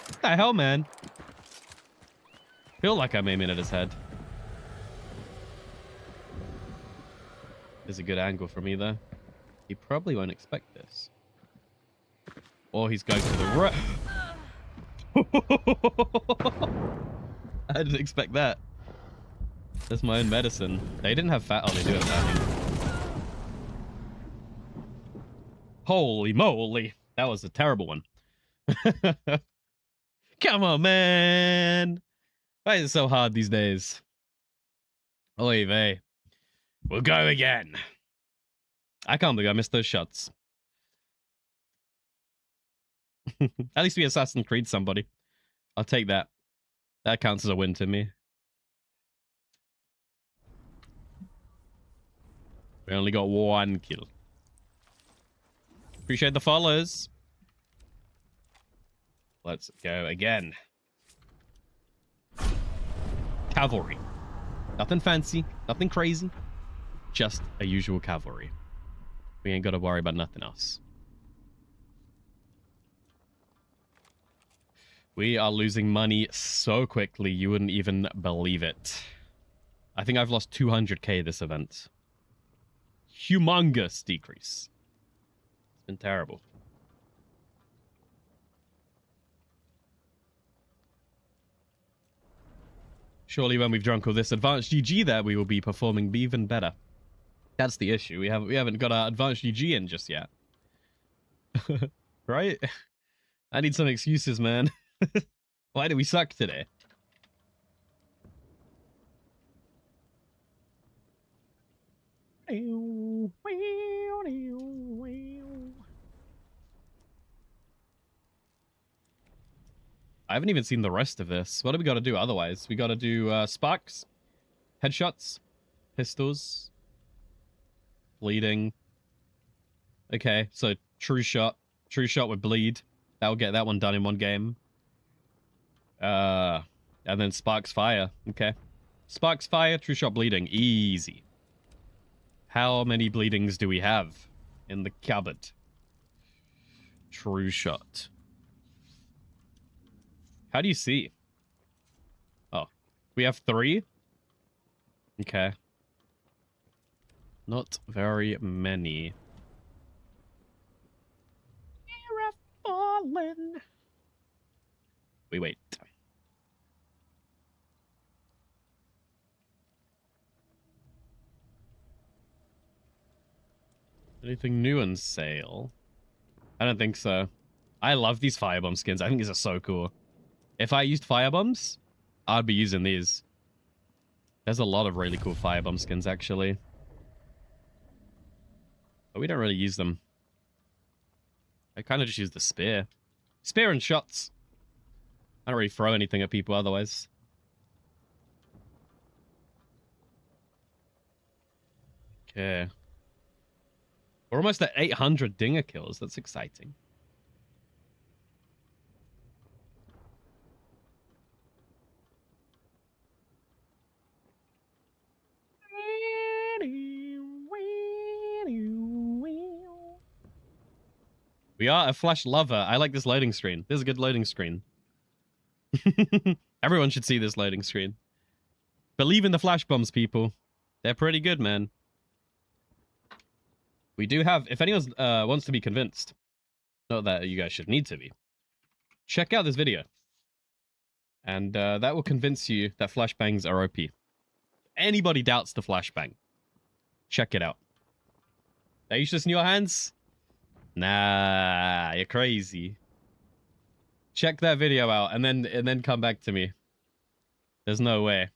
[SPEAKER 1] What the hell, man? Feel like I'm aiming at his head. There's a good angle for me, though. He probably won't expect this. Or he's going to the right. I didn't expect that. That's my own medicine. They didn't have fat. Oh, they do have fat. Holy moly. That was a terrible one. Come on, man. Why is it so hard these days? Oy vey. We'll go again. I can't believe I missed those shots. At least we Assassin's Creed somebody. I'll take that. That counts as a win to me. We only got 1 kill. Appreciate the follows. Let's go again. Cavalry. Nothing fancy, nothing crazy. Just a usual cavalry. We ain't got to worry about nothing else. We are losing money so quickly, you wouldn't even believe it. I think I've lost 200k this event. Humongous decrease. It's been terrible. Surely when we've drunk all this advanced GG there, we will be performing even better. That's the issue. We haven't got our advanced GG in just yet. Right? I need some excuses, man. Why do we suck today? I haven't even seen the rest of this. What do we got to do otherwise? We got to do sparks, headshots, pistols, bleeding. Okay, so true shot with bleed. That'll get that one done in one game. And then sparks fire. Okay, sparks fire, true shot, bleeding, easy. How many bleedings do we have in the cupboard? True shot. How do you see? Oh, we have 3? Okay. Not very many. Fallen. We wait. Anything new on sale? I don't think so. I love these firebomb skins. I think these are so cool. If I used firebombs, I'd be using these. There's a lot of really cool firebomb skins, actually. But we don't really use them. I kind of just use the spear. Spear and shots. I don't really throw anything at people otherwise. Okay. We're almost at 800 dinger kills. That's exciting. We are a flash lover. I like this loading screen. This is a good loading screen. Everyone should see this loading screen. Believe in the flash bombs, people. They're pretty good, man. We do have, if anyone wants to be convinced, not that you guys should need to be, check out this video. And that will convince you that flashbangs are OP. If anybody doubts the flashbang, check it out. Are you just in your hands? Nah, you're crazy. Check that video out and then come back to me. There's no way.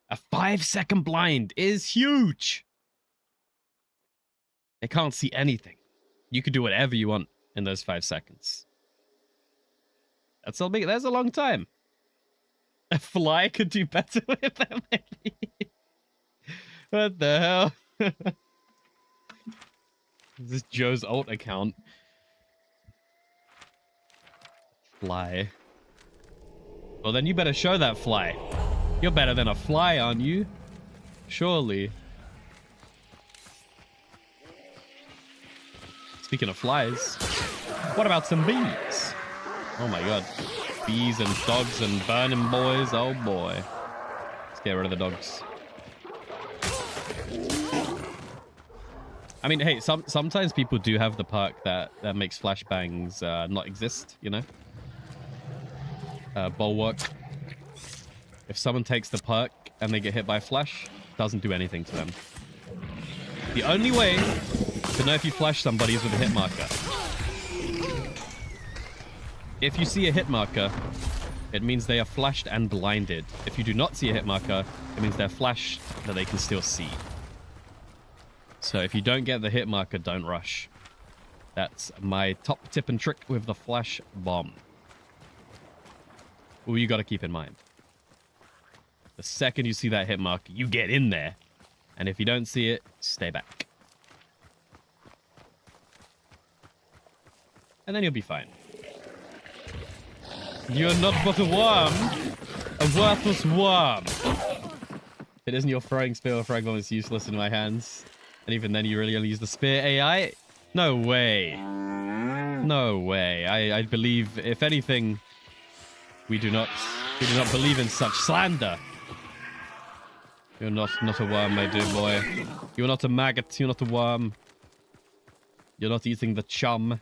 [SPEAKER 1] A 5-second blind is huge. They can't see anything. You could do whatever you want in those 5 seconds. That's a big. That's a long time. A fly could do better with that, maybe. What the hell? Is this Joe's alt account? Fly. Well, then you better show that fly. You're better than a fly, aren't you? Surely. Speaking of flies, what about some bees? Oh my god. Bees and dogs and burning boys. Oh boy. Let's get rid of the dogs. I mean, hey, sometimes people do have the perk that makes flashbangs not exist, you know? Bulwark. If someone takes the perk and they get hit by flash, it doesn't do anything to them. The only way to know if you flash somebody is with a hit marker. If you see a hit marker, it means they are flashed and blinded. If you do not see a hit marker, it means they're flashed that they can still see. So if you don't get the hit marker, don't rush. That's my top tip and trick with the flash bomb. Well, you got to keep in mind. The second you see that hit mark, you get in there. And if you don't see it, stay back. And then you'll be fine. You're not but a worm. A worthless worm. It isn't your throwing spear or throwing bomb is useless in my hands. And even then you really only use the spear AI? No way. No way. I believe, if anything, we do not believe in such slander. You're not a worm, my dear boy. You're not a maggot, you're not a worm. You're not eating the chum.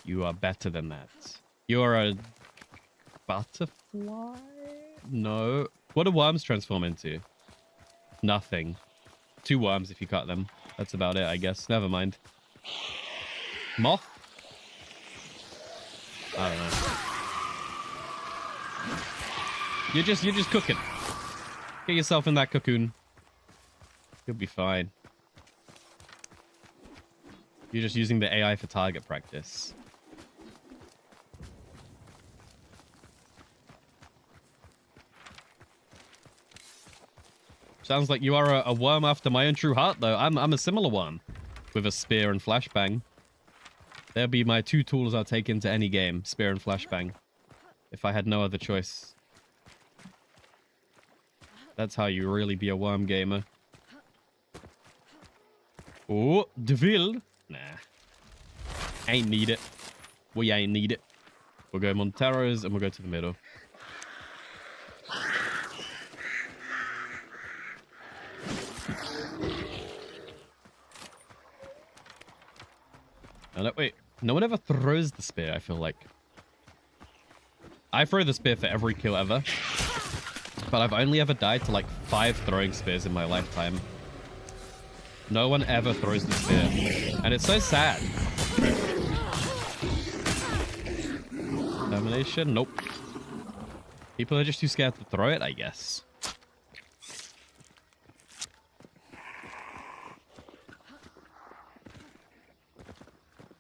[SPEAKER 1] You are better than that. You're a butterfly? No. What do worms transform into? Nothing. 2 worms if you cut them. That's about it, I guess. Never mind. Moth? I don't know. You're just cooking. Get yourself in that cocoon. You'll be fine. You're just using the AI for target practice. Sounds like you are a worm after my own true heart, though. I'm a similar worm with a spear and flashbang. They'll be my 2 tools I'll take into any game, spear and flashbang, if I had no other choice. That's how you really be a worm gamer. Oh, Deville. Nah. Ain't need it. We ain't need it. We'll go Monteros and we'll go to the middle. Oh, no, wait. No one ever throws the spear, I feel like. I throw the spear for every kill ever. But I've only ever died to like 5 throwing spears in my lifetime. No one ever throws the spear. And it's so sad. Termination? Nope. People are just too scared to throw it, I guess.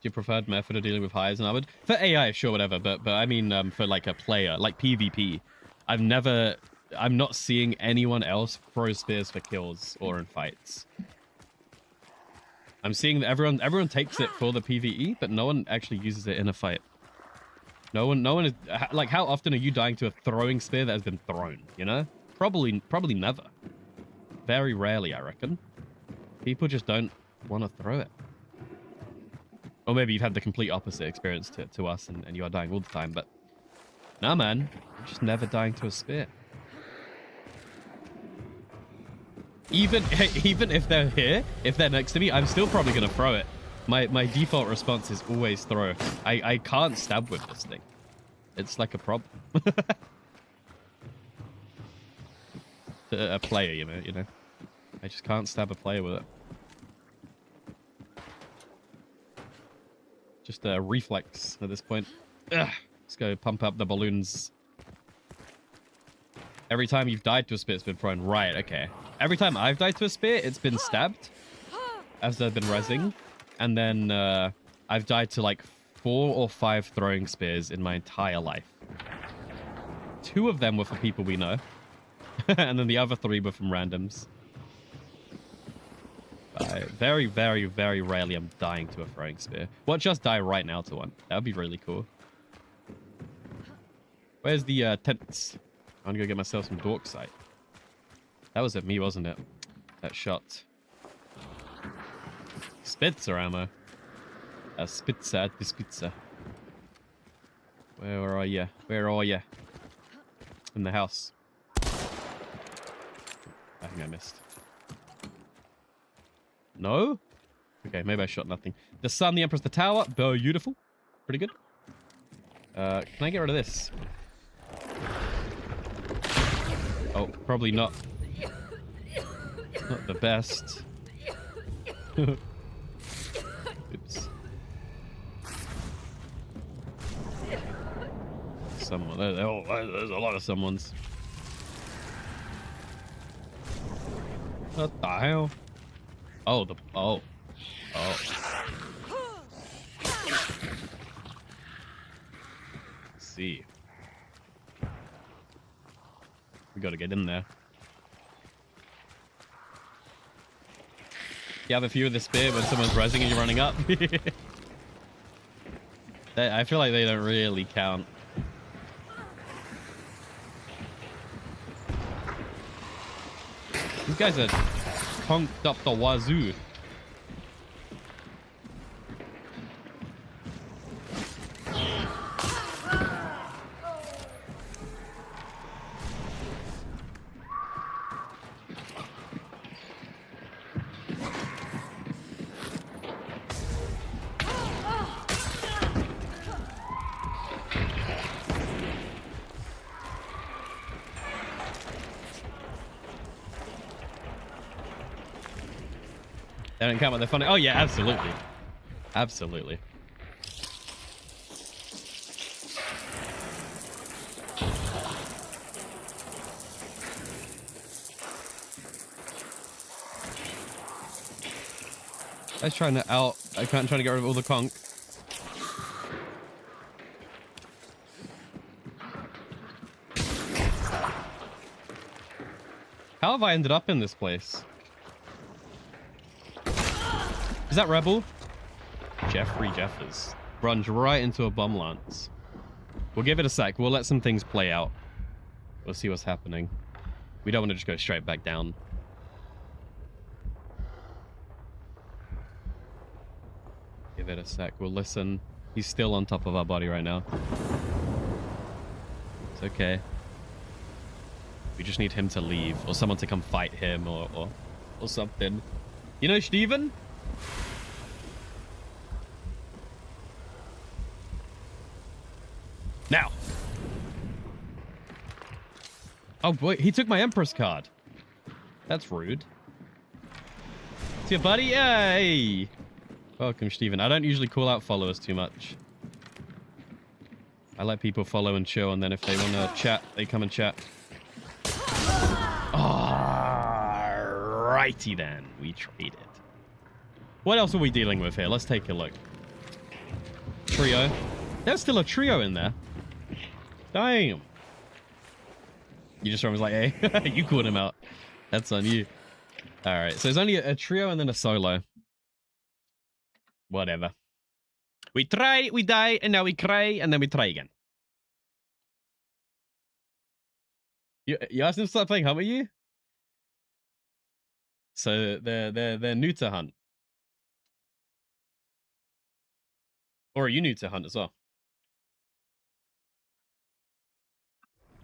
[SPEAKER 1] Your preferred method of dealing with highs and armored? For AI, sure, whatever. But I mean, for like a player, like PvP, I'm not seeing anyone else throw spears for kills or in fights. I'm seeing that everyone takes it for the PvE, but no one actually uses it in a fight. No one is like, how often are you dying to a throwing spear that has been thrown? You know, probably never. Very rarely, I reckon. People just don't want to throw it. Or maybe you've had the complete opposite experience to us and you are dying all the time, but nah, man, I'm just never dying to a spear. Even if they're here, if they're next to me, I'm still probably going to throw it. My default response is always throw. I can't stab with this thing. It's like a problem. A player, you know. I just can't stab a player with it. Just a reflex at this point. Ugh. Let's go pump up the balloons. Every time you've died to a spear, it's been thrown. Right, okay. Every time I've died to a spear, it's been stabbed as I've been rezzing. And then I've died to like 4 or 5 throwing spears in my entire life. 2 of them were for people we know. And then the other 3 were from randoms. Very, very, very rarely I'm dying to a throwing spear. Well, just die right now to one. That would be really cool. Where's the tents? I want to go get myself some dork sight. That was at me, wasn't it? That shot. Spitzer ammo. A Spitzer at the Spitzer. Where are ya? Where are ya? In the house. I think I missed. No? Okay, maybe I shot nothing. The sun, the empress, the tower. Beautiful. Pretty good. Can I get rid of this? Oh, probably not. Not the best. Oops. Someone. Oh, there's a lot of someones. What the hell? Oh, oh. see. We gotta get in there. You have a few of the spear when someone's resing and you're running up. I feel like they don't really count. These guys are conked up the wazoo. They don't count, but they're funny. Oh yeah, absolutely. Absolutely. I was trying to get rid of all the conch. How have I ended up in this place? Is that Rebel? Jeffrey Jeffers. Runs right into a bomb lance. We'll give it a sec. We'll let some things play out. We'll see what's happening. We don't want to just go straight back down. Give it a sec. We'll listen. He's still on top of our body right now. It's okay. We just need him to leave, or someone to come fight him, or something. You know, Steven? Now. Oh boy, he took my Empress card. That's rude. See you, buddy? Yay! Welcome, Steven. I don't usually call out followers too much. I let people follow and chill, and then if they want to chat, they come and chat. Alrighty then. We traded. What else are we dealing with here? Let's take a look. Trio. There's still a trio in there. Damn. You just was like, hey, you called him out. That's on you. Alright, so there's only a trio and then a solo. Whatever. We try, we die, and now we cry, and then we try again. You asked him to start playing Hunt with you? So they're new to Hunt. Or are you new to Hunt as well?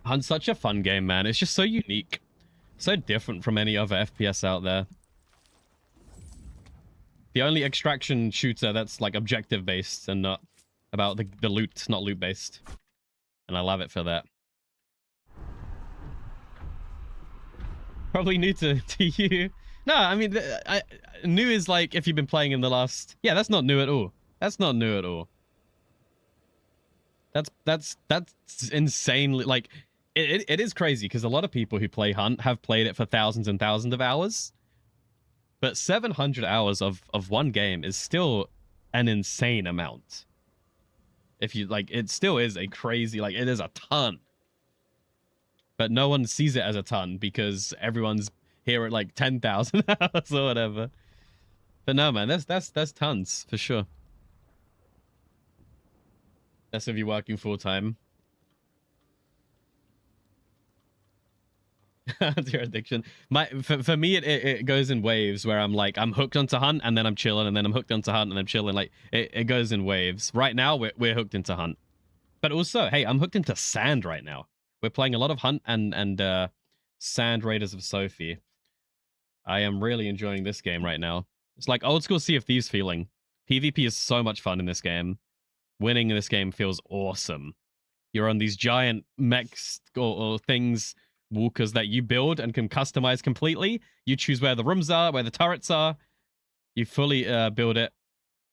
[SPEAKER 1] Hunt's such a fun game, man. It's just so unique. So different from any other FPS out there. The only extraction shooter that's like objective based and not about the loot, not loot based. And I love it for that. Probably new to you. No, I mean, new is like if you've been playing in the last... Yeah, that's not new at all. That's not new at all. That's insanely... Like, it is crazy because a lot of people who play Hunt have played it for thousands and thousands of hours. But 700 hours of one game is still an insane amount. If you, like, it still is a crazy... Like, it is a ton. But no one sees it as a ton because everyone's here at like 10,000 hours or whatever. But no, man, that's tons for sure. That's if you're working full time. That's your addiction. For me, it goes in waves where I'm like, I'm hooked onto Hunt and then I'm chilling, and then I'm hooked onto Hunt and I'm chilling. Like it goes in waves. Right now, we're hooked into Hunt, but also, hey, I'm hooked into Sand right now. We're playing a lot of Hunt and Sand Raiders of Sophie. I am really enjoying this game right now. It's like old school Sea of Thieves feeling. PvP is so much fun in this game. Winning in this game feels awesome. You're on these giant mechs or things, walkers that you build and can customize completely. You choose where the rooms are, where the turrets are. You fully build it,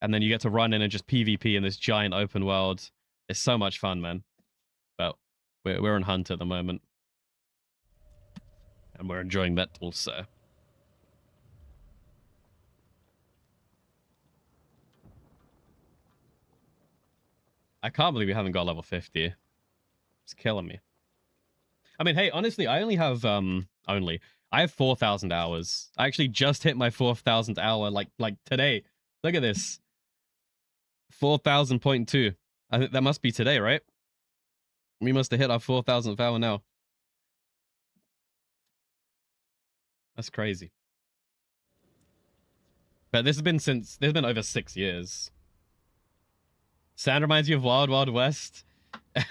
[SPEAKER 1] and then you get to run in and just PvP in this giant open world. It's so much fun, man. But we're on Hunt at the moment. And we're enjoying that also. I can't believe we haven't got level 50. It's killing me. I mean, hey, honestly, I only have I have 4,000 hours. I actually just hit my 4,000th hour like today. Look at this. 4,000.2. I think that must be today, right? We must have hit our 4,000th hour now. That's crazy. But this has been over 6 years. Sound reminds you of Wild Wild West,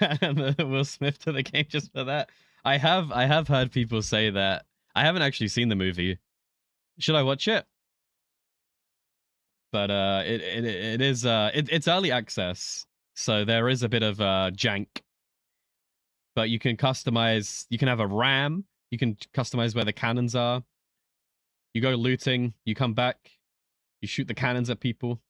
[SPEAKER 1] and Will Smith to the game just for that. I have heard people say that. I haven't actually seen the movie. Should I watch it? But it's early access, so there is a bit of jank. But you can customize. You can have a ram. You can customize where the cannons are. You go looting. You come back. You shoot the cannons at people.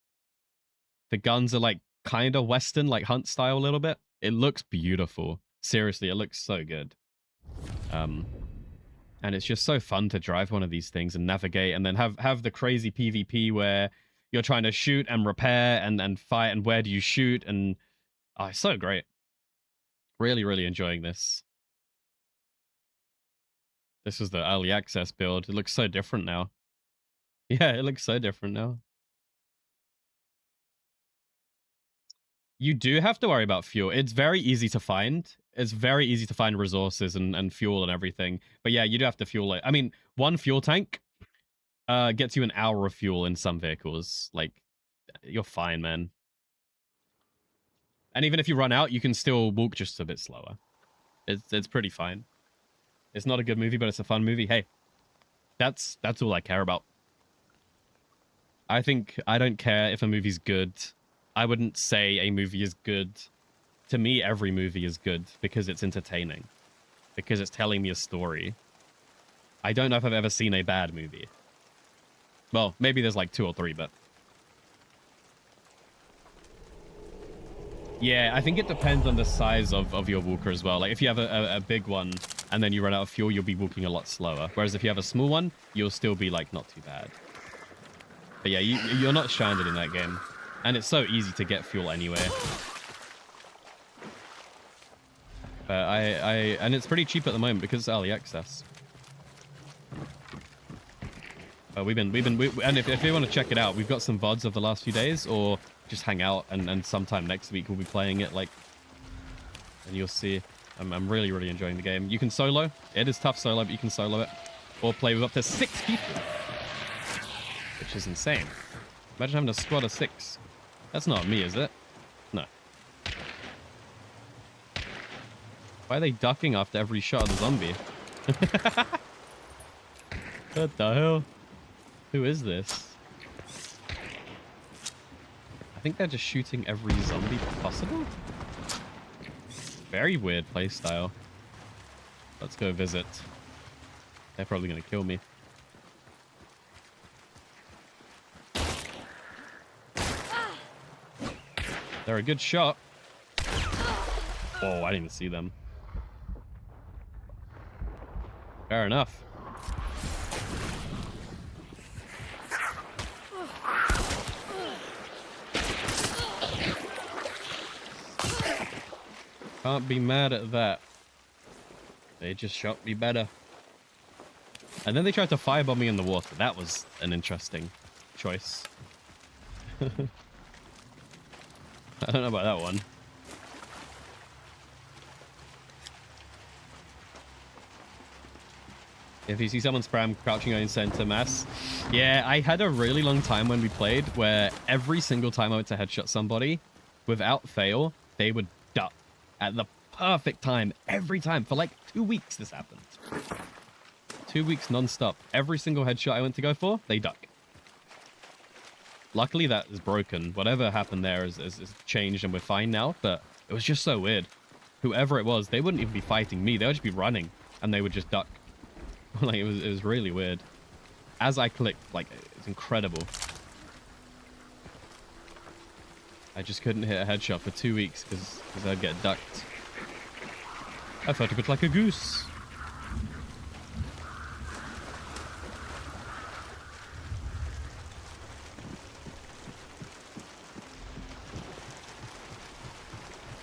[SPEAKER 1] The guns are like kind of Western, like Hunt style a little bit. It looks beautiful. Seriously, it looks so good. And it's just so fun to drive one of these things and navigate, and then have the crazy PvP where you're trying to shoot and repair and fight, and where do you shoot, and it's so great. Really, really enjoying this. This is the early access build. It looks so different now. Yeah, it looks so different now. You do have to worry about fuel. It's very easy to find. It's very easy to find resources and fuel and everything. But yeah, you do have to fuel it. I mean, one fuel tank gets you an hour of fuel in some vehicles. Like, you're fine, man. And even if you run out, you can still walk just a bit slower. It's pretty fine. It's not a good movie, but it's a fun movie. Hey, that's all I care about. I don't care if a movie's good. I wouldn't say a movie is good. To me, every movie is good because it's entertaining. Because it's telling me a story. I don't know if I've ever seen a bad movie. Well, maybe there's like 2 or 3, but... Yeah, I think it depends on the size of your walker as well. Like, if you have a big one and then you run out of fuel, you'll be walking a lot slower. Whereas if you have a small one, you'll still be, like, not too bad. But yeah, you're not stranded in that game. And it's so easy to get fuel anyway. But and it's pretty cheap at the moment because it's early access. And if you want to check it out, we've got some VODs of the last few days, or just hang out and sometime next week we'll be playing it, like, and you'll see. I'm really, really enjoying the game. You can solo. It is tough solo, but you can solo it. Or play with up to 6 people. Which is insane. Imagine having a squad of 6. That's not me, is it? No. Why are they ducking after every shot of the zombie? What the hell? Who is this? I think they're just shooting every zombie possible? Very weird playstyle. Let's go visit. They're probably going to kill me. They're a good shot. Whoa, I didn't even see them. Fair enough. Can't be mad at that. They just shot me better. And then they tried to firebomb me in the water. That was an interesting choice. I don't know about that one. If you see someone spam crouching on center mass. Yeah, I had a really long time when we played where every single time I went to headshot somebody, without fail, they would duck at the perfect time every time. For like 2 weeks this happened. 2 weeks non-stop. Every single headshot I went to go for, they duck. Luckily that is broken. Whatever happened there is changed and we're fine now, but it was just so weird. Whoever it was, they wouldn't even be fighting me. They would just be running and they would just duck. Like, it was really weird. As I clicked, like, it's incredible. I just couldn't hit a headshot for 2 weeks because I'd get ducked. I felt a bit like a goose.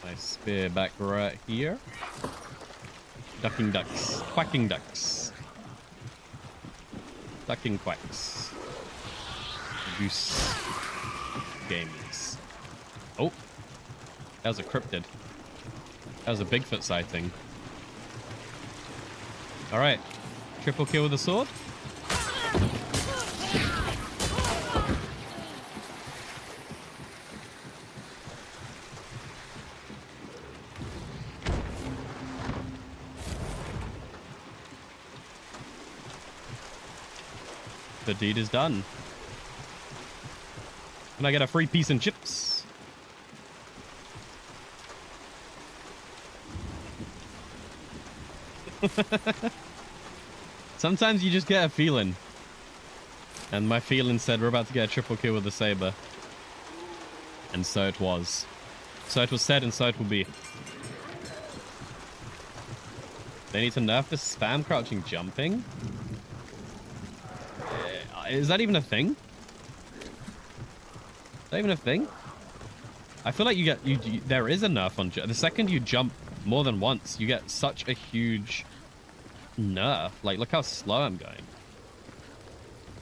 [SPEAKER 1] Nice. Spear back right here. Ducking ducks. Quacking ducks. Ducking quacks. Goose. Games. Oh. That was a cryptid. That was a Bigfoot sighting. Alright. Triple kill with a sword. The deed is done. Can I get a free piece and chips? Sometimes you just get a feeling. And my feeling said we're about to get a triple kill with the saber. And so it was. So it was said and so it will be. They need to nerf the spam crouching jumping. Is that even a thing? Is that even a thing? I feel like there is a nerf on the second you jump more than once, you get such a huge nerf. Like, look how slow I'm going.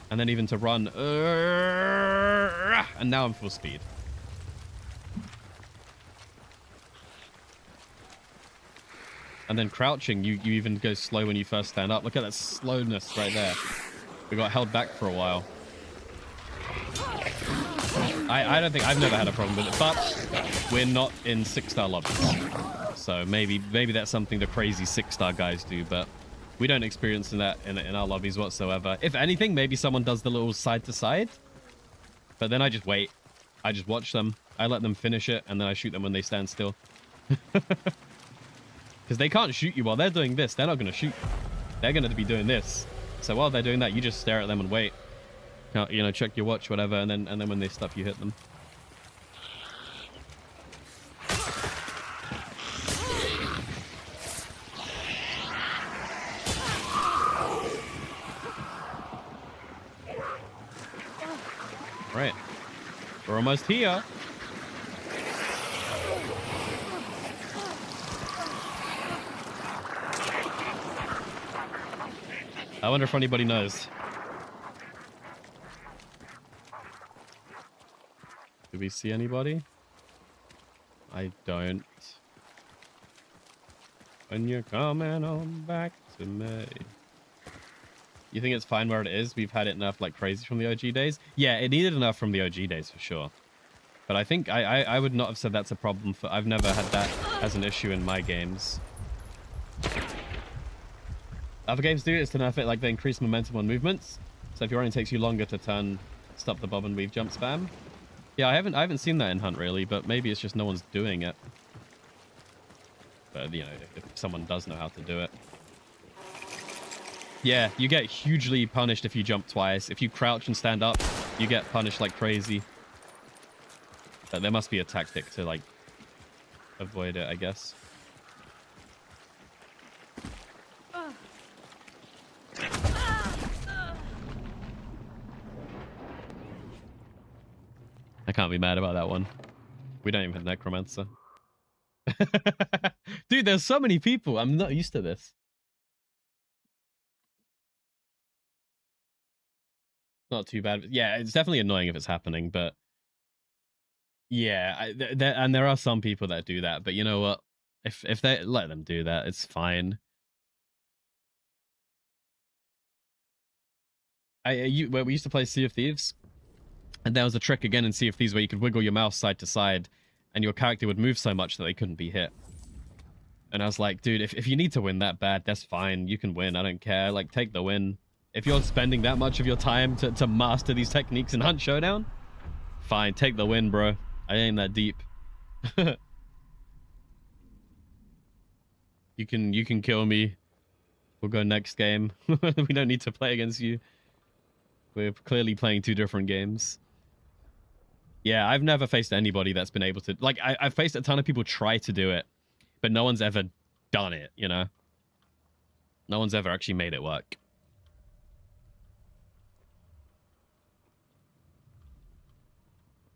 [SPEAKER 1] And then even to run, and now I'm full speed. And then crouching, you even go slow when you first stand up. Look at that slowness right there. We got held back for a while. I don't think I've never had a problem with it, but we're not in 6-star lobbies. So maybe that's something the crazy 6-star guys do, but we don't experience that in our lobbies whatsoever. If anything, maybe someone does the little side to side, but then I just wait. I just watch them. I let them finish it, and then I shoot them when they stand still. Because they can't shoot you while they're doing this. They're not going to shoot. They're going to be doing this. So while they're doing that, you just stare at them and wait. You know, check your watch, whatever, and then when they stop, you hit them. Right. We're almost here. I wonder if anybody knows. Do we see anybody? I don't. When you're coming on back to me. You think it's fine where it is? We've had it enough like crazy from the OG days. Yeah, it needed enough from the OG days for sure. But I think I would not have said that's a problem for. I've never had that as an issue in my games. Other games do is to nerf it like they increase momentum on movements. So if your running takes you longer to turn, stop the bob and weave jump spam. Yeah, I haven't seen that in Hunt really, but maybe it's just no one's doing it. But you know, if someone does know how to do it. Yeah, you get hugely punished if you jump twice. If you crouch and stand up, you get punished like crazy. But there must be a tactic to like avoid it, I guess. I can't be mad about that one. We don't even have Necromancer. Dude, there's so many people. I'm not used to this. Not too bad. Yeah, it's definitely annoying if it's happening, but yeah, and there are some people that do that, but you know what? If they let them do that, it's fine. Where we used to play Sea of Thieves, and there was a trick again in Sea of Thieves where you could wiggle your mouse side to side, and your character would move so much that they couldn't be hit. And I was like, dude, if you need to win that bad, that's fine. You can win. I don't care. Like, take the win. If you're spending that much of your time to master these techniques in Hunt Showdown, fine, take the win, bro. I ain't that deep. You can kill me. We'll go next game. We don't need to play against you. We're clearly playing two different games. Yeah, I've never faced anybody that's been able to... Like, I've faced a ton of people try to do it, but no one's ever done it, you know? No one's ever actually made it work.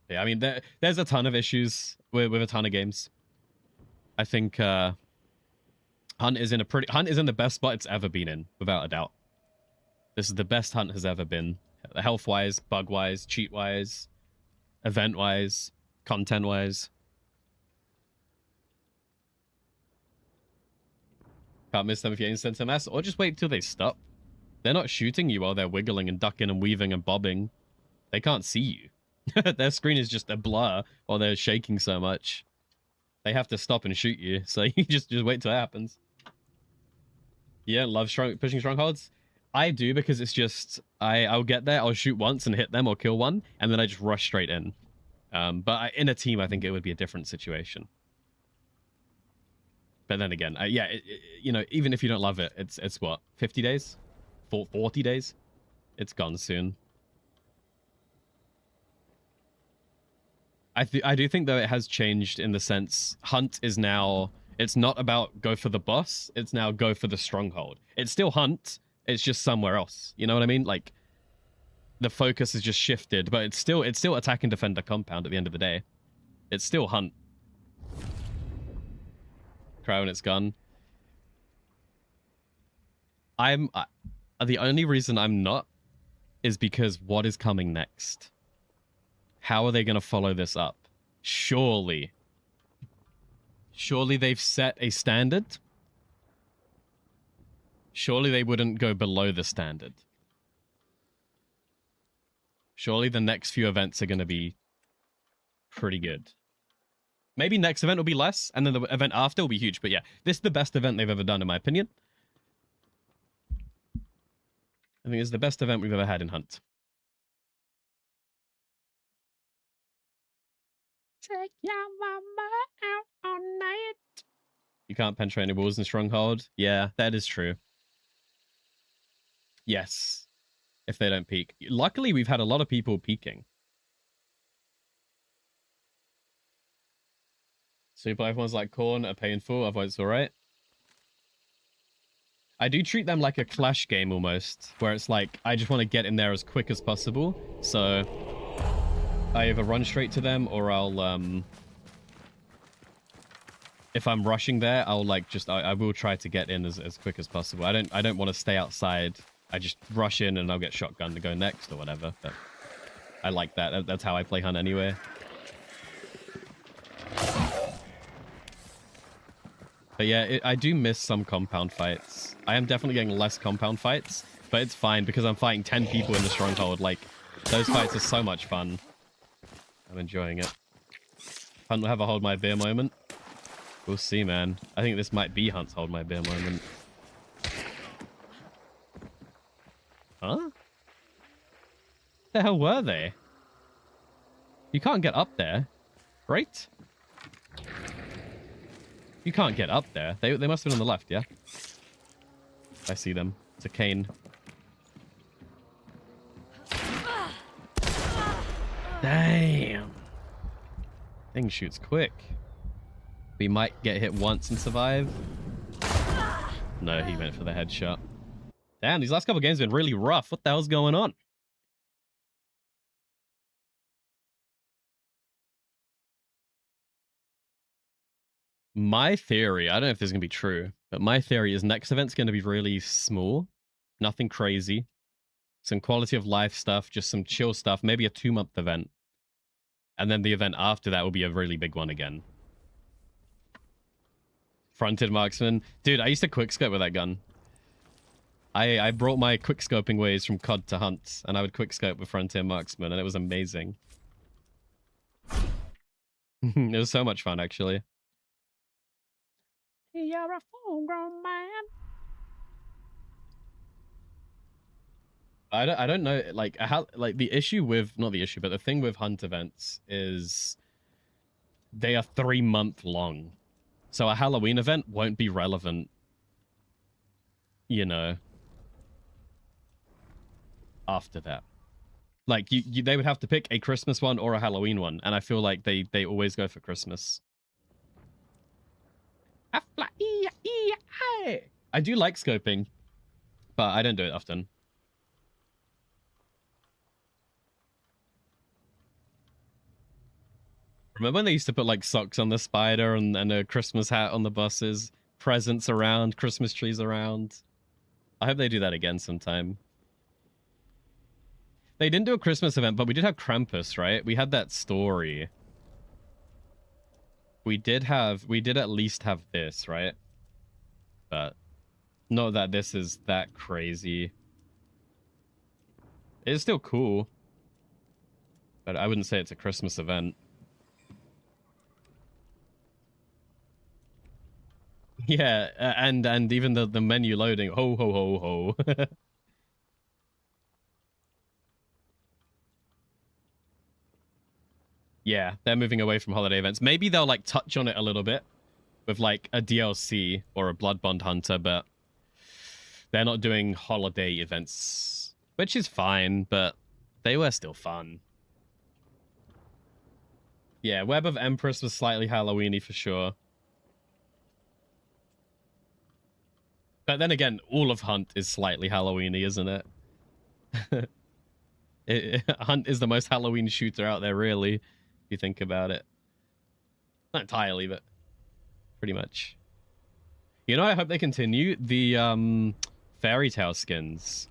[SPEAKER 1] Yeah, I mean, there's a ton of issues with a ton of games. I think Hunt is in the best spot it's ever been in, without a doubt. This is the best Hunt has ever been. Health-wise, bug-wise, cheat-wise, event-wise, content-wise. Can't miss them if you instant MS, or just wait till they stop. They're not shooting you while they're wiggling and ducking and weaving and bobbing. They can't see you. Their screen is just a blur while they're shaking so much. They have to stop and shoot you, so you just wait till it happens. Yeah, love pushing strongholds. I do, because it's just I'll get there, I'll shoot once and hit them or kill one, and then I just rush straight in. But in a team, I think it would be a different situation. But then again, yeah, you know, even if you don't love it, it's what, 50 days, 40 days, it's gone soon. I do think though it has changed in the sense Hunt is now, it's not about go for the boss, it's now go for the stronghold. It's still Hunt, it's just somewhere else. You know what I mean? Like the focus has just shifted, but it's still attack and defend the compound at the end of the day. It's still Hunt. Crow and its gun. The only reason I'm not is because what is coming next? How are they going to follow this up? Surely they've set a standard. Surely they wouldn't go below the standard. Surely the next few events are going to be pretty good. Maybe next event will be less, and then the event after will be huge. But yeah, this is the best event they've ever done, in my opinion. I think it's the best event we've ever had in Hunt. Take your mama out all night. You can't penetrate any walls in Stronghold. Yeah, that is true. Yes. If they don't peek. Luckily, we've had a lot of people peeking. Super Life ones like Corn are painful, otherwise it's alright. I do treat them like a Clash game almost, where it's like, I just want to get in there as quick as possible, so I either run straight to them, or I'll, if I'm rushing there, I'll like just, I will try to get in as quick as possible. I don't want to stay outside. I just rush in and I'll get shotgun to go next or whatever, but I like that. That's how I play Hunt anyway. But yeah, I do miss some compound fights. I am definitely getting less compound fights, but it's fine because I'm fighting 10 people in the stronghold. Like, those fights are so much fun. I'm enjoying it. Hunt will have a hold my beer moment. We'll see, man. I think this might be Hunt's hold my beer moment. Huh? The hell were they? You can't get up there, right? You can't get up there. They must have been on the left, yeah? I see them. It's a cane. Damn. Thing shoots quick. We might get hit once and survive. No, he went for the headshot. Damn, these last couple games have been really rough. What the hell's going on? My theory, I don't know if this is going to be true, but my theory is next event's going to be really small. Nothing crazy. Some quality of life stuff, just some chill stuff, maybe a 2-month event. And then the event after that will be a really big one again. Fronted marksman. Dude, I used to quickscope with that gun. I brought my quickscoping ways from COD to Hunt, and I would quickscope with Frontier Marksman, and it was amazing. It was so much fun, actually. You're a full-grown man. I don't know, like, how, like, the issue with, not the issue, but the thing with Hunt events is they are 3-month long. So a Halloween event won't be relevant, you know, after that. Like, they would have to pick a Christmas one or a Halloween one, and I feel like they always go for Christmas. I do like scoping, but I don't do it often. Remember when they used to put like socks on the spider and a Christmas hat on the buses, presents around, Christmas trees around? I hope they do that again sometime. They didn't do a Christmas event, but we did have Krampus, right? We had that story. We did at least have this, right? But not that this is that crazy. It's still cool. But I wouldn't say it's a Christmas event. Yeah, and even the menu loading, ho ho ho ho. Yeah, they're moving away from holiday events. Maybe they'll like touch on it a little bit with like a DLC or a Blood Bond Hunter, but they're not doing holiday events, which is fine, but they were still fun. Yeah, Web of Empress was slightly Halloween-y for sure. But then again, all of Hunt is slightly Halloween-y, isn't it? Hunt is the most Halloween shooter out there, really, if you think about it. Not entirely, but pretty much. You know, I hope they continue the fairy tale skins.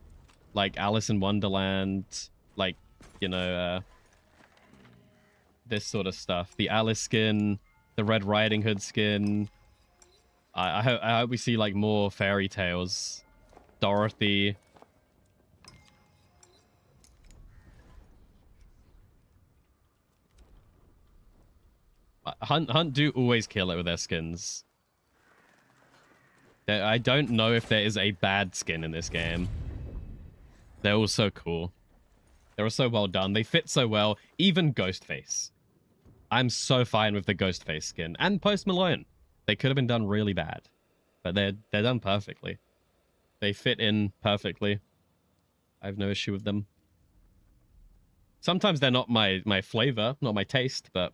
[SPEAKER 1] Like Alice in Wonderland, like, you know, this sort of stuff. The Alice skin, the Red Riding Hood skin. I hope we see like more fairy tales. Dorothy. Hunt do always kill it with their skins. I don't know if there is a bad skin in this game. They're all so cool. They're all so well done. They fit so well. Even Ghostface. I'm so fine with the Ghostface skin. And Post Malone. They could have been done really bad. But they're done perfectly. They fit in perfectly. I have no issue with them. Sometimes they're not my flavor, not my taste, but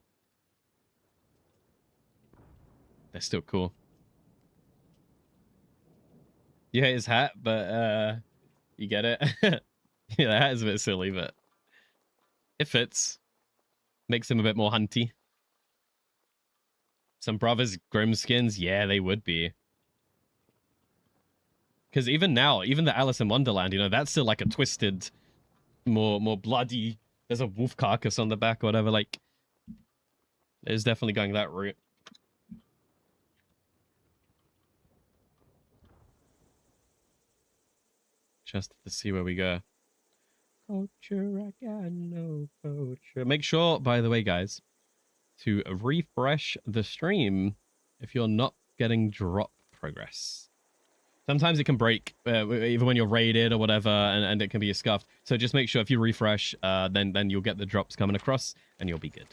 [SPEAKER 1] they're still cool. You hate his hat, but you get it. Yeah, the hat is a bit silly, but it fits. Makes him a bit more hunty. Some Brothers Grimm skins, yeah, they would be. Because even now, even the Alice in Wonderland, you know, that's still like a twisted, more bloody. There's a wolf carcass on the back or whatever. Like, it's definitely going that route. Just to see where we go. Culture, I got no culture. Make sure, by the way, guys, to refresh the stream if you're not getting drop progress. Sometimes it can break, even when you're raided or whatever, and it can be scuffed. So just make sure if you refresh, then you'll get the drops coming across, and you'll be good.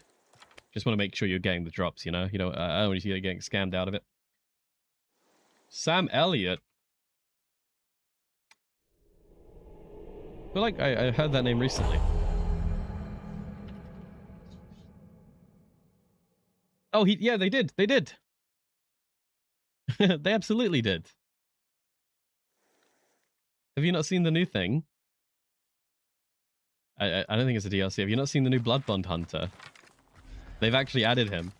[SPEAKER 1] Just want to make sure you're getting the drops, you know? I don't want you to get scammed out of it. Sam Elliott. I feel like I heard that name recently. Oh, yeah, they did. They did. They absolutely did. Have you not seen the new thing? I don't think it's a DLC. Have you not seen the new Blood Bond Hunter? They've actually added him.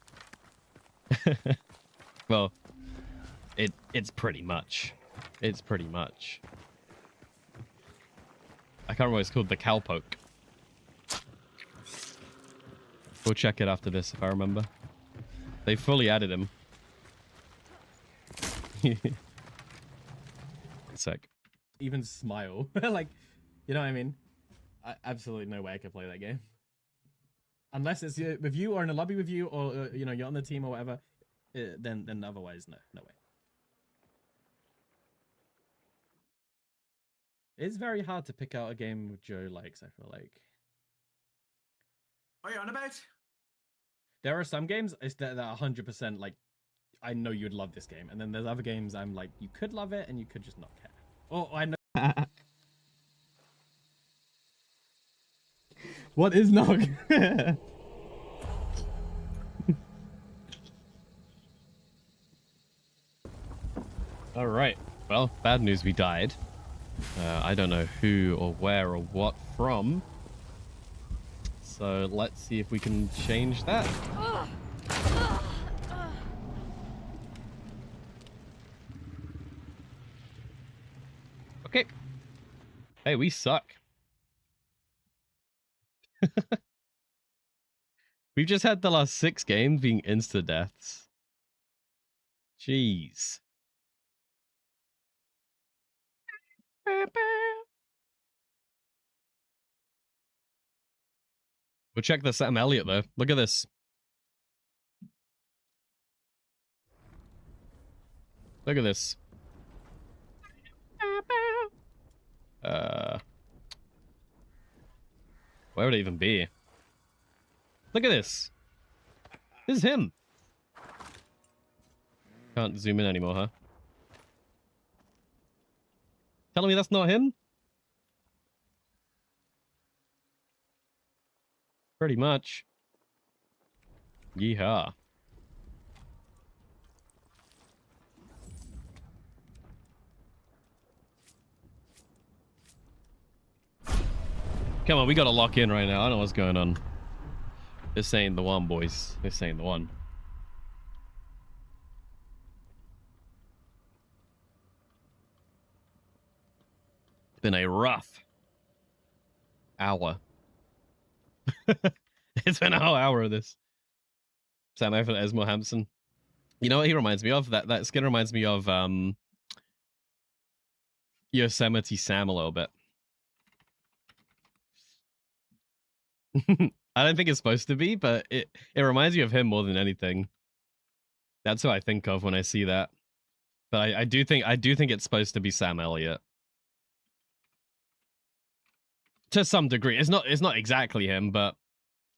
[SPEAKER 1] Well, it's pretty much. It's pretty much. I can't remember what it's called. The Cowpoke. We'll check it after this if I remember. They fully added him. Sick.
[SPEAKER 7] Even smile. Like, you know what I mean? Absolutely no way I could play that game. Unless it's with you or in a lobby with you or, you know, you're on the team or whatever. Then otherwise, no way. It's very hard to pick out a game Joe likes, I feel like.
[SPEAKER 2] What are you on about?
[SPEAKER 7] There are some games that are 100% like, I know you'd love this game. And then there's other games I'm like, you could love it and you could just not care. Oh, I know. What is Nog?
[SPEAKER 1] All right. Well, bad news. We died. I don't know who or where or what from. So let's see if we can change that. Okay. Hey, we suck. We've just had the last 6 games being insta-deaths. Jeez. We'll check the Sam Elliott, though. Look at this. Look at this. Where would it even be? Look at this. This is him. Can't zoom in anymore, huh? Telling me that's not him? Pretty much. Yeehaw. Come on, we gotta lock in right now. I don't know what's going on. This ain't the one, boys. This ain't the one. It's been a rough hour. It's been a whole hour of this. Sam F and Esmo Hampson. You know what he reminds me of? That skin reminds me of Yosemite Sam a little bit. I don't think it's supposed to be, but it reminds me of him more than anything. That's what I think of when I see that. But I do think it's supposed to be Sam Elliott. To some degree. It's not exactly him, but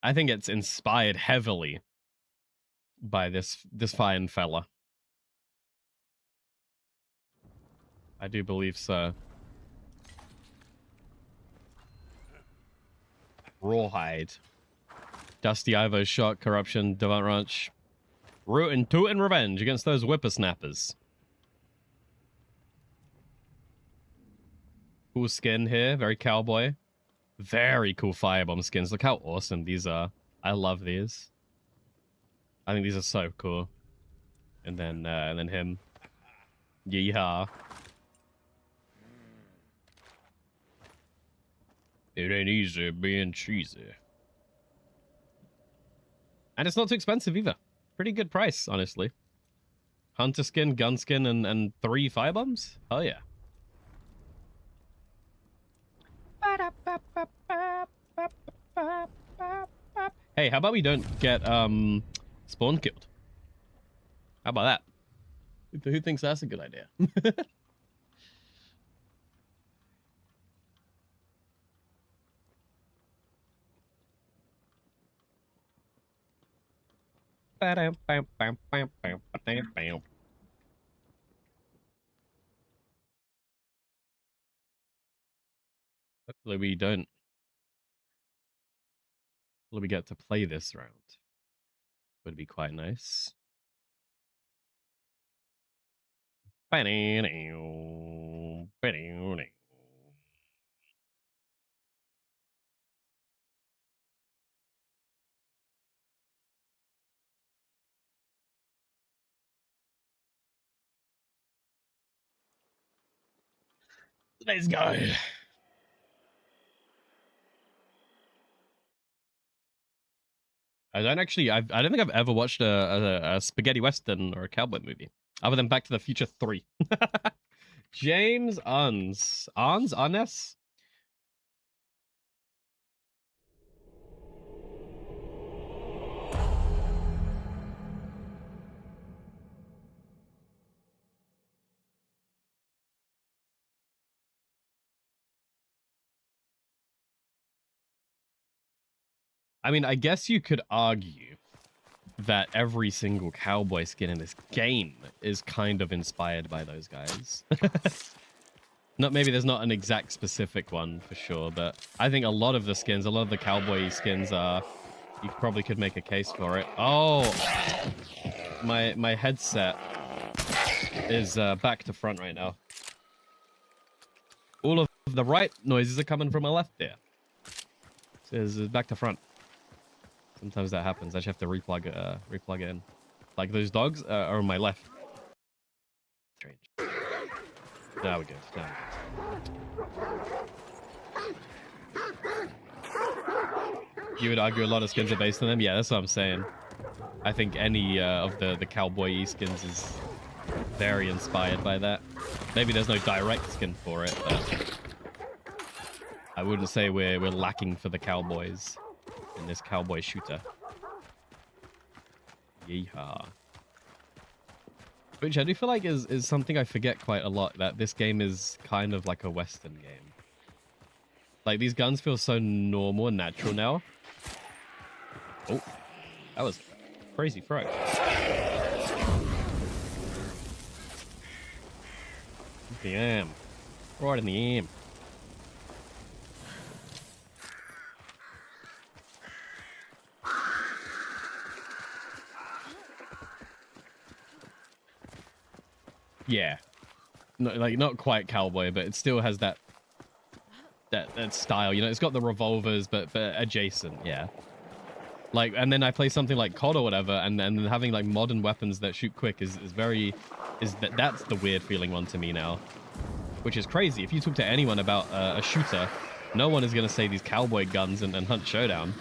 [SPEAKER 1] I think it's inspired heavily by this fine fella. I do believe so. Rawhide. Dusty Ivo shot, corruption, Devant Ranch. Root and toot and revenge against those whippersnappers. Cool skin here, very cowboy. Very cool firebomb skins. Look how awesome these are. I love these. I think these are so cool. And then him. Yeehaw. It ain't easy being cheesy. And it's not too expensive either. Pretty good price, honestly. Hunter skin, gun skin, and 3 firebombs? Oh yeah. Hey, how about we don't get spawn killed? How about that? Who thinks that's a good idea? Hopefully we don't. Hopefully we get to play this round. Would be quite nice. Let's go. I don't think I've ever watched a spaghetti western or a cowboy movie other than Back to the Future 3. James Arnes? I mean, I guess you could argue that every single cowboy skin in this game is kind of inspired by those guys. Maybe there's not an exact specific one for sure, but I think a lot of the cowboy skins are, you probably could make a case for it. Oh, my headset is back to front right now. All of the right noises are coming from my left there. So it's back to front. Sometimes that happens. I just have to replug it in. Like those dogs are on my left. Strange. Now we're good. Now we're good. You would argue a lot of skins are based on them? Yeah, that's what I'm saying. I think any of the cowboy E skins is very inspired by that. Maybe there's no direct skin for it, but I wouldn't say we're lacking for the cowboys in this cowboy shooter. Yeehaw. Which I do feel like is something I forget quite a lot, that this game is kind of like a Western game. Like, these guns feel so normal and natural now. Oh, that was crazy throw. Damn. Right in the aim. Yeah. No, like, not quite cowboy, but it still has that style. You know, it's got the revolvers, but adjacent, yeah. Like, and then I play something like COD or whatever, and then having like modern weapons that shoot quick is that's the weird feeling one to me now, which is crazy. If you talk to anyone about a shooter, no one is gonna say these cowboy guns and hunt showdown.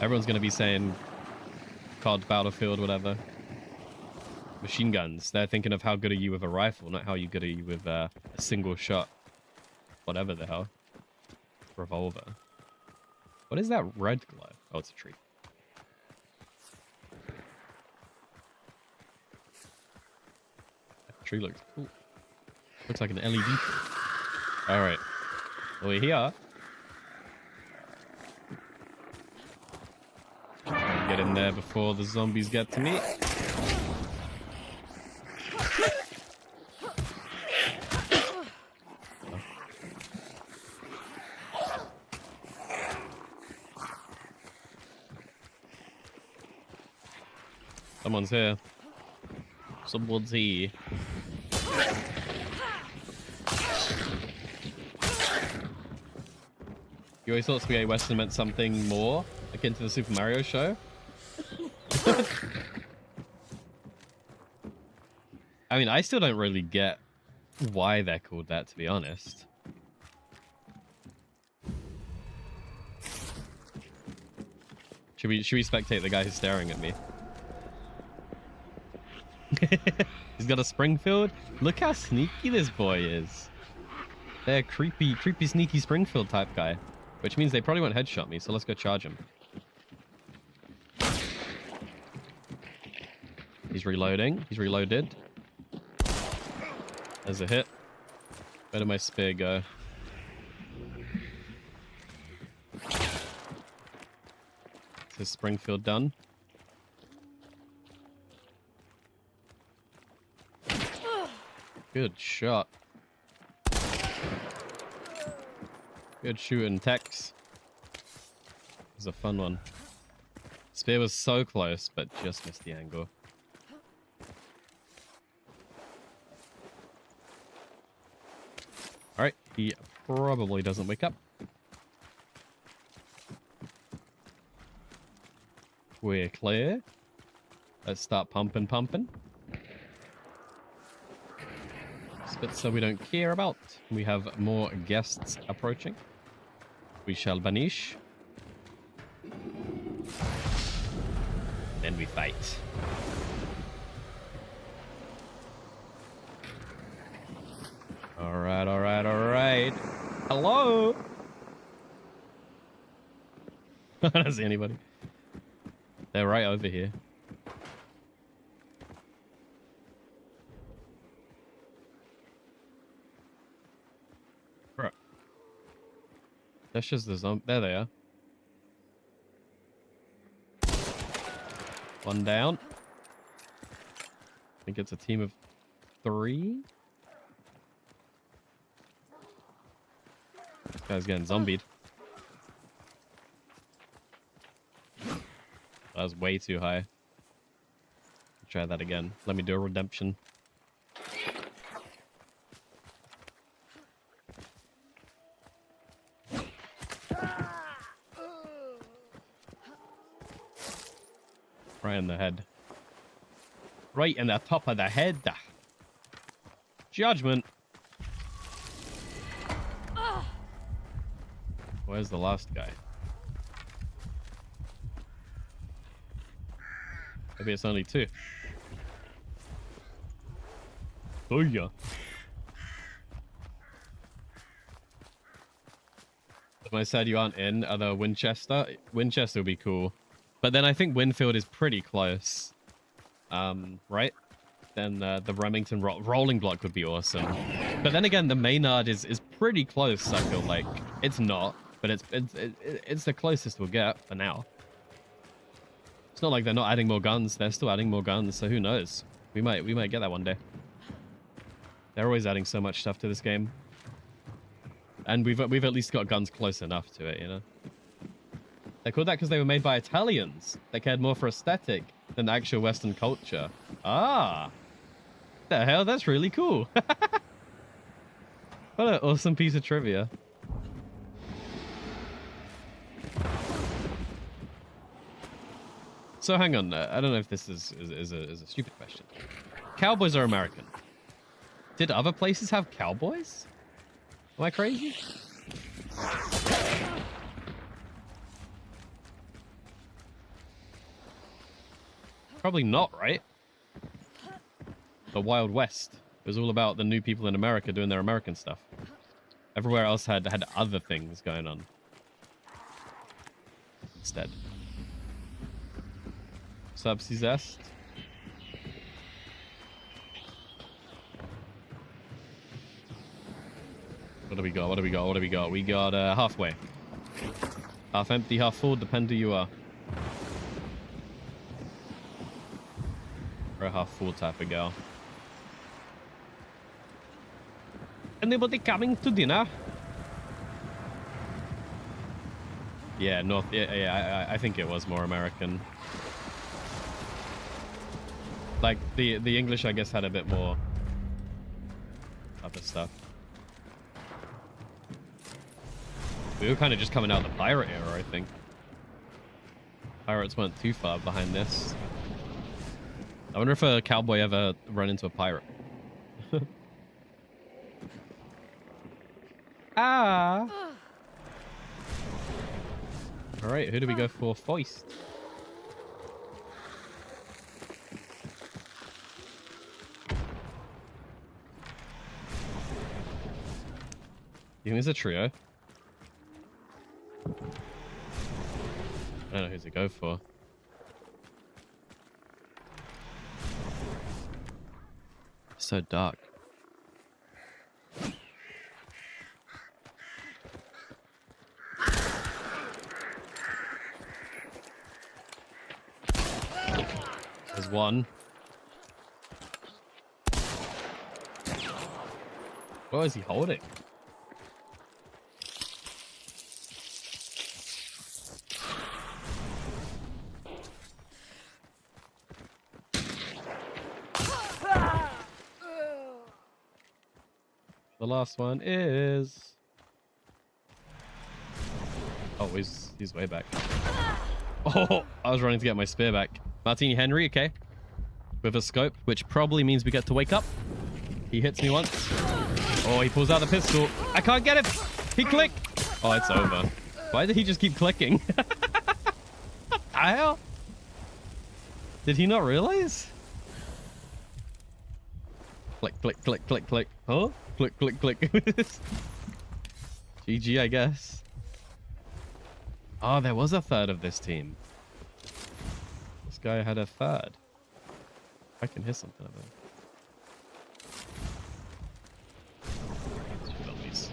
[SPEAKER 1] Everyone's gonna be saying COD, Battlefield, whatever. Machine guns. They're thinking of how good are you with a rifle, not how good are you with a single shot, whatever the hell. Revolver. What is that red glow? Oh, it's a tree. That tree looks cool. Looks like an LED tree. Alright. We're here. Get in there before the zombies get to me. Someone's here. Someone's here. You always thought Spaghetti Western meant something more akin to the Super Mario show? I mean, I still don't really get why they're called that, to be honest. Should we spectate the guy who's staring at me? He's got a Springfield. Look how sneaky this boy is. They're a creepy, sneaky Springfield type guy. Which means they probably won't headshot me, so let's go charge him. He's reloading. He's reloaded. There's a hit. Where did my spear go? Is his Springfield done? Good shot. Good shooting, Tex. It was a fun one. Spear was so close, but just missed the angle. Alright, he probably doesn't wake up. We're clear. Let's start pumping. Bits so we don't care about. We have more guests approaching. We shall banish. Then we fight. Alright. Hello? I don't see anybody. They're right over here. That's just the zombie. There they are. One down. I think it's a team of 3. This guy's getting zombied. That was way too high. Try that again. Let me do a redemption. Right in the head. Right in the top of the head. Judgment. Where's the last guy? Maybe it's only 2. Oh yeah. Am I sad you aren't in other Winchester? Winchester would be cool. But then I think Winfield is pretty close. Right? Then the Remington rolling block would be awesome. But then again, the Maynard is pretty close, I feel like. It's not, but it's the closest we'll get for now. It's not like they're not adding more guns. They're still adding more guns, so who knows? We might get that one day. They're always adding so much stuff to this game. And we've at least got guns close enough to it, you know? They called that because they were made by Italians. They cared more for aesthetic than actual Western culture. Ah! The hell? That's really cool. What an awesome piece of trivia. So hang on, I don't know if this is a stupid question. Cowboys are American. Did other places have cowboys? Am I crazy? Probably not, right? The Wild West. It was all about the new people in America doing their American stuff. Everywhere else had other things going on. Instead. Subsea Zest. What do we got? What do we got? What do we got? We got halfway. Half empty, half full, depend who you are. Or a half full type of girl. Anybody coming to dinner? Yeah, North. Yeah, I think it was more American. Like the English, I guess, had a bit more other stuff. We were kind of just coming out of the pirate era, I think. Pirates weren't too far behind this. I wonder if a cowboy ever run into a pirate. Ah. All right, who do we go for first? You think it's a trio? I don't know who to go for. So dark. There's one. What is he holding? The last one is... Oh, he's way back. Oh, I was running to get my spear back. Martini Henry, okay. With a scope, which probably means we get to wake up. He hits me once. Oh, he pulls out the pistol. I can't get him. He clicked. Oh, it's over. Why did he just keep clicking? What the hell? Did he not realize? Click, click, click, click, click. Huh? Click, click, click. GG, I guess. Oh, there was a third of this team. This guy had a third. I can hear something of it. Zombies.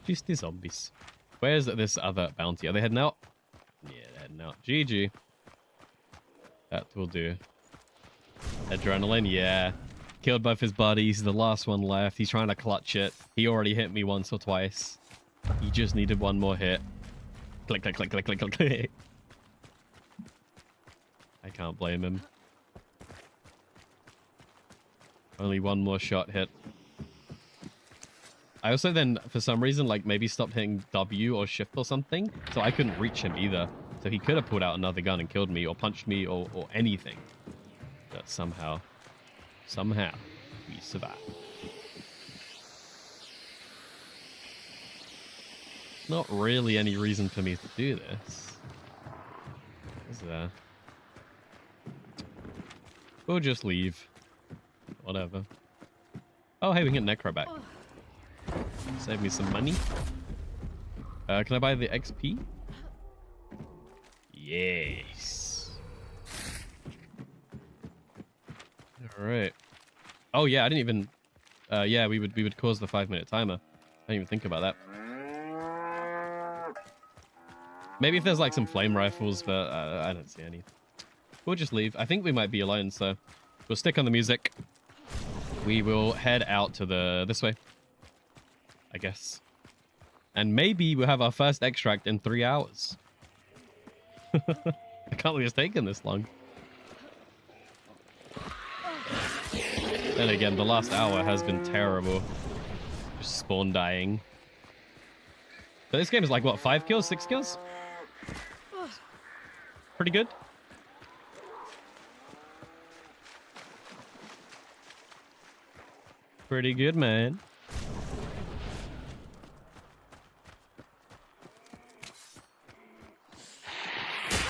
[SPEAKER 1] Just the zombies. Where's this other bounty? Are they heading out? Yeah, they're heading out. GG. That will do. Adrenaline, yeah. Killed both his buddies. The last one left. He's trying to clutch it. He already hit me once or twice. He just needed one more hit. Click, click, click, click, click, click, click. I can't blame him. Only one more shot hit. I also then, for some reason, like maybe stopped hitting W or shift or something. So I couldn't reach him either. So he could have pulled out another gun and killed me or punched me or anything. But somehow we survived. Not really any reason for me to do this, is there? We'll just leave. Whatever. Oh, hey, we can get Necro back. Save me some money. Can I buy the XP? Yes. All right. Oh yeah, I didn't even. Yeah, we would cause the 5-minute timer. I didn't even think about that. Maybe if there's like some flame rifles, but I don't see any. We'll just leave. I think we might be alone, so we'll stick on the music. We will head out to this way, I guess. And maybe we'll have our first extract in 3 hours. I can't believe it's taken this long. Then again, the last hour has been terrible. Just spawn dying. But this game is like, what, 5 kills, 6 kills? Pretty good. Pretty good, man.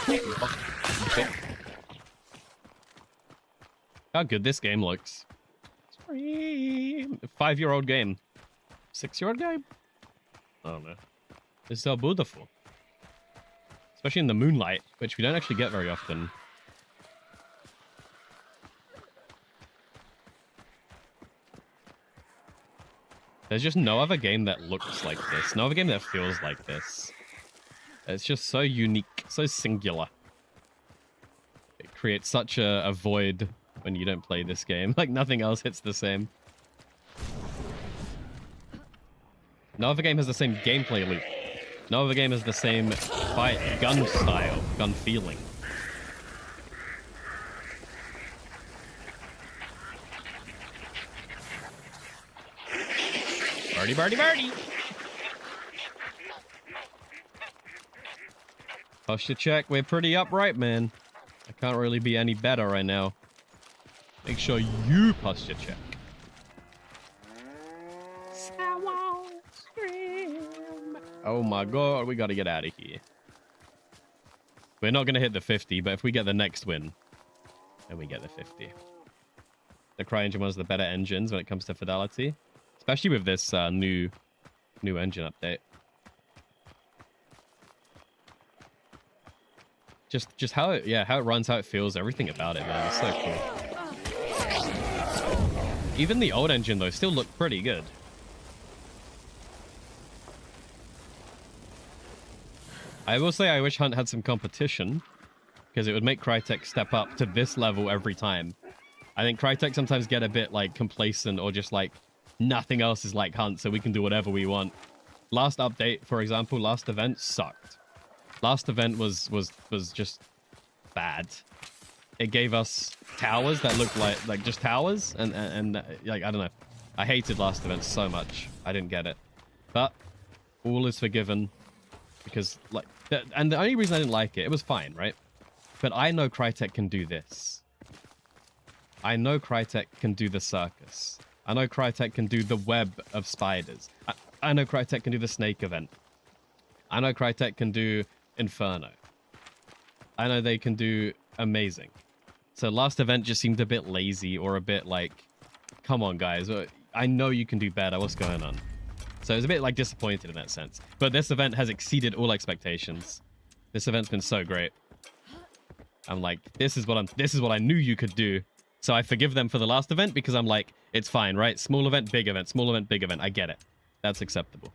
[SPEAKER 1] Okay. How good this game looks. 5-year-old game. 6-year-old game? I don't know. It's so beautiful. Especially in the moonlight, which we don't actually get very often. There's just no other game that looks like this. No other game that feels like this. It's just so unique, so singular. It creates such a void when you don't play this game. Like, nothing else hits the same. No other game has the same gameplay loop. No other game has the same fight gun style, gun feeling. Birdie, birdie, birdie! Posture check. We're pretty upright, man. I can't really be any better right now. Make sure you posture check. Oh my god, we gotta get out of here. We're not gonna hit the 50, but if we get the next win, then we get the 50. The CryEngine one's the better engines when it comes to fidelity. Especially with this new engine update. Just how it runs, how it feels, everything about it, man. It's so cool. Even the old engine though still looked pretty good. I will say I wish Hunt had some competition, because it would make Crytek step up to this level every time. I think Crytek sometimes get a bit like complacent or just like nothing else is like Hunt, so we can do whatever we want. Last update, for example, last event sucked. Last event was just bad. It gave us towers that looked like just towers, and like I don't know. I hated last event so much. I didn't get it, but all is forgiven because like, and the only reason I didn't like it was fine, right? But I know Crytek can do this. I know Crytek can do the circus. I know Crytek can do the web of spiders. I know Crytek can do the snake event. I know Crytek can do Inferno. I know they can do amazing. So last event just seemed a bit lazy or a bit like, come on guys, I know you can do better, what's going on? So I was a bit like disappointed in that sense. But this event has exceeded all expectations. This event's been so great. I'm like, this is what I knew you could do. So I forgive them for the last event because I'm like, it's fine, right? Small event, big event, small event, big event. I get it. That's acceptable.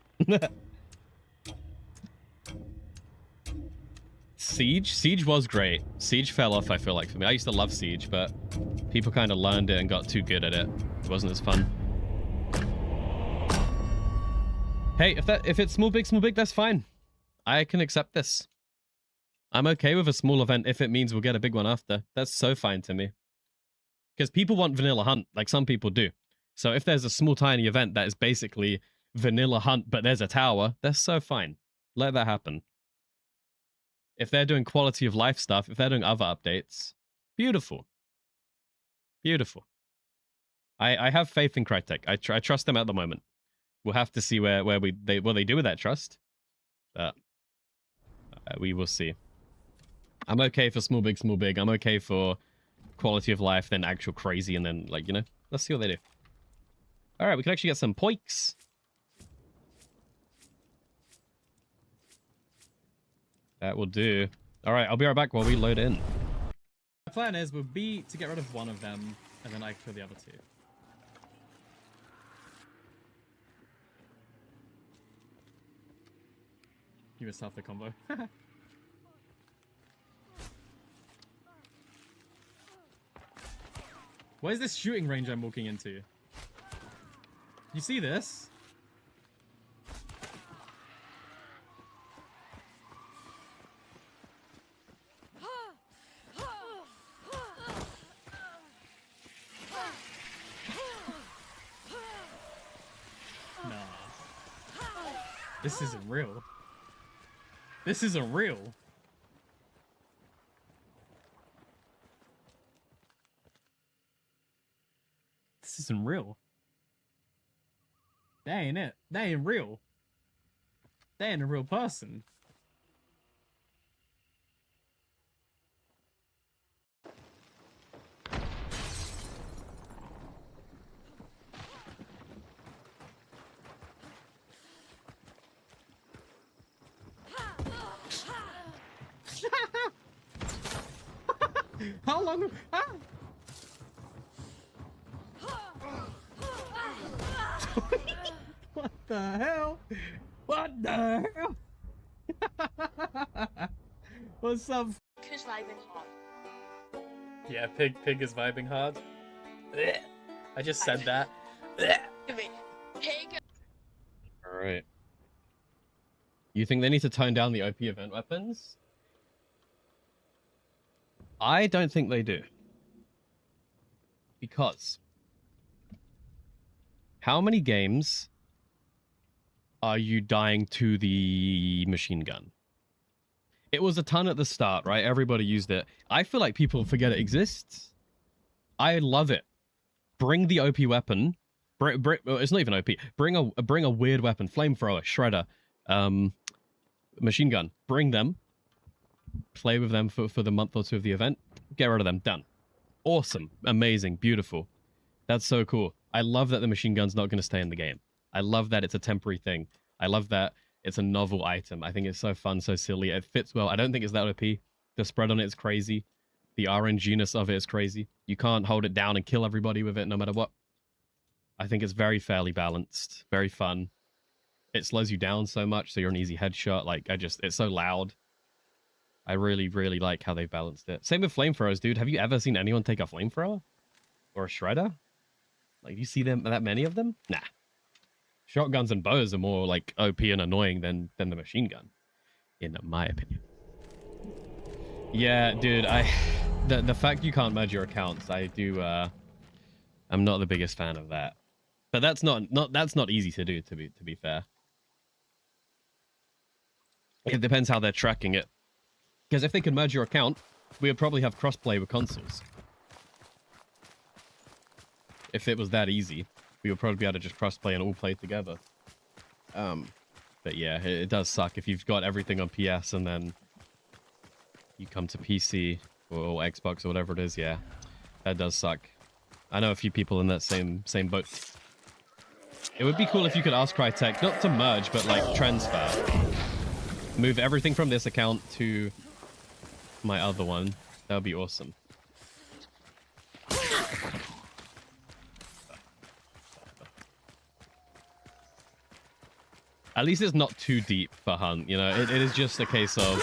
[SPEAKER 1] Siege was great. Siege fell off, I feel like, for me. I used to love Siege, but people kind of learned it and got too good at it. It wasn't as fun. Hey, if it's small, big, that's fine. I can accept this. I'm okay with a small event if it means we'll get a big one after. That's so fine to me. Because people want vanilla Hunt, like some people do. So if there's a small, tiny event that is basically vanilla Hunt, but there's a tower, that's so fine. Let that happen. If they're doing quality of life stuff, if they're doing other updates, beautiful. Beautiful. I have faith in Crytek. I trust them at the moment. We'll have to see what they do with that trust. But we will see. I'm okay for small big. I'm okay for quality of life, then actual crazy, and then, like, you know, let's see what they do. All right, we can actually get some points. That will do. All right, I'll be right back while we load in.
[SPEAKER 7] The plan is would be to get rid of one of them, and then I kill the other two. You missed half the combo. What is this shooting range I'm walking into? You see this? Nah. This isn't real. This isn't real. This isn't real. That ain't it. That ain't real. That ain't a real person. How long? Ah! What the hell? What the hell? What's up?
[SPEAKER 8] Who's vibing hard?
[SPEAKER 5] Yeah, Pig is vibing hard. I just said that.
[SPEAKER 8] Pig.
[SPEAKER 1] All right. You think they need to tone down the OP event weapons? I don't think they do. Because how many games are you dying to the machine gun? It was a ton at the start, right? Everybody used it. I feel like people forget it exists. I love it. Bring the OP weapon. It's not even OP. Bring a weird weapon. Flamethrower, shredder, machine gun. Bring them. Play with them for the month or two of the event. Get rid of them. Done. Awesome. Amazing. Beautiful. That's so cool. I love that the machine gun's not going to stay in the game. I love that it's a temporary thing. I love that it's a novel item. I think it's so fun, so silly. It fits well. I don't think it's that OP. The spread on it is crazy. The RNG-ness of it is crazy. You can't hold it down and kill everybody with it no matter what. I think it's very fairly balanced. Very fun. It slows you down so much, so you're an easy headshot. Like, it's so loud. I really, really like how they balanced it. Same with flamethrowers, dude. Have you ever seen anyone take a flamethrower? Or a shredder? Like, you see them that many of them? Nah. Shotguns and bows are more, like, OP and annoying than the machine gun. In my opinion. Yeah, dude, the fact you can't merge your accounts, I'm not the biggest fan of that. But that's not easy to do, to be fair. It depends how they're tracking it. Because if they could merge your account, we would probably have crossplay with consoles. If it was that easy, we would probably be able to just crossplay and all play together. But yeah, it does suck if you've got everything on PS and then you come to PC or Xbox or whatever it is. Yeah, that does suck. I know a few people in that same boat. It would be cool if you could ask Crytek not to merge, but like transfer. Move everything from this account to my other one. That would be awesome. At least it's not too deep for Hunt, you know? It is just a case of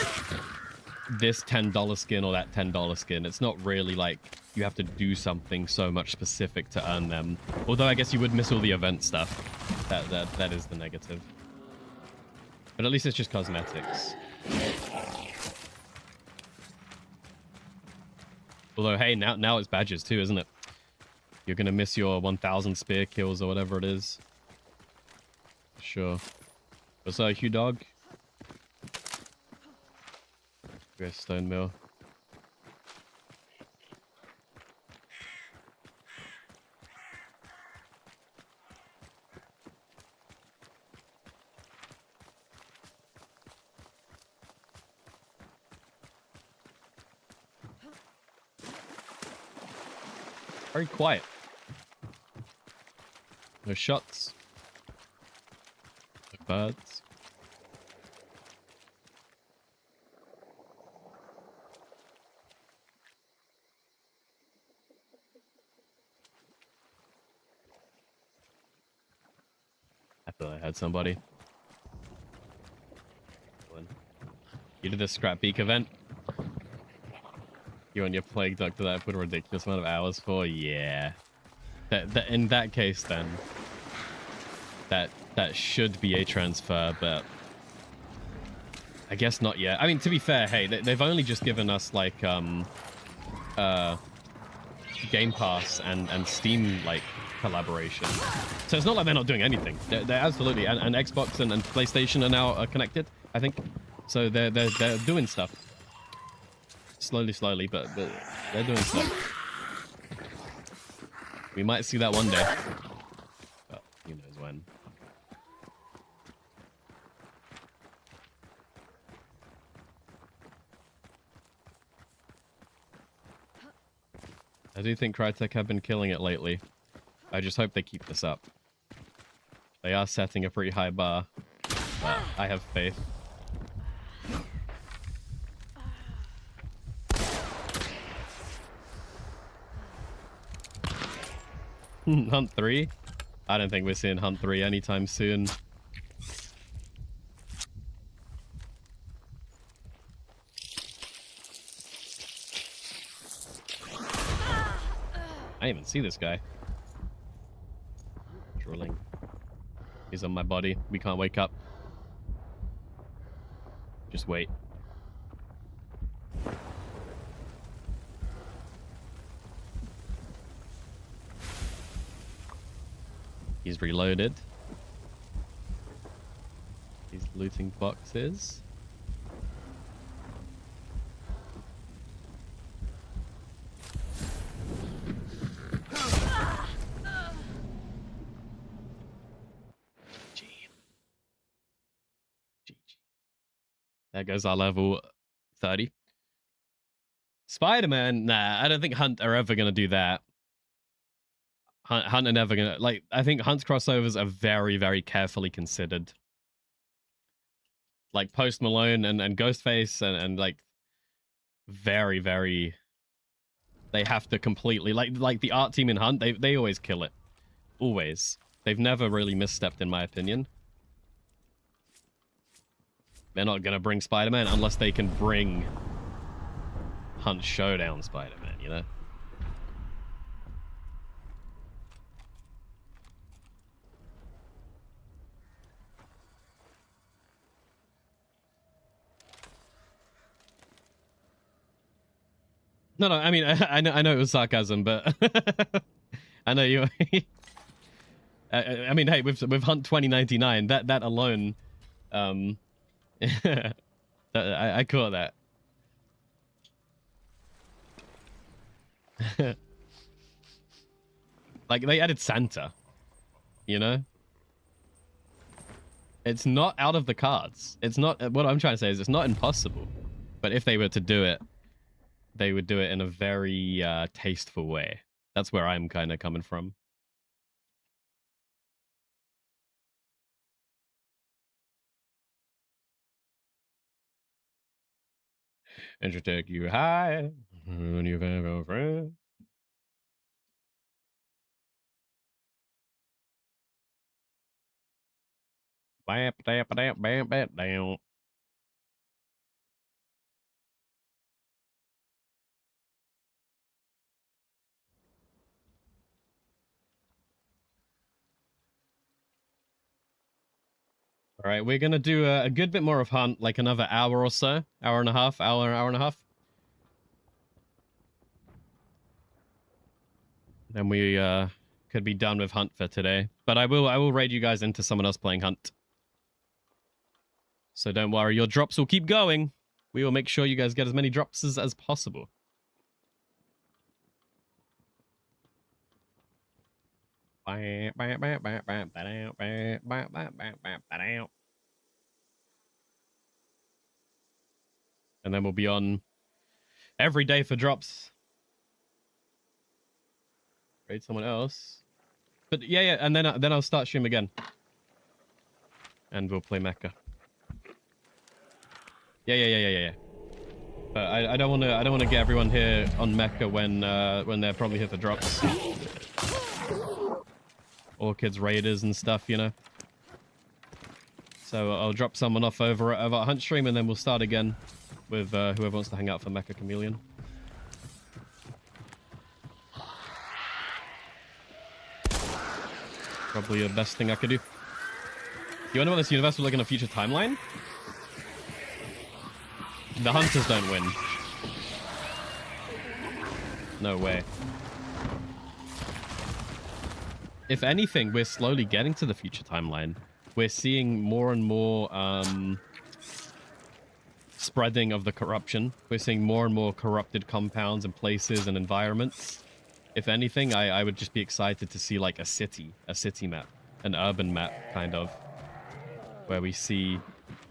[SPEAKER 1] this $10 skin or that $10 skin. It's not really like you have to do something so much specific to earn them. Although I guess you would miss all the event stuff. That is the negative. But at least it's just cosmetics. Although, hey, now it's badges too, isn't it? You're gonna miss your 1,000 spear kills or whatever it is. Sure. What's up, Hugh Dog? Go stone mill. Very quiet. No shots. No birds. I thought I had somebody. You did the Scrap Beak event? You and your Plague Doctor that I put a ridiculous amount of hours for? Yeah. That in that case then, that should be a transfer, but I guess not yet. I mean, to be fair, hey, they've only just given us like Game Pass and Steam like collaboration, so it's not like they're not doing anything. They're absolutely, and Xbox and PlayStation are now connected, I think, so they're doing stuff slowly, but they're doing stuff. We might see that one day, but who knows when. I do think Crytek have been killing it lately. I just hope they keep this up. They are setting a pretty high bar, but I have faith. Hunt 3? I don't think we're seeing Hunt 3 anytime soon. I didn't even see this guy. Drilling. He's on my body. We can't wake up. Just wait. He's reloaded. He's looting boxes. There goes our level 30. Spider-Man? Nah, I don't think Hunt are ever going to do that. Hunt are never going to... Like, I think Hunt's crossovers are very, very carefully considered. Like, Post Malone and Ghostface and like, very, very... They have to completely... Like the art team in Hunt, they always kill it. Always. They've never really misstepped, in my opinion. They're not going to bring Spider-Man unless they can bring Hunt Showdown Spider-Man, you know? No, I mean, I know it was sarcasm, but I know you... I mean, hey, with Hunt 2099, that alone... I caught that. Like, they added Santa, you know? It's not out of the cards. It's not... What I'm trying to say is it's not impossible. But if they were to do it, they would do it in a very tasteful way. That's where I'm kind of coming from. And to take you high when you've ever a friend. Bam, bam, bam, bam, bam, down. All right, we're gonna do a good bit more of Hunt, like another hour or so, hour and a half. Then we could be done with Hunt for today. But I will raid you guys into someone else playing Hunt. So don't worry, your drops will keep going. we will make sure you guys get as many drops as possible. And then we'll be on every day for drops. Raid someone else. But yeah, and then I'll start stream again. And we'll play Mecha. Yeah. But I don't want to get everyone here on Mecha when they're probably here for drops. Orchids, raiders, and stuff, you know. So I'll drop someone off over at our hunt stream, and then we'll start again with whoever wants to hang out for Mecha Chameleon. Probably the best thing I could do. You wanna know what this universe will look in a future timeline? The hunters don't win. No way. If anything, we're slowly getting to the future timeline. We're seeing more and more spreading of the corruption. We're seeing more and more corrupted compounds and places and environments. If anything, I would just be excited to see like a city map, an urban map, kind of, where we see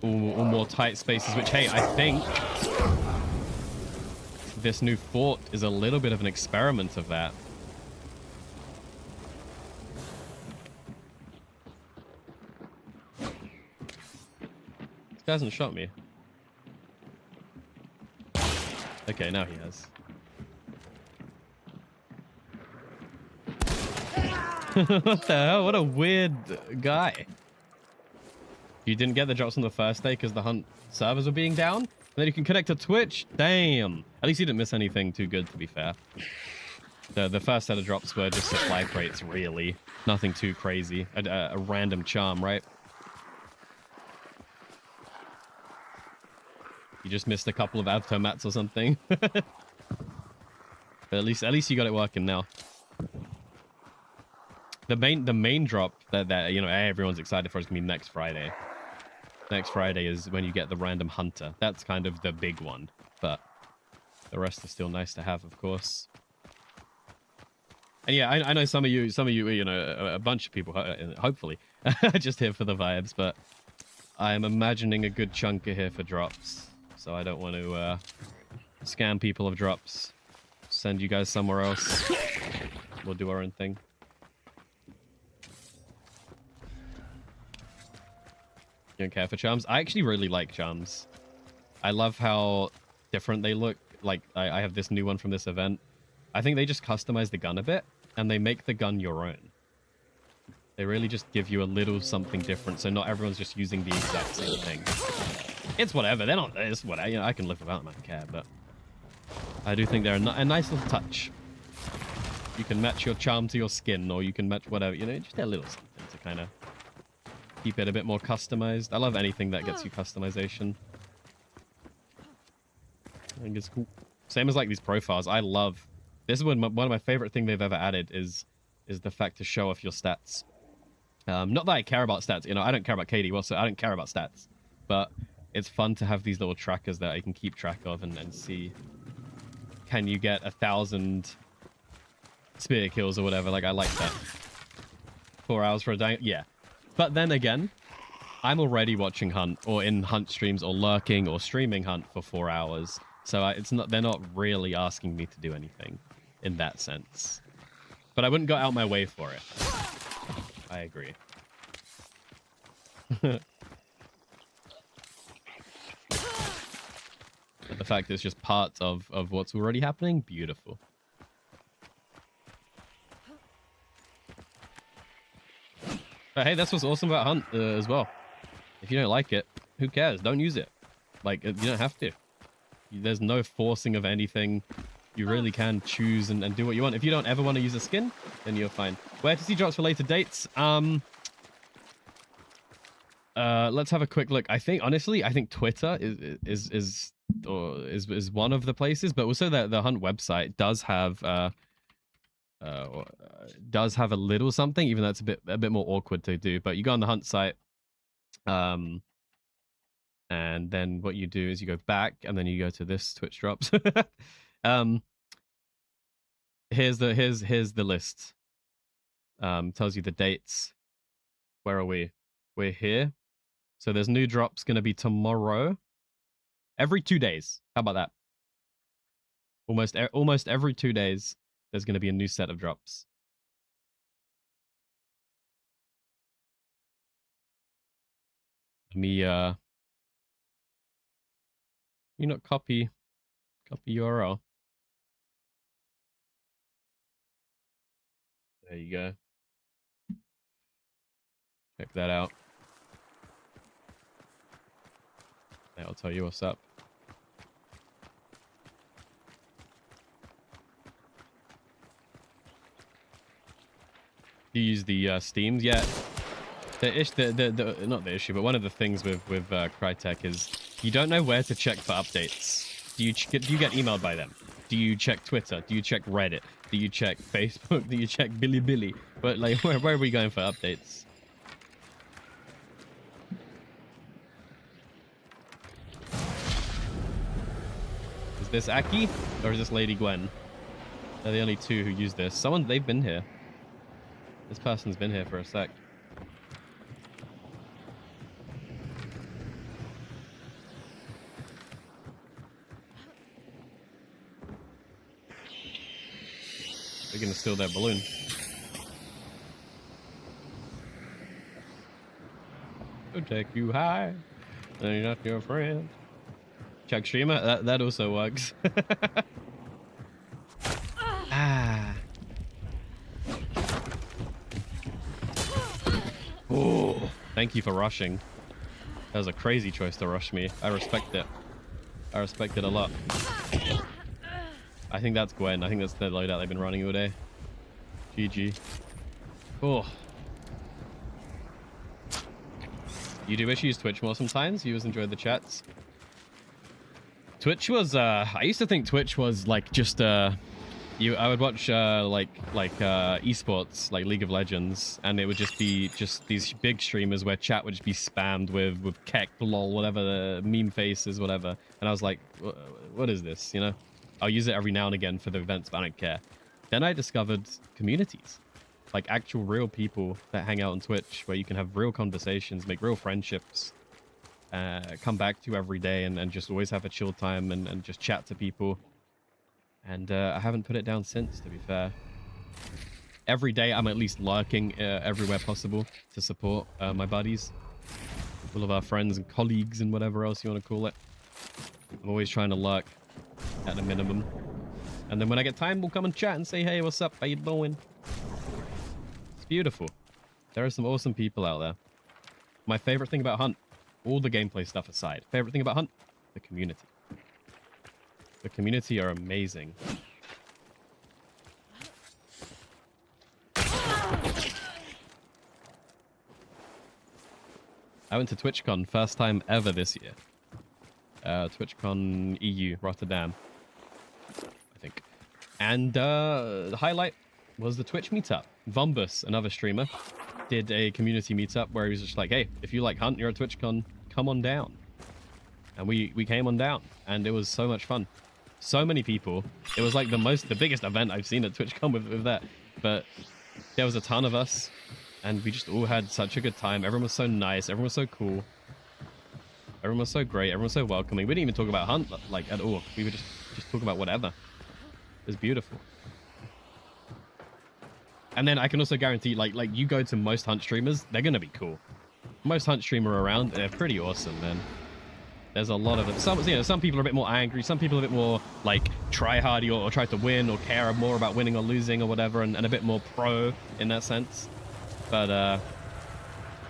[SPEAKER 1] all more tight spaces, which, hey, I think this new fort is a little bit of an experiment of that. This guy hasn't shot me. Okay, now he has. What the hell? What a weird guy. You didn't get the drops on the first day because the hunt servers were being down? And then you can connect to Twitch? Damn. At least you didn't miss anything too good, to be fair. The first set of drops were just supply crates, really. Nothing too crazy. A random charm, right? You just missed a couple of automats or something. But at least you got it working now. The main drop that you know everyone's excited for is gonna be next Friday. Next Friday is when you get the random hunter. That's kind of the big one, but the rest are still nice to have, of course. And yeah, I know some of you, you know, a bunch of people, hopefully, just here for the vibes. But I'm imagining a good chunk are here for drops, so I don't want to scam people of drops. Send you guys somewhere else. We'll do our own thing. You don't care for charms? I actually really like charms. I love how different they look. Like, I have this new one from this event. I think they just customize the gun a bit, and they make the gun your own. They really just give you a little something different, so not everyone's just using the exact same thing. It's whatever. They're not. It's whatever. You know, I can live without them. I don't care, but I do think they're a nice little touch. You can match your charm to your skin, or you can match whatever. You know, just a little something to kind of keep it a bit more customized. I love anything that gets you customization. I think it's cool. Same as like these profiles. I love this is one of my favorite thing they've ever added is the fact to show off your stats. Not that I care about stats. You know, I don't care about KD. Well, so I don't care about stats, but it's fun to have these little trackers that I can keep track of and see. Can you get 1,000 spear kills or whatever? Like, I like that. 4 hours for a day. Yeah. But then again, I'm already watching Hunt or in Hunt streams or lurking or streaming Hunt for 4 hours. So it's not, they're not really asking me to do anything in that sense. But I wouldn't go out my way for it. I agree. But the fact that it's just part of what's already happening, beautiful. But hey, that's what's awesome about Hunt as well. If you don't like it, who cares? Don't use it. Like, you don't have to. There's no forcing of anything. You really can choose and do what you want. If you don't ever want to use a skin, then you're fine. Where to see drops for later dates? Let's have a quick look. Honestly, I think Twitter is one of the places, but also the Hunt website does have a little something, even though it's a bit more awkward to do. But you go on the Hunt site, and And then what you do is you go back, and then you go to this Twitch drops. Here's the list. Tells you the dates. Where are we? We're here. So there's new drops gonna be tomorrow. Every 2 days. How about that? Almost every 2 days, there's gonna be a new set of drops. Let me you not copy URL. There you go. Check that out. I'll tell you what's up. You use the Steams, yeah. Not the issue, but one of the things with Crytek is you don't know where to check for updates. Do you get emailed by them? Do you check Twitter? Do you check Reddit? Do you check Facebook? Do you check Bilibili? But like, where are we going for updates? Is this Aki or is this Lady Gwen? They're the only two who use this. They've been here. This person's been here for a sec. They're gonna steal their balloon. I'll take you high, and you're not your friend. Check streamer, that also works. Ah. Oh, thank you for rushing. That was a crazy choice to rush me. I respect it. I respect it a lot. I think that's Gwen. I think that's the loadout they've been running all day. GG. Oh. You do wish you used Twitch more sometimes? You always enjoyed the chats? Twitch was, I used to think Twitch was like just, I would watch, esports, like League of Legends, and it would just be these big streamers where chat would just be spammed with kek, lol, whatever, the meme faces, whatever. And I was like, what is this, you know? I'll use it every now and again for the events, but I don't care. Then I discovered communities, like actual real people that hang out on Twitch where you can have real conversations, make real friendships, come back to every day and just always have a chill time and just chat to people. And I haven't put it down since, to be fair. Every day I'm at least lurking everywhere possible to support my buddies, all of our friends and colleagues and whatever else you want to call it. I'm always trying to lurk at a minimum. And then when I get time, we'll come and chat and say, hey, what's up? How you doing? It's beautiful. There are some awesome people out there. My favorite thing about Hunt, all the gameplay stuff aside, favorite thing about Hunt, the community. The community are amazing. I went to TwitchCon, first time ever this year. TwitchCon EU, Rotterdam, I think. And the highlight was the Twitch meetup. Vombus, another streamer, did a community meetup where he was just like, hey, if you like Hunt, you're at TwitchCon, come on down. And we came on down, and it was so much fun. So many people. It was like the biggest event I've seen at TwitchCon with that. But there was a ton of us, and we just all had such a good time. Everyone was so nice. Everyone was so cool. Everyone was so great. Everyone was so welcoming. We didn't even talk about Hunt like at all. We were just talking about whatever. It was beautiful. And then I can also guarantee, like you go to most Hunt streamers, they're gonna be cool. Most Hunt streamer around, they're pretty awesome, man. There's a lot of them. Some people are a bit more angry. Some people are a bit more like try hardy or try to win or care more about winning or losing or whatever, and a bit more pro in that sense. But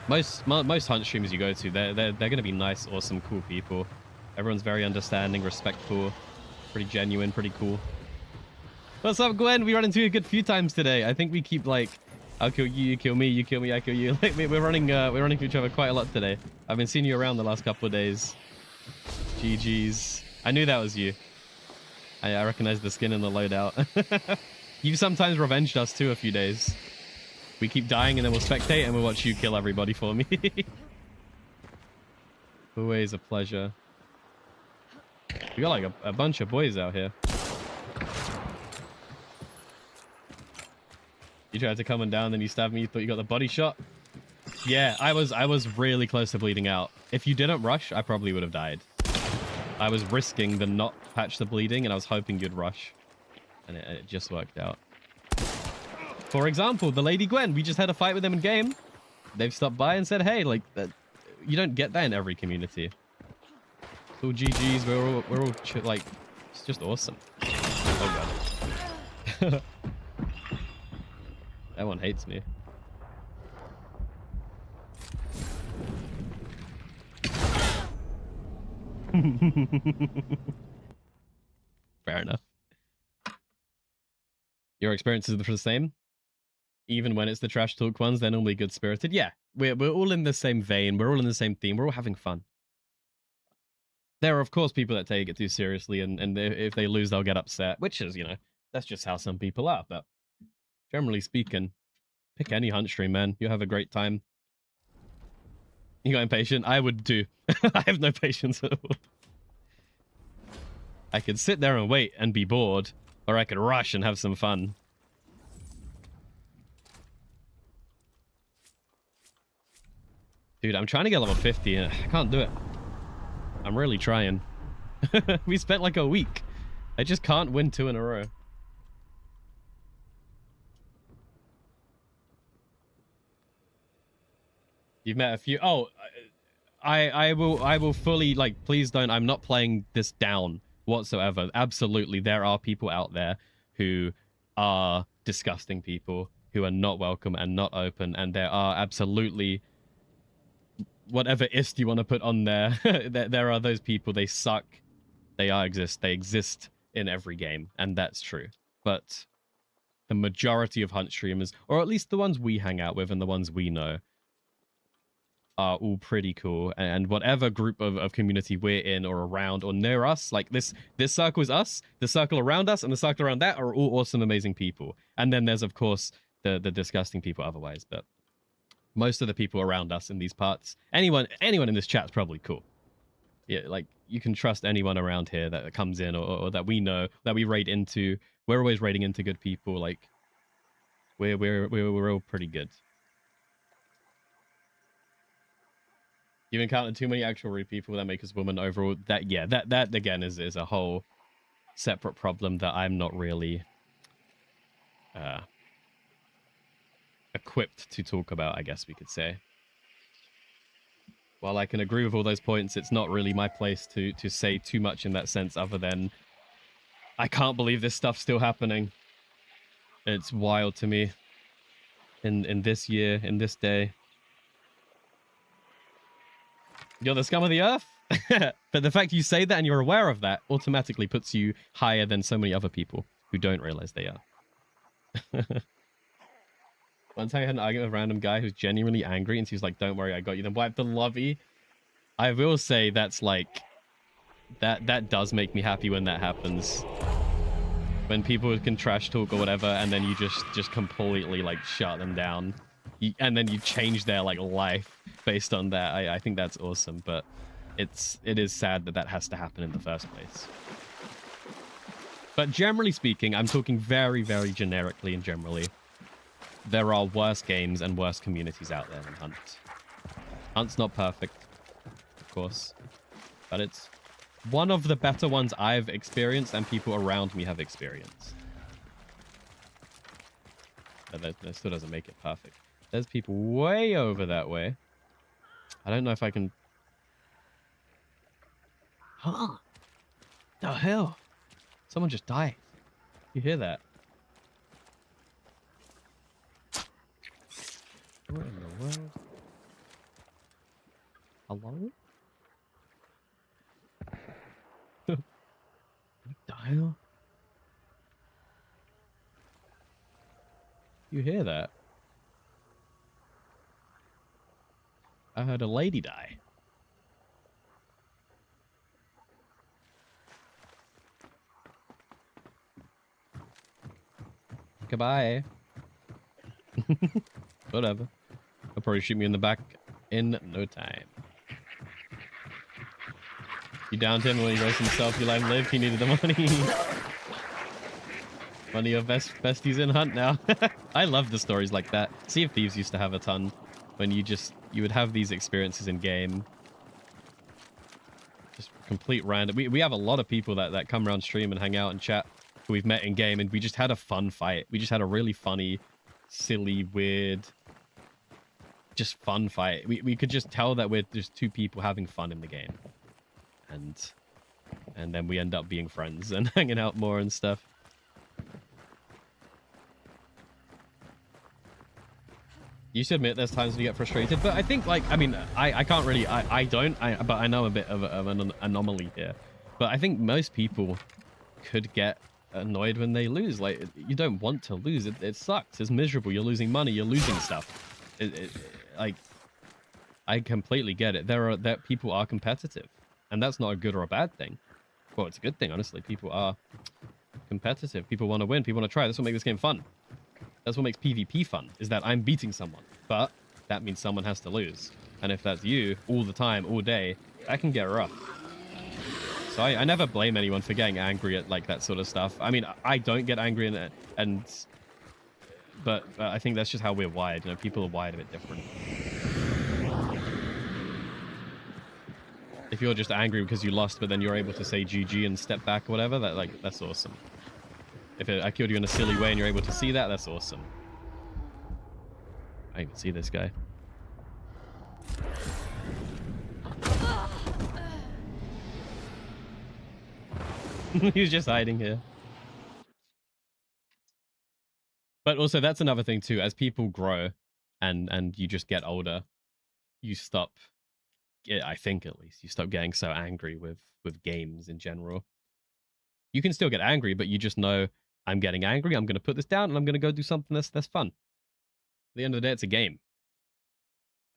[SPEAKER 1] most Hunt streamers you go to, they're gonna be nice, awesome, cool people. Everyone's very understanding, respectful, pretty genuine, pretty cool. What's up, Gwen? We run into you a good few times today. I think we keep like, I'll kill you, you kill me, you kill me, I kill you. Like we're running to each other quite a lot today. I've been seeing you around the last couple of days. GG's. I knew that was you. I recognized the skin in the loadout. You've sometimes revenged us too a few days. We keep dying and then we'll spectate and we'll watch you kill everybody for me. Always a pleasure. We got like a bunch of boys out here. You tried to come down, then you stabbed me. You thought you got the body shot. Yeah, I was really close to bleeding out. If you didn't rush, I probably would have died. I was risking the not patch the bleeding, and I was hoping you'd rush, and it just worked out. For example, the Lady Gwen. We just had a fight with them in game. They've stopped by and said, "Hey, like you don't get that in every community." It's all GGs. We're all like, it's just awesome. Oh god. That one hates me. Fair enough. Your experiences are the same? Even when it's the trash talk ones, they're normally good-spirited. Yeah, we're all in the same vein. We're all in the same theme. We're all having fun. There are, of course, people that take it too seriously, and if they lose, they'll get upset, which is, you know, that's just how some people are. But generally speaking, pick any hunt stream, man. You'll have a great time. You got impatient? I would too. I have no patience at all. I could sit there and wait and be bored, or I could rush and have some fun. Dude, I'm trying to get level 50 and I can't do it. I'm really trying. We spent like a week. I just can't win 2 in a row. You've met a few. Oh, I will fully, like, please don't. I'm not playing this down whatsoever. Absolutely, there are people out there who are disgusting people, who are not welcome and not open, and there are absolutely whatever ist you want to put on there. There are those people. They suck. They exist in every game, and that's true. But the majority of hunt streamers, or at least the ones we hang out with and the ones we know, are all pretty cool. And whatever group of community we're in or around or near us, like this circle is us, the circle around us and the circle around that are all awesome, amazing people. And then there's, of course, the disgusting people otherwise. But most of the people around us in these parts, anyone in this chat's probably cool. Yeah, like, you can trust anyone around here that comes in or that we know, that we raid into. We're always raiding into good people. Like, we're all pretty good. You've encountered too many actual rude people that make us women overall. That again is a whole separate problem that I'm not really equipped to talk about, I guess we could say. While I can agree with all those points, it's not really my place to say too much in that sense, other than I can't believe this stuff's still happening. It's wild to me. In this year, in this day. You're the scum of the earth? But the fact you say that and you're aware of that automatically puts you higher than so many other people who don't realize they are. One time I had an argument with a random guy who's genuinely angry, and she's like, "Don't worry, I got you." Then wipe the lobby. I will say that's like, that does make me happy when that happens. When people can trash talk or whatever, and then you just completely like shut them down. And then you change their like life based on that. I think that's awesome, but it is sad that has to happen in the first place. But generally speaking, I'm talking very, very generically and generally. There are worse games and worse communities out there than Hunt. Hunt's not perfect, of course, but it's one of the better ones I've experienced and people around me have experienced. But that still doesn't make it perfect. There's people way over that way. I don't know if I can... Huh? The hell? Someone just died. You hear that? What in the world? Hello? What the hell? You hear that? I heard a lady die. Goodbye. Whatever. They'll probably shoot me in the back in no time. You downed him, and when he rose himself, you let him live. He needed the money. One of your besties in Hunt now. I love the stories like that. Sea of Thieves used to have a ton. When you would have these experiences in game. Just complete random. We have a lot of people that come around stream and hang out and chat who we've met in game, and we just had a fun fight. We just had a really funny, silly, weird, just fun fight. We could just tell that we're just two people having fun in the game. And then we end up being friends and hanging out more and stuff. You should admit there's times when you get frustrated, but I think, like, I mean, I can't really, I don't, but I know a bit of an anomaly here. But I think most people could get annoyed when they lose. Like, you don't want to lose. It sucks. It's miserable. You're losing money. You're losing stuff. Like, I completely get it. That people are competitive, and that's not a good or a bad thing. Well, it's a good thing, honestly. People are competitive. People want to win. People want to try. That's what makes this game fun. That's what makes PvP fun, is that I'm beating someone. But that means someone has to lose. And if that's you, all the time, all day, that can get rough. So I never blame anyone for getting angry at, like, that sort of stuff. I mean, I don't get angry but I think that's just how we're wired. You know, people are wired a bit different. If you're just angry because you lost, but then you're able to say GG and step back or whatever, that's awesome. If I killed you in a silly way and you're able to see that, that's awesome. I can see this guy. He's just hiding here. But also, that's another thing too. As people grow and you just get older, you stop, I think at least, you stop getting so angry with games in general. You can still get angry, but you just know, I'm getting angry, I'm going to put this down, and I'm going to go do something that's fun. At the end of the day, it's a game.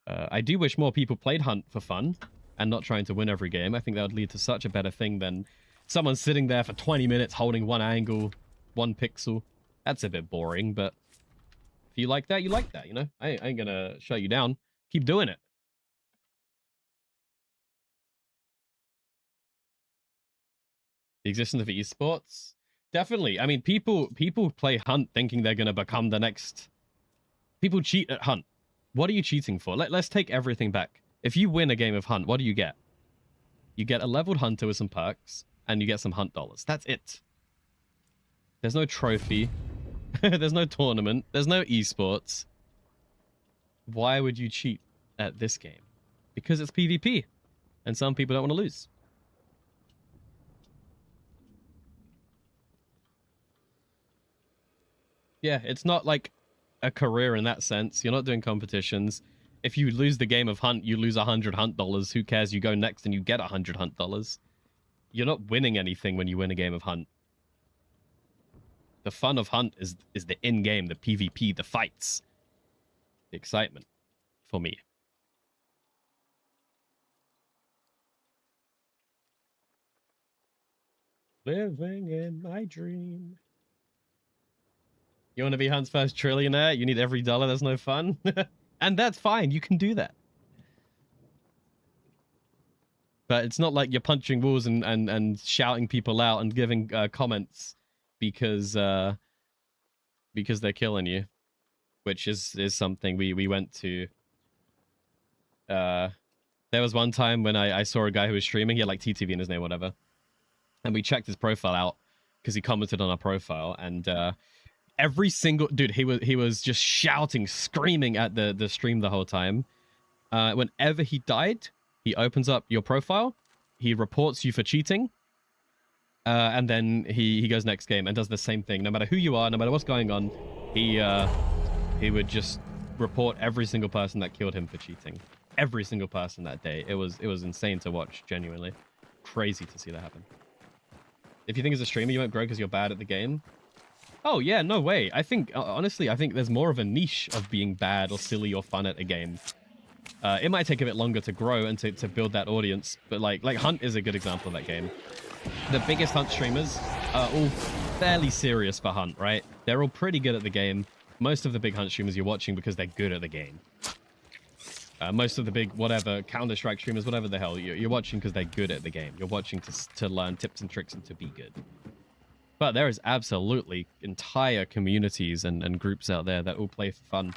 [SPEAKER 1] I do wish more people played Hunt for fun and not trying to win every game. I think that would lead to such a better thing than someone sitting there for 20 minutes holding one angle, one pixel. That's a bit boring, but if you like that, you like that, you know? I ain't going to shut you down. Keep doing it. The existence of esports? Definitely. I mean, people play Hunt thinking they're going to become the next... People cheat at Hunt. What are you cheating for? Let's take everything back. If you win a game of Hunt, what do you get? You get a leveled hunter with some perks, and you get some Hunt dollars. That's it. There's no trophy. There's no tournament. There's no esports. Why would you cheat at this game? Because it's PvP, and some people don't want to lose. Yeah, it's not like a career in that sense. You're not doing competitions. If you lose the game of Hunt, you lose 100 Hunt dollars. Who cares? You go next and you get 100 Hunt dollars. You're not winning anything when you win a game of Hunt. The fun of Hunt is the in-game, the PvP, the fights. The excitement, for me. Living in my dream. You want to be Hunt's first trillionaire? You need every dollar. There's no fun. And that's fine. You can do that. But it's not like you're punching walls and shouting people out and giving comments because they're killing you. Which is something we went to. There was one time when I saw a guy who was streaming. He had like TTV in his name, whatever. And we checked his profile out because he commented on our profile. And every single... Dude, he was just shouting, screaming at the stream the whole time. Whenever he died, he opens up your profile. He reports you for cheating. And then he goes next game and does the same thing. No matter who you are, no matter what's going on, he would just report every single person that killed him for cheating. Every single person that day. It was insane to watch, genuinely. Crazy to see that happen. If you think as a streamer you won't grow because you're bad at the game, oh yeah, no way. I think, honestly, I think there's more of a niche of being bad or silly or fun at a game. It might take a bit longer to grow and to build that audience, but like Hunt is a good example of that game. The biggest Hunt streamers are all fairly serious for Hunt, right? They're all pretty good at the game. Most of the big Hunt streamers you're watching because they're good at the game. Most of the big whatever Counter-Strike streamers, whatever the hell, you're watching because they're good at the game. You're watching to learn tips and tricks and to be good. But there is absolutely entire communities and groups out there that all play for fun,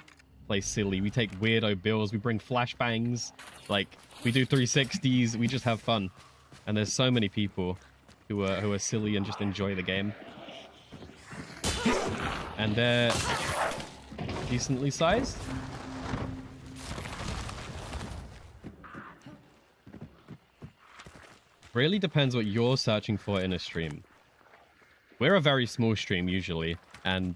[SPEAKER 1] play silly. We take weirdo bills, we bring flashbangs, like we do 360s, we just have fun. And there's so many people who are silly and just enjoy the game. And they're decently sized. Really depends what you're searching for in a stream. We're a very small stream usually, and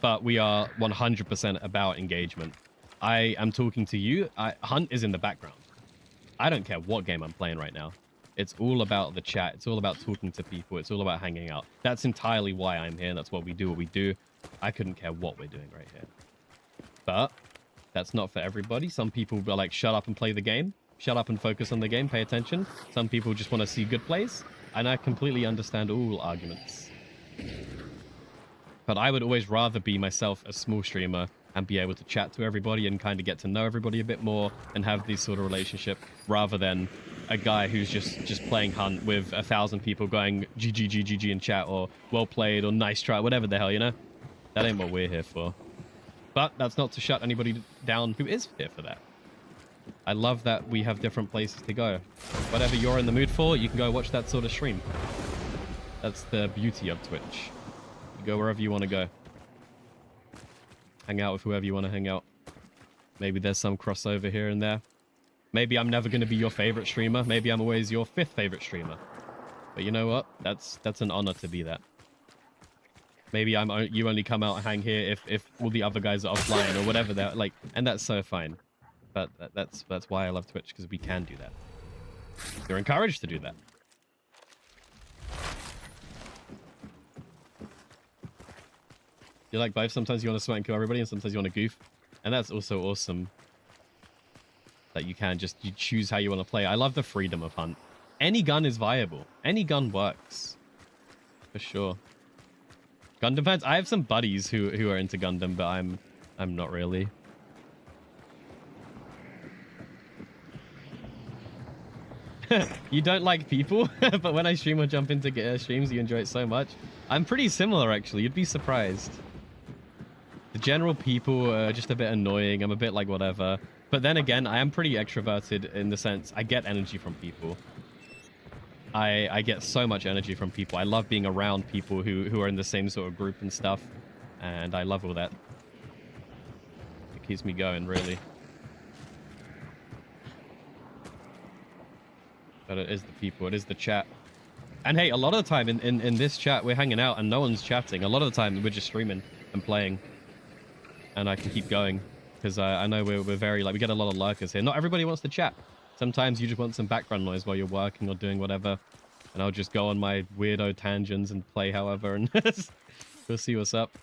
[SPEAKER 1] but we are 100% about engagement. I am talking to you. Hunt is in the background. I don't care what game I'm playing right now. It's all about the chat. It's all about talking to people. It's all about hanging out. That's entirely why I'm here. That's what we do. I couldn't care what we're doing right here. But that's not for everybody. Some people are like, shut up and play the game. Shut up and focus on the game. Pay attention. Some people just want to see good plays. And I completely understand all arguments. But I would always rather be myself a small streamer and be able to chat to everybody and kind of get to know everybody a bit more and have this sort of relationship rather than a guy who's just playing Hunt with 1,000 people going GG in chat or well played or nice try, whatever the hell, you know? That ain't what we're here for. But that's not to shut anybody down who is here for that. I love that we have different places to go. Whatever you're in the mood for, you can go watch that sort of stream. That's the beauty of Twitch. You go wherever you want to go. Hang out with whoever you want to hang out. Maybe there's some crossover here and there. Maybe I'm never going to be your favorite streamer. Maybe I'm always your 5th favorite streamer. But you know what? That's an honor to be that. Maybe you only come out and hang here if all the other guys are offline or whatever they're like, and that's so fine. But that's why I love Twitch, because we can do that. You're encouraged to do that. You like both. Sometimes you want to sweat and kill everybody, and sometimes you want to goof. And that's also awesome. That you choose how you want to play. I love the freedom of Hunt. Any gun is viable. Any gun works. For sure. Gundam fans, I have some buddies who are into Gundam, but I'm not really. You don't like people, but when I stream or jump into streams, you enjoy it so much. I'm pretty similar, actually. You'd be surprised. The general people are just a bit annoying. I'm a bit like whatever. But then again, I am pretty extroverted in the sense I get energy from people. I get so much energy from people. I love being around people who are in the same sort of group and stuff. And I love all that. It keeps me going, really. But it is the people. It is the chat. And hey, a lot of the time in this chat, we're hanging out and no one's chatting. A lot of the time, we're just streaming and playing. And I can keep going. Because I know we're very, like, we get a lot of lurkers here. Not everybody wants to chat. Sometimes you just want some background noise while you're working or doing whatever. And I'll just go on my weirdo tangents and play however. And we'll see what's up.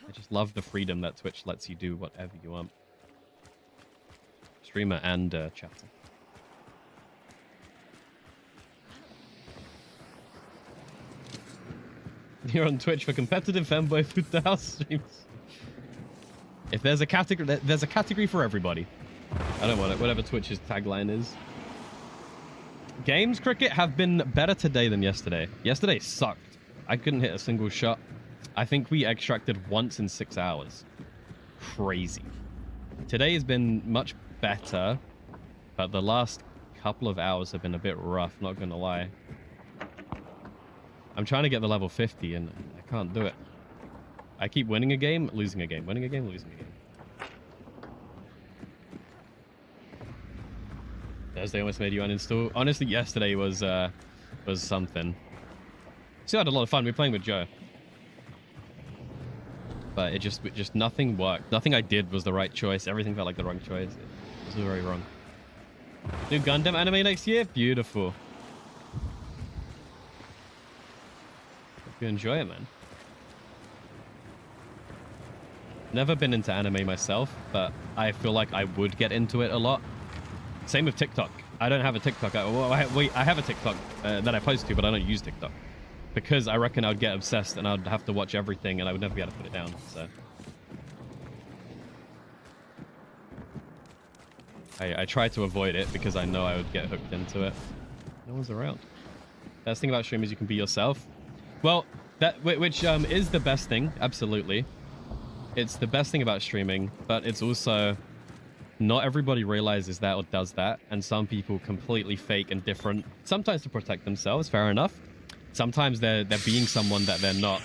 [SPEAKER 1] I just love the freedom that Twitch lets you do whatever you want. Streamer and chatter. You're on Twitch for competitive fanboy food to house streams. If there's a category for everybody. I don't want it. Whatever Twitch's tagline is. Games cricket have been better today than yesterday. Yesterday sucked. I couldn't hit a single shot. I think we extracted once in 6 hours. Crazy. Today has been much better, but the last couple of hours have been a bit rough, not gonna lie. I'm trying to get the level 50 and I can't do it. I keep winning a game, losing a game, winning a game, losing a game. Thursday almost made you uninstall. Honestly, yesterday was something. Still had a lot of fun. We were playing with Joe. But it just nothing worked. Nothing I did was the right choice. Everything felt like the wrong choice. It was very wrong. New Gundam anime next year? Beautiful. Hope you enjoy it, man. Never been into anime myself, but I feel like I would get into it a lot. Same with TikTok. I don't have a TikTok. I have a TikTok that I post to, but I don't use TikTok. Because I reckon I would get obsessed and I'd have to watch everything and I would never be able to put it down, so. I try to avoid it because I know I would get hooked into it. No one's around. Best thing about stream is you can be yourself. Well, which is the best thing, absolutely. It's the best thing about streaming, but it's also not everybody realizes that or does that, and some people completely fake and different. Sometimes to protect themselves, fair enough. Sometimes they're being someone that they're not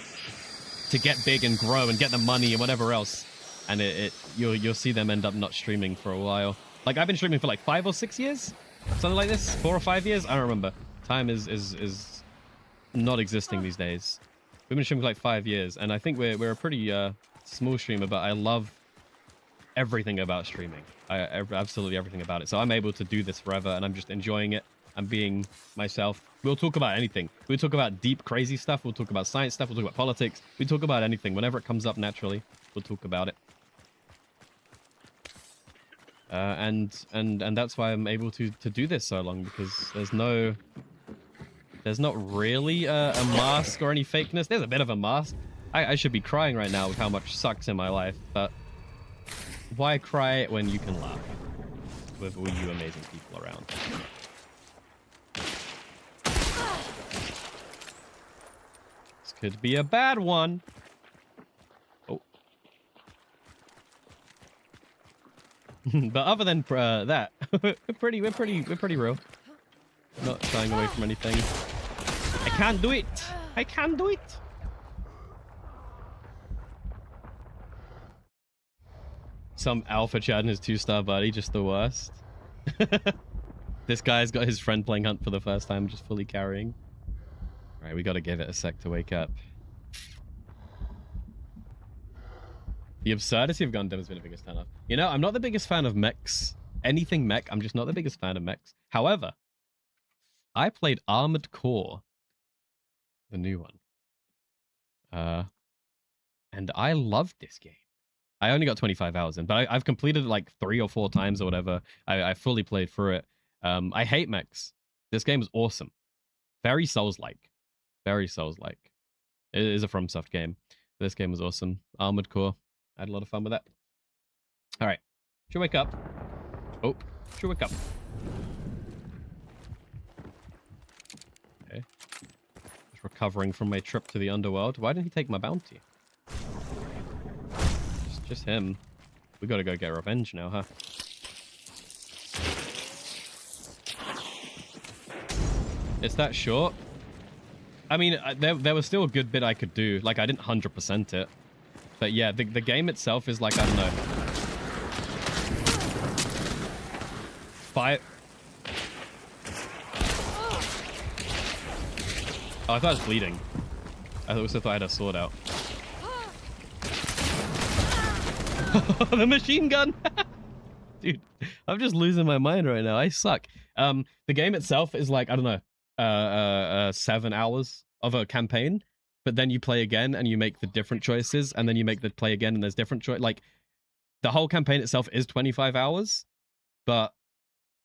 [SPEAKER 1] to get big and grow and get the money and whatever else. And you'll see them end up not streaming for a while. Like I've been streaming for like 5 or 6 years, something like this, 4 or 5 years. I don't remember. Time is not existing these days. We've been streaming for like 5 years, and I think we're a pretty small streamer, but I love everything about streaming. Absolutely everything about it. So I'm able to do this forever, and I'm just enjoying it. I'm being myself. We'll talk about anything. We'll talk about deep, crazy stuff. We'll talk about science stuff. We'll talk about politics. We talk about anything. Whenever it comes up naturally, we'll talk about it. And that's why I'm able to do this so long, because there's not really a mask or any fakeness. There's a bit of a mask. I should be crying right now with how much sucks in my life, but why cry when you can laugh with all you amazing people around? This could be a bad one. Oh. But other than that, we're pretty real. Not shying away from anything. I can't do it. I can't do it. Some alpha chat in his 2-star buddy, just the worst. This guy's got his friend playing Hunt for the first time, just fully carrying. All right, we got to give it a sec to wake up. The absurdity of Gundam has been the biggest turn off. You know, I'm not the biggest fan of mechs. Anything mech, I'm just not the biggest fan of mechs. However, I played Armored Core, the new one. And I loved this game. I only got 25 hours in, but I've completed it like 3 or 4 times or whatever. I fully played through it. I hate mechs. This game is awesome. Very Souls-like. Very Souls-like. It is a FromSoft game. This game was awesome. Armored Core. I had a lot of fun with that. All right. Should wake up. Oh, should wake up. Okay. Just recovering from my trip to the underworld. Why didn't he take my bounty? Just him. We gotta go get revenge now, huh? It's that short. I mean, there was still a good bit I could do. Like, I didn't 100% it. But yeah, the game itself is like, I don't know. 5... Oh, I thought I was bleeding. I also thought I had a sword out. The machine gun! Dude, I'm just losing my mind right now. I suck. The game itself is like, I don't know, 7 hours of a campaign, but then you play again and you make the different choices, and then you make the play again and there's different choice. Like, the whole campaign itself is 25 hours, but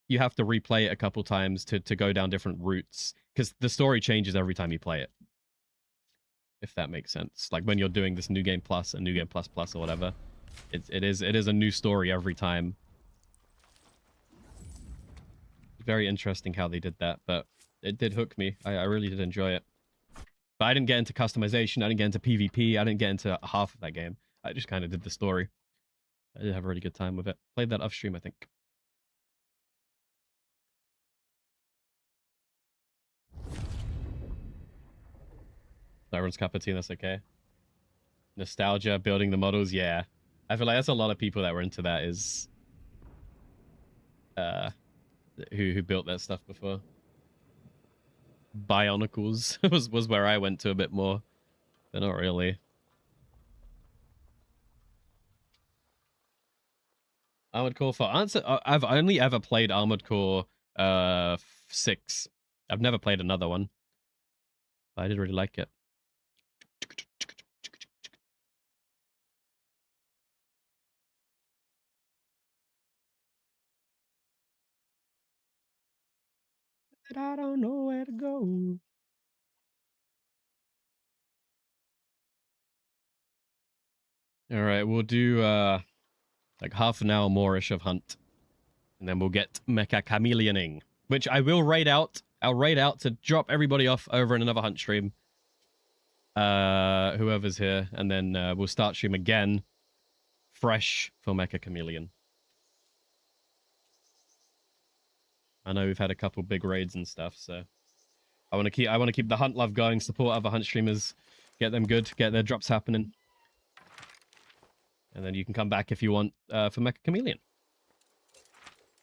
[SPEAKER 1] you have to replay it a couple times to go down different routes, because the story changes every time you play it. If that makes sense. Like, when you're doing this New Game Plus and New Game Plus Plus or whatever, it is a new story every time. Very interesting how they did that, but it did hook me. I really did enjoy it. But I didn't get into customization, I didn't get into PvP, I didn't get into half of that game. I just kind of did the story. I did have a really good time with it. Played that off stream, I think. Everyone's cup of tea, that's okay. Nostalgia, building the models, yeah. I feel like that's a lot of people that were into that is... who built that stuff before. Bionicles was where I went to a bit more, but not really. Armored Core 4. Answer. I've only ever played Armored Core 6. I've never played another one. But I did really like it. But I don't know where to go. All right, we'll do like half an hour more-ish of Hunt. And then we'll get Mecha Chameleoning, which I will raid out. I'll raid out to drop everybody off over in another hunt stream. Whoever's here. And then we'll start stream again. Fresh for Mecha Chameleon. I know we've had a couple big raids and stuff, so I want to keep the hunt love going, support other hunt streamers, get them good, get their drops happening. And then you can come back if you want for Mecha Chameleon.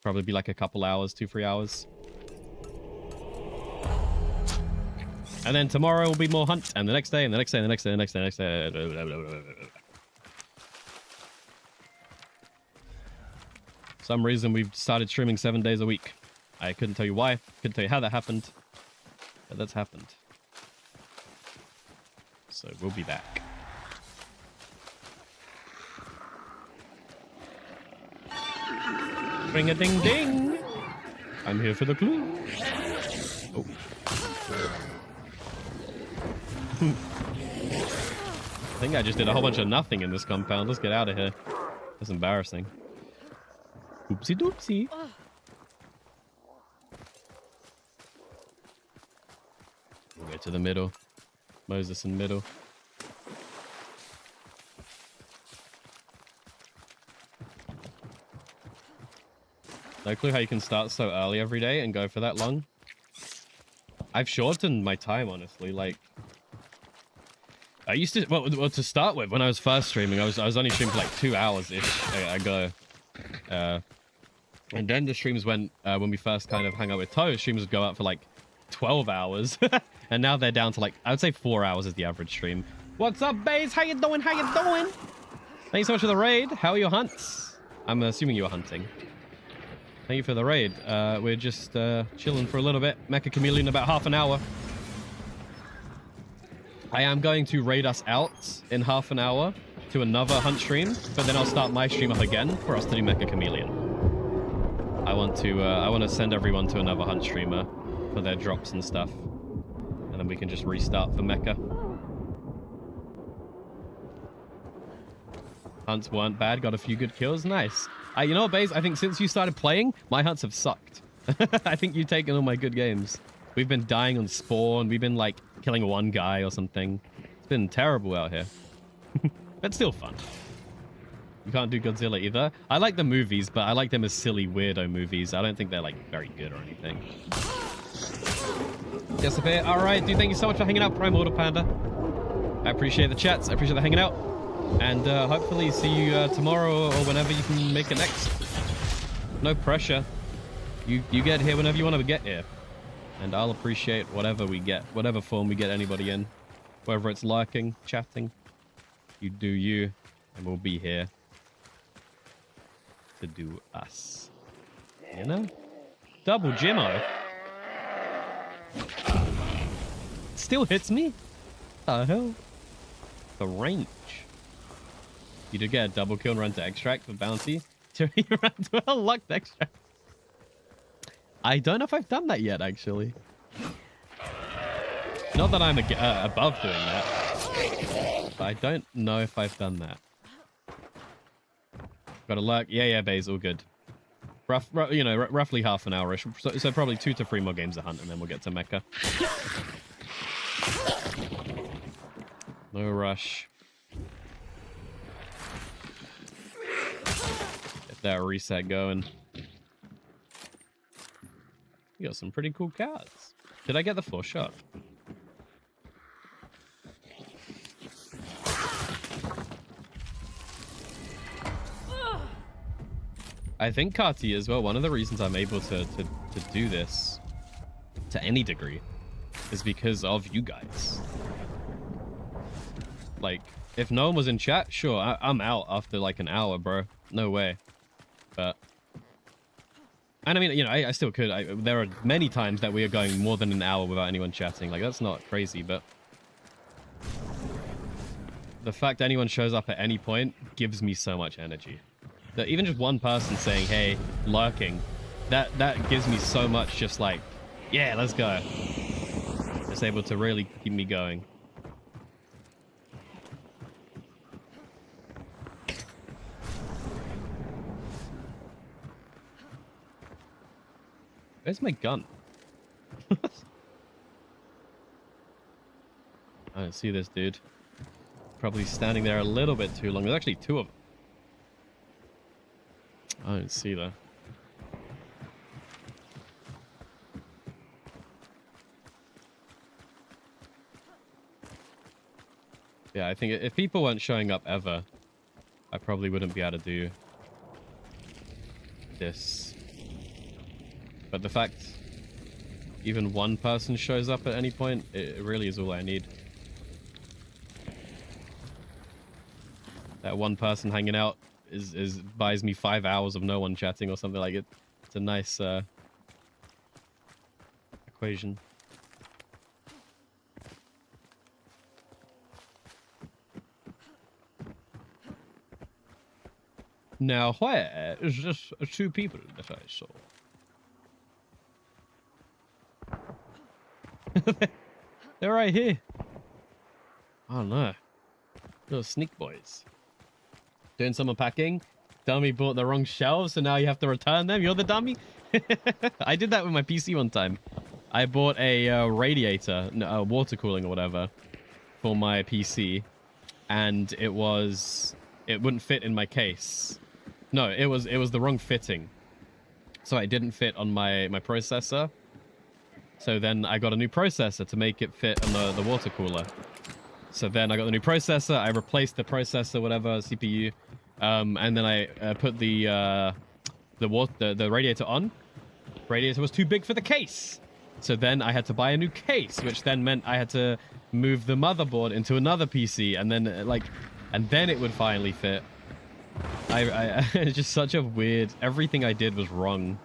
[SPEAKER 1] Probably be like a couple hours, 2-3 hours. And then tomorrow will be more hunt, and the next day, and the next day, and the next day, and the next day, and the next day. For some reason we've started streaming 7 days a week. I couldn't tell you why, couldn't tell you how that happened, but that's happened. So we'll be back. Ring a ding ding! I'm here for the clue. Oh. I think I just did a whole bunch of nothing in this compound. Let's get out of here. That's embarrassing. Oopsie doopsie. We'll go to the middle. Moses in middle. No clue how you can start so early every day and go for that long. I've shortened my time, honestly. Like, I used to, well, to start with, when I was first streaming, I was only streaming for like 2 hours-ish ago. And then the streams went, when we first kind of hung out with Toe, streams would go out for like 12 hours. And now they're down to like, I would say 4 hours is the average stream. What's up, Baze? How you doing? How you doing? Thanks so much for the raid. How are your hunts? I'm assuming you were hunting. Thank you for the raid. We're just chilling for a little bit. Mecha Chameleon about half an hour. I am going to raid us out in half an hour to another hunt stream, but then I'll start my stream up again for us to do Mecha Chameleon. I want to send everyone to another hunt streamer for their drops and stuff, and then we can just restart for Mecha. Hunts weren't bad. Got a few good kills. Nice. You know what, Baze? I think since you started playing, my hunts have sucked. I think you've taken all my good games. We've been dying on spawn. We've been, like, killing one guy or something. It's been terrible out here. But still fun. You can't do Godzilla either. I like the movies, but I like them as silly, weirdo movies. I don't think they're, like, very good or anything. Yes, all right, dude. Thank you so much for hanging out, Prime Order Panda. I appreciate the chats. I appreciate the hanging out. And hopefully see you tomorrow or whenever you can make it next. No pressure. You get here whenever you want to get here. And I'll appreciate whatever we get. Whatever form we get anybody in. Whether it's lurking, chatting. You do you. And we'll be here to do us. You know? Double Jimmo. Still hits me? The hell? The range. You did get a double kill and run to extract for bounty. You run to a lucked extract. I don't know if I've done that yet, actually. Not that I'm above doing that. But I don't know if I've done that. Got a lurk. Yeah, Baze, all good. Roughly half an hour-ish. So probably 2 to 3 more games of hunt, and then we'll get to Mecha. No rush. Get that reset going. You got some pretty cool cards. Did I get the 4 shot? I think Kati as well, one of the reasons I'm able to do this to any degree is because of you guys. Like, if no one was in chat, sure, I'm out after like an hour, bro. No way. But, and I mean, you know, I still could. There are many times that we are going more than an hour without anyone chatting. Like, that's not crazy, but the fact anyone shows up at any point gives me so much energy. That even just one person saying, hey, lurking, that gives me so much, just like, yeah, let's go. It's able to really keep me going. Where's my gun? I don't see this dude. Probably standing there a little bit too long. There's actually two of them. I don't see that. Yeah, I think if people weren't showing up ever, I probably wouldn't be able to do this. But the fact even one person shows up at any point, it really is all I need. That one person hanging out is buys me 5 hours of no one chatting or something like it. It's a nice equation. Now, where is this two people that I saw? They're right here. Oh no. Little sneak boys. Doing some unpacking. Dummy bought the wrong shelves, so now you have to return them. You're the dummy? I did that with my PC one time. I bought a radiator, water cooling or whatever, for my PC. And it wouldn't fit in my case. No, it was the wrong fitting. So it didn't fit on my processor. So then I got a new processor to make it fit on the water cooler. So then I got the new processor. I replaced the processor, whatever, CPU. And then I put the radiator on. Radiator was too big for the case. So then I had to buy a new case, which then meant I had to move the motherboard into another PC, and then and then it would finally fit. It's just such a weird. Everything I did was wrong.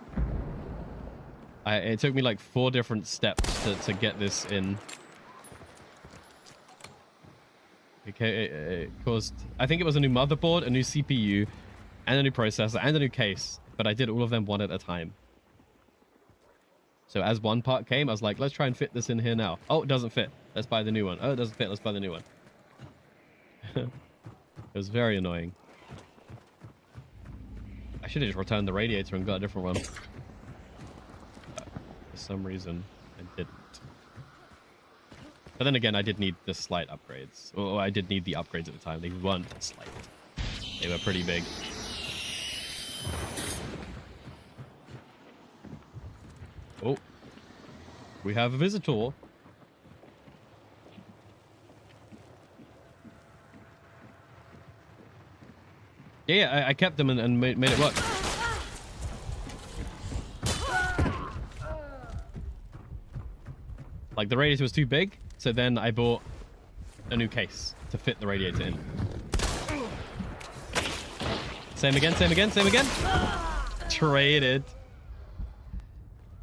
[SPEAKER 1] It took me like 4 different steps to get this in. Okay, it caused. I think it was a new motherboard, a new CPU, and a new processor, and a new case. But I did all of them one at a time. So as one part came, I was like, let's try and fit this in here now. Oh, it doesn't fit. Let's buy the new one. Oh, it doesn't fit. Let's buy the new one. It was very annoying. I should have just returned the radiator and got a different one. For some reason, I didn't. But then again, I did need the slight upgrades. Or I did need the upgrades at the time. They weren't slight. They were pretty big. Oh. We have a visitor. Yeah, I kept them and made it work. Like, the radiator was too big, so then I bought a new case to fit the radiator in. Same again, same again, same again. Traded.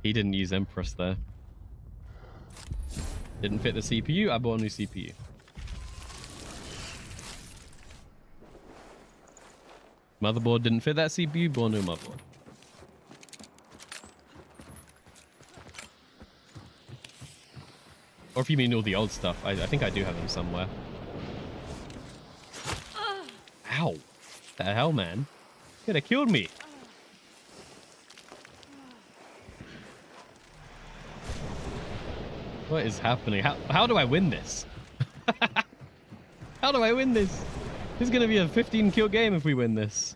[SPEAKER 1] He didn't use Empress there. Didn't fit the CPU, I bought a new CPU. Motherboard didn't fit that CPU, bought a new motherboard. Or if you mean all the old stuff, I think I do have them somewhere. Ow. The hell, man? Could have killed me. What is happening? How do I win this? How do I win this? This is going to be a 15 kill game if we win this.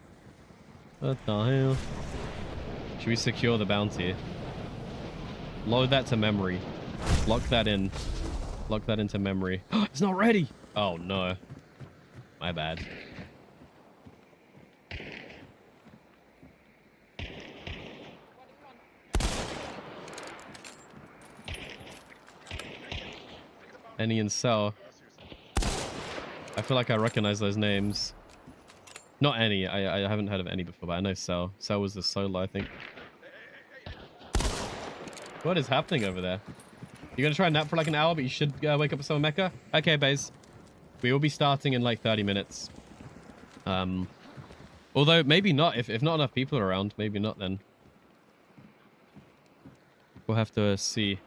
[SPEAKER 1] What the hell? Should we secure the bounty? Load that to memory. Lock that in. Lock that into memory. It's not ready! Oh no. My bad. Any and Cell. I feel like I recognize those names. Not Any. I haven't heard of Any before, but I know Cell. Cell was the solo, I think. What is happening over there? You're gonna try and nap for like an hour, but you should wake up with some mecha? Okay, Baze. We will be starting in like 30 minutes. Although, maybe not. If not enough people are around, maybe not then. We'll have to see.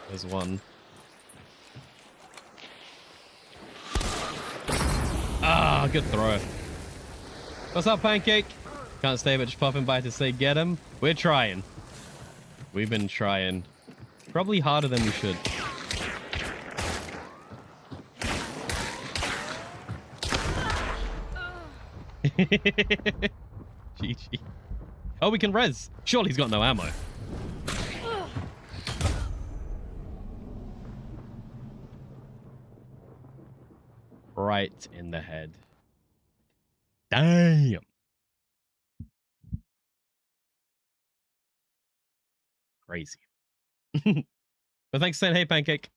[SPEAKER 1] There's one. Ah, good throw. What's up, Pancake? Can't stay, but just popping by to say get him. We're trying. We've been trying. Probably harder than we should. GG. Oh, we can res. Surely he's got no ammo. Right in the head. Damn. Crazy. But thanks for saying hey, Pancake.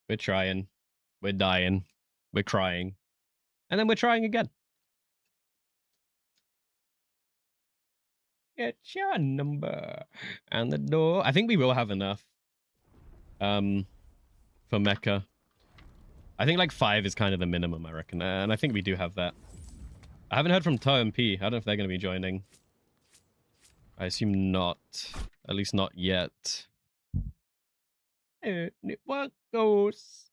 [SPEAKER 1] We're trying. We're dying. We're crying. And then we're trying again. It's your number. And the door. I think we will have enough. For Mecha. I think like 5 is kind of the minimum, I reckon. And I think we do have that. I haven't heard from Toe and P. I don't know if they're going to be joining. I assume not. At least not yet. What goes?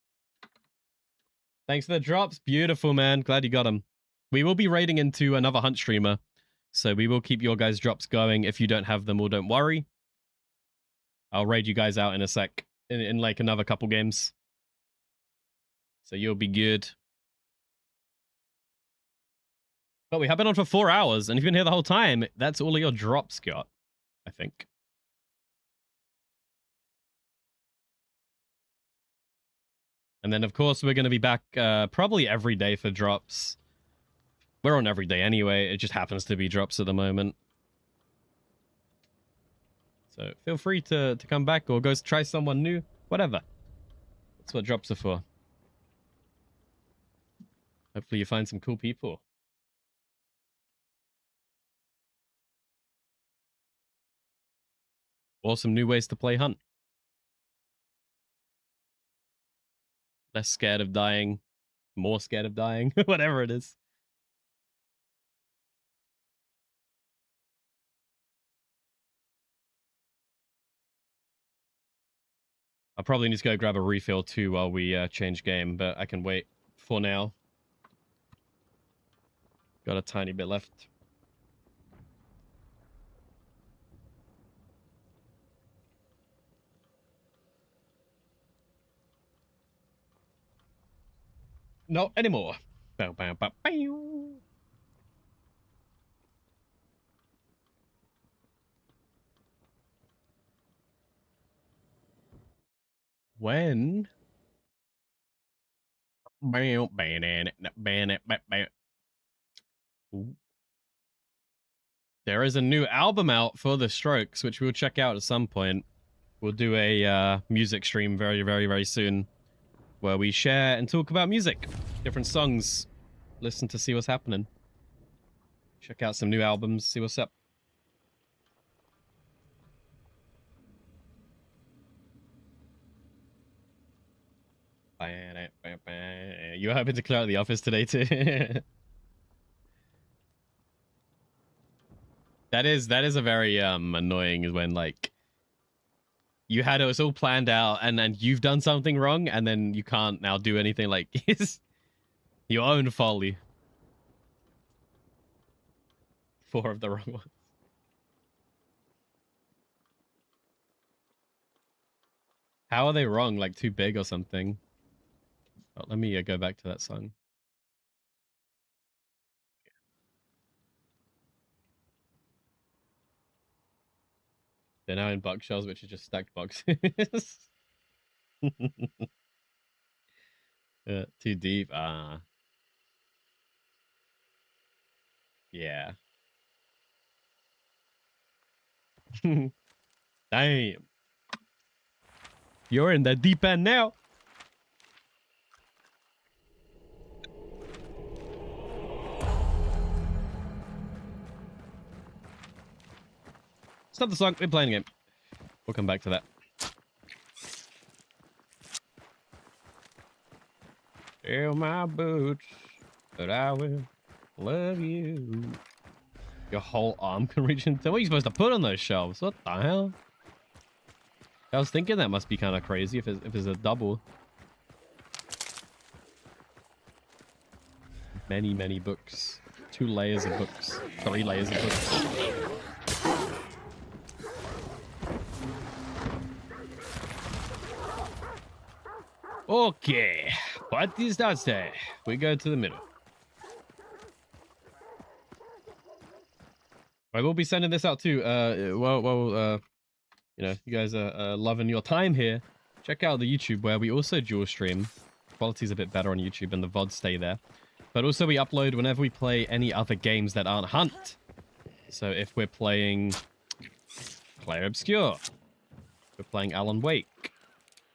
[SPEAKER 1] Thanks for the drops. Beautiful, man. Glad you got them. We will be raiding into another hunt streamer. So we will keep your guys' drops going. If you don't have them, well, don't worry. I'll raid you guys out in a sec. In like another couple games. So you'll be good. But we have been on for 4 hours. And if you've been here the whole time, that's all of your drops got, I think. And then, of course, we're going to be back probably every day for drops. We're on every day anyway. It just happens to be drops at the moment. So feel free to come back or go try someone new. Whatever. That's what drops are for. Hopefully you find some cool people. Or some new ways to play Hunt. Less scared of dying. More scared of dying. Whatever it is. I'll probably need to go grab a refill too while we change game, but I can wait for now. Got a tiny bit left. Not anymore. Bow, bow, bow, bow. When? Ooh. There is a new album out for The Strokes, which we'll check out at some point. We'll do a music stream very, very, very soon, where we share and talk about music, different songs, listen to see what's happening. Check out some new albums, see what's up. You were hoping to clear out the office today too. That is a very annoying is when like you had it was all planned out and then you've done something wrong and then you can't now do anything, like it's your own folly. 4 of the wrong ones. How are they wrong? Like too big or something? Oh, let me go back to that song. They're now in bookshelves, which are just stacked boxes. Too deep. Yeah. Damn. You're in the deep end now. Stop the song. We're playing a game. We'll come back to that. Fill my boots, but I will love you. Your whole arm can reach into. What are you supposed to put on those shelves? What the hell? I was thinking that must be kind of crazy if it's a double. Many, many books. 2 layers of books. 3 layers of books. Okay. What is that say? We go to the middle. I will be sending this out too. You know, you guys are loving your time here. Check out the YouTube where we also dual stream. Quality's a bit better on YouTube and the VODs stay there. But also we upload whenever we play any other games that aren't Hunt. So if we're playing Player Obscure, we're playing Alan Wake,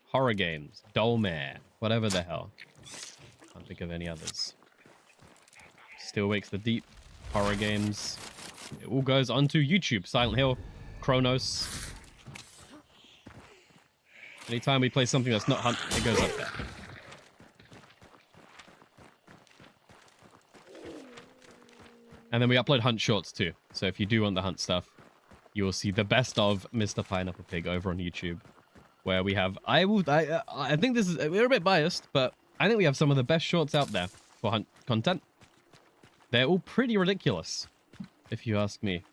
[SPEAKER 1] horror games, Dolmare, whatever the hell. Can't think of any others. Still Wakes the Deep, horror games. It all goes onto YouTube. Silent Hill, Chronos. Anytime we play something that's not Hunt, it goes up there. And then we upload Hunt shorts too. So if you do want the Hunt stuff, you will see the best of Mr. Pineapple Pig over on YouTube, where we have. I think this is, we're a bit biased, but I think we have some of the best shorts out there for Hunt content. They're all pretty ridiculous, if you ask me.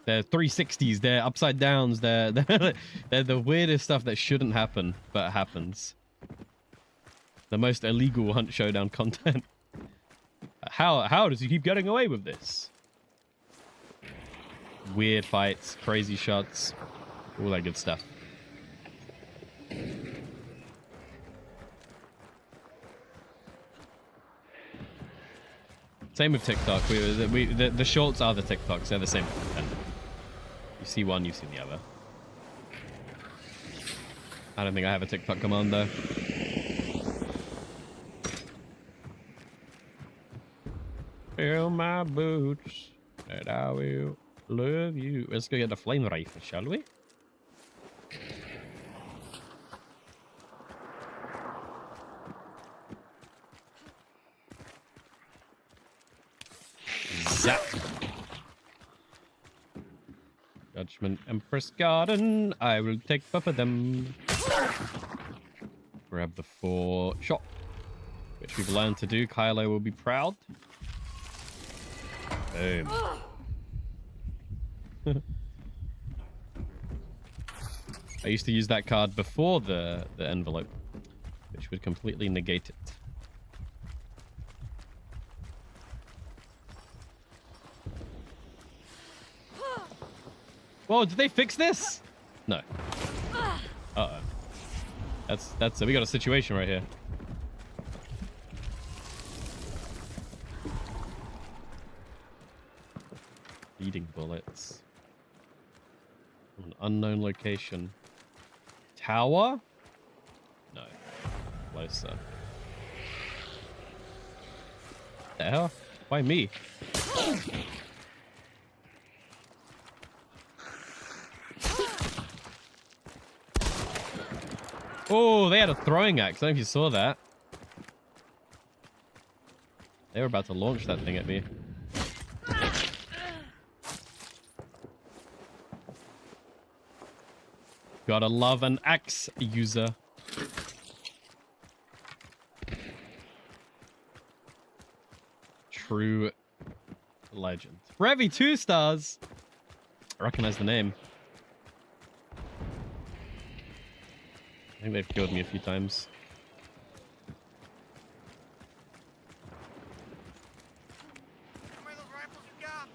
[SPEAKER 1] They're 360s, they're upside downs, they're the weirdest stuff that shouldn't happen, but happens. The most illegal Hunt Showdown content. How does he keep getting away with this? Weird fights, crazy shots, all that good stuff. Same with TikTok. The shorts are the TikToks. They're the same content. You see one, you see the other. I don't think I have a TikTok command though. Fill my boots, and I will love you. Let's go get the flame rifle, shall we? Zap. Judgment Empress Garden. I will take both of them. Grab the 4 shot, which we've learned to do. Kylo will be proud. Boom. I used to use that card before the envelope, which would completely negate it. Whoa, did they fix this? No. Uh-oh. That's we got a situation right here. Feeding bullets. An unknown location. Tower? No. Closer. The hell? Why me? Oh, they had a throwing axe. I don't know if you saw that. They were about to launch that thing at me. Gotta love an axe user. True legend. Revy 2 stars. I recognize the name. I think they've killed me a few times.
[SPEAKER 3] How many of those rifles you got?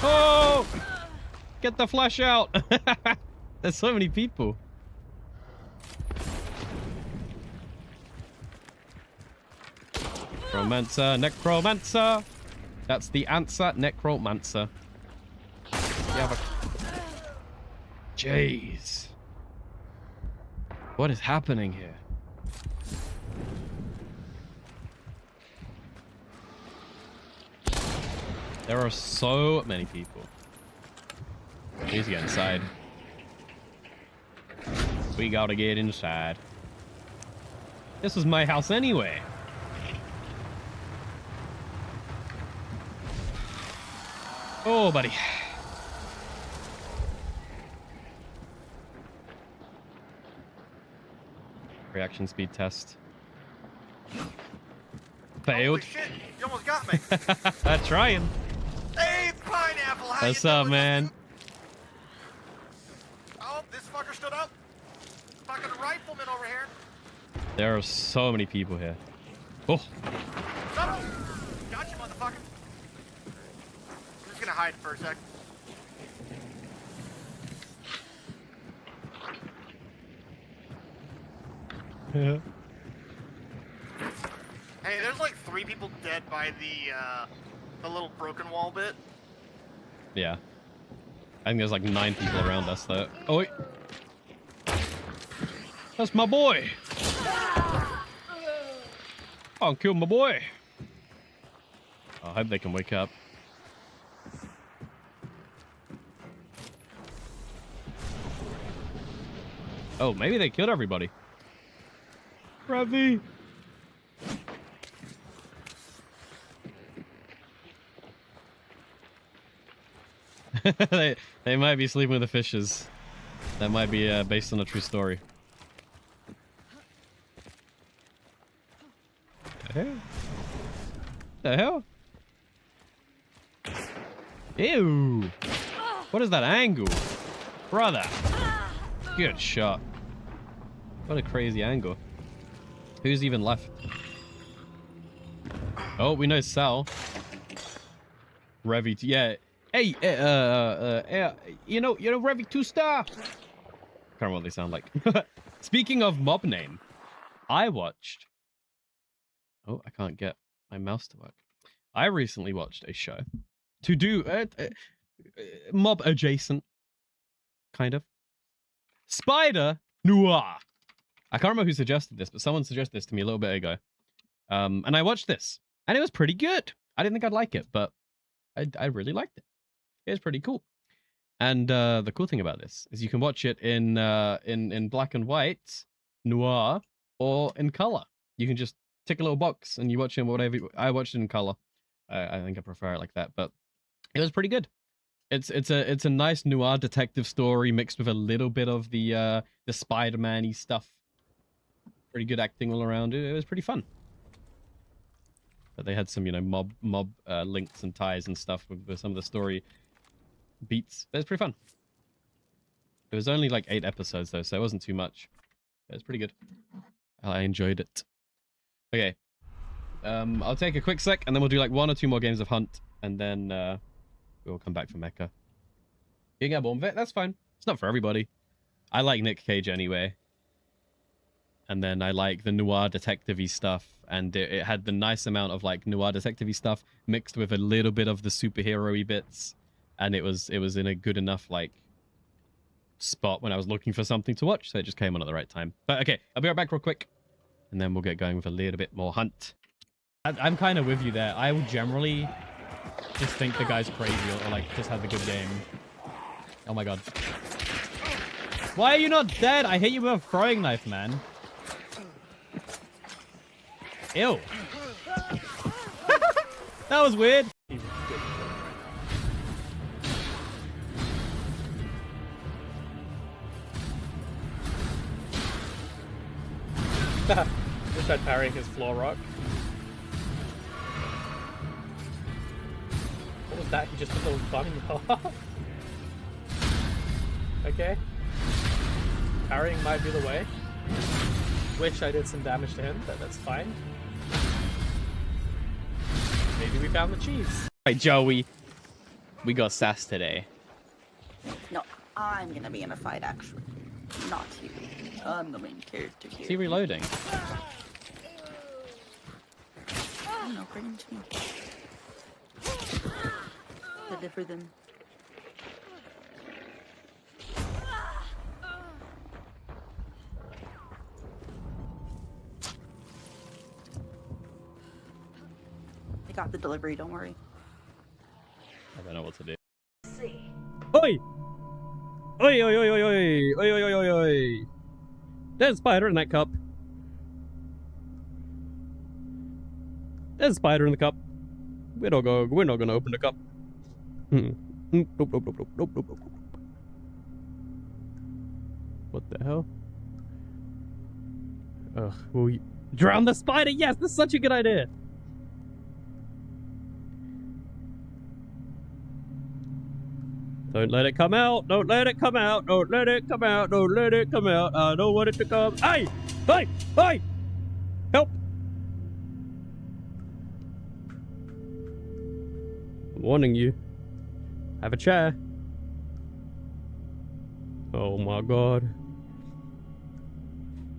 [SPEAKER 1] Oh! Get the flash out! There's so many people. Necromancer. That's the answer, Necromancer. Jeez. What is happening here? There are so many people. We need to get inside. We gotta get inside. This was my house anyway. Oh, buddy. Reaction speed test. Failed.
[SPEAKER 8] Holy shit, you almost got me.
[SPEAKER 1] I'm trying.
[SPEAKER 8] Hey, Pineapple, how
[SPEAKER 1] What's
[SPEAKER 8] you
[SPEAKER 1] up,
[SPEAKER 8] doing?
[SPEAKER 1] man?
[SPEAKER 8] Oh, this fucker stood up. Fucking rifleman over here.
[SPEAKER 1] There are so many people here. Oh,
[SPEAKER 8] Son of- Got you, motherfucker. I'm just gonna hide for a sec. Hey, there's like 3 people dead by the little broken wall bit.
[SPEAKER 1] yeah. I think there's like 9 people around us though. Oh wait. That's my boy. I'll kill my boy. I hope they can wake up. Oh, maybe they killed everybody. Ravi. they might be sleeping with the fishes. That might be based on a true story. The hell? The hell? Ew! What is that angle? Brother! Good shot. What a crazy angle. Who's even left? Oh, we know Sal. Revy, yeah. Hey, you know, Revy 2-star. Can't remember what they sound like. Speaking of mob name, I watched. Oh, I can't get my mouse to work. I recently watched a show to do mob adjacent, kind of. Spider Noir. I can't remember who suggested this, but someone suggested this to me a little bit ago. And I watched this, and it was pretty good. I didn't think I'd like it, but I really liked it. It was pretty cool. And the cool thing about this is you can watch it in black and white, noir, or in color. You can just tick a little box and you watch it in whatever. I watched it in color. I think I prefer it like that, but it was pretty good. It's a nice noir detective story mixed with a little bit of the Spider-Man-y stuff. Pretty good acting all around. It was pretty fun. But they had some, you know, mob links and ties and stuff with some of the story beats. But it's pretty fun. It was only like 8 episodes though, so it wasn't too much. It was pretty good. I enjoyed it. Okay. I'll take a quick sec, and then we'll do like 1 or 2 more games of Hunt, and then we'll come back for Mecha. You can get Bomb Vet, that's fine. It's not for everybody. I like Nick Cage anyway. And then I like the noir detective-y stuff, and it had the nice amount of like noir detective-y stuff mixed with a little bit of the superhero-y bits, and it was in a good enough like spot when I was looking for something to watch, so it just came on at the right time. But okay, I'll be right back real quick, and then we'll get going with a little bit more Hunt.
[SPEAKER 7] I'm kind of with you there. I would generally just think the guy's crazy or like just have a good game. Oh my god. Why are you not dead? I hit you with a throwing knife, man. Ew. That was weird.
[SPEAKER 5] Just tried parrying his floor rock. What was that? He just took a bunny off. Okay. Parrying might be the way. Wish I did some damage to him, but that's fine. Maybe we found the cheese.
[SPEAKER 1] Hey Joey, we got sass today.
[SPEAKER 9] No, I'm gonna be in a fight actually. Not you. I'm the main character here.
[SPEAKER 1] Is he reloading?
[SPEAKER 9] I don't know, bring him to me. Deliver them. I got the delivery, don't worry.
[SPEAKER 1] I don't know what to do.
[SPEAKER 7] Oi! Oi, oi, oi, oi, oi, oi, oi, oi, oi. There's a spider in that cup. There's a spider in the cup. We're not gonna open the cup.
[SPEAKER 1] Nope, nope, nope, nope, nope, nope, nope, nope. What the hell? Ugh, will you drown the spider? Yes, that's such a good idea. Don't let it come out. Don't let it come out. Don't let it come out. Don't let it come out. I don't want it to come. Hey! Hey! Hey! Help! I'm warning you. Have a chair. Oh my god.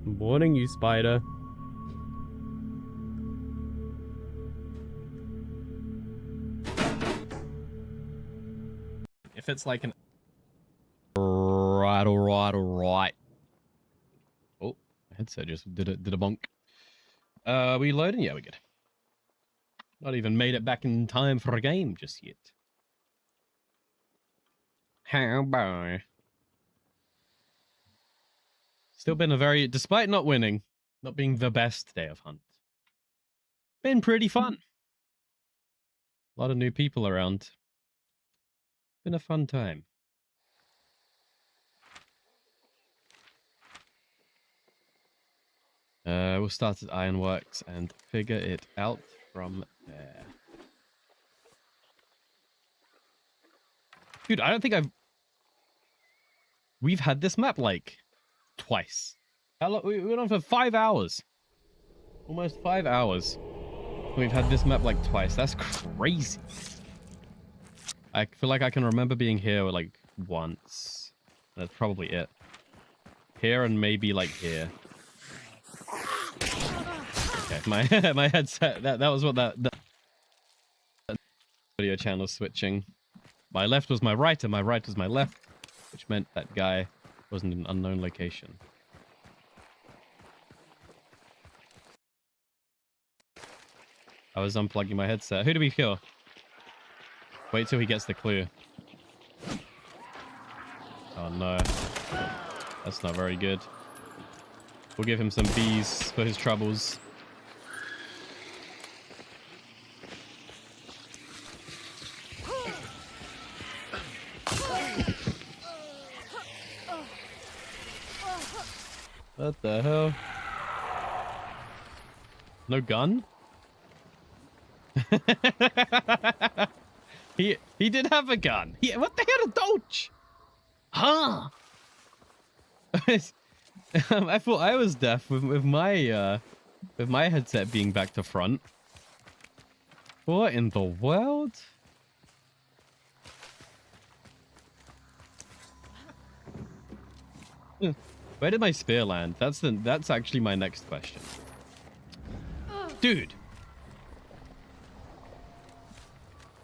[SPEAKER 1] I'm warning you, spider.
[SPEAKER 7] If it's like an
[SPEAKER 1] Right, alright, alright. Oh, my headset just did a bonk. We loading? Yeah, we're good. Not even made it back in time for a game just yet. How about? Still been a very, despite not winning, not being the best day of hunt. Been pretty fun. A lot of new people around. Been a fun time. We'll start at Ironworks and figure it out from there. Dude, I don't think we've had this map like twice. How long? We went on for 5 hours. Almost 5 hours. We've had this map like twice. That's crazy. I feel like I can remember being here like once. That's probably it. Here and maybe like here. Okay, my headset. That was what that video channel switching. My left was my right, and my right was my left, which meant that guy was in an unknown location. I was unplugging my headset. Who do we kill? Wait till he gets the clue. Oh no. That's not very good. We'll give him some bees for his troubles. What the hell? No gun? he did have a gun. What the hell, a dodge? Huh? I thought I was deaf with my headset being back to front. What in the world? Where did my spear land? That's actually my next question. Dude.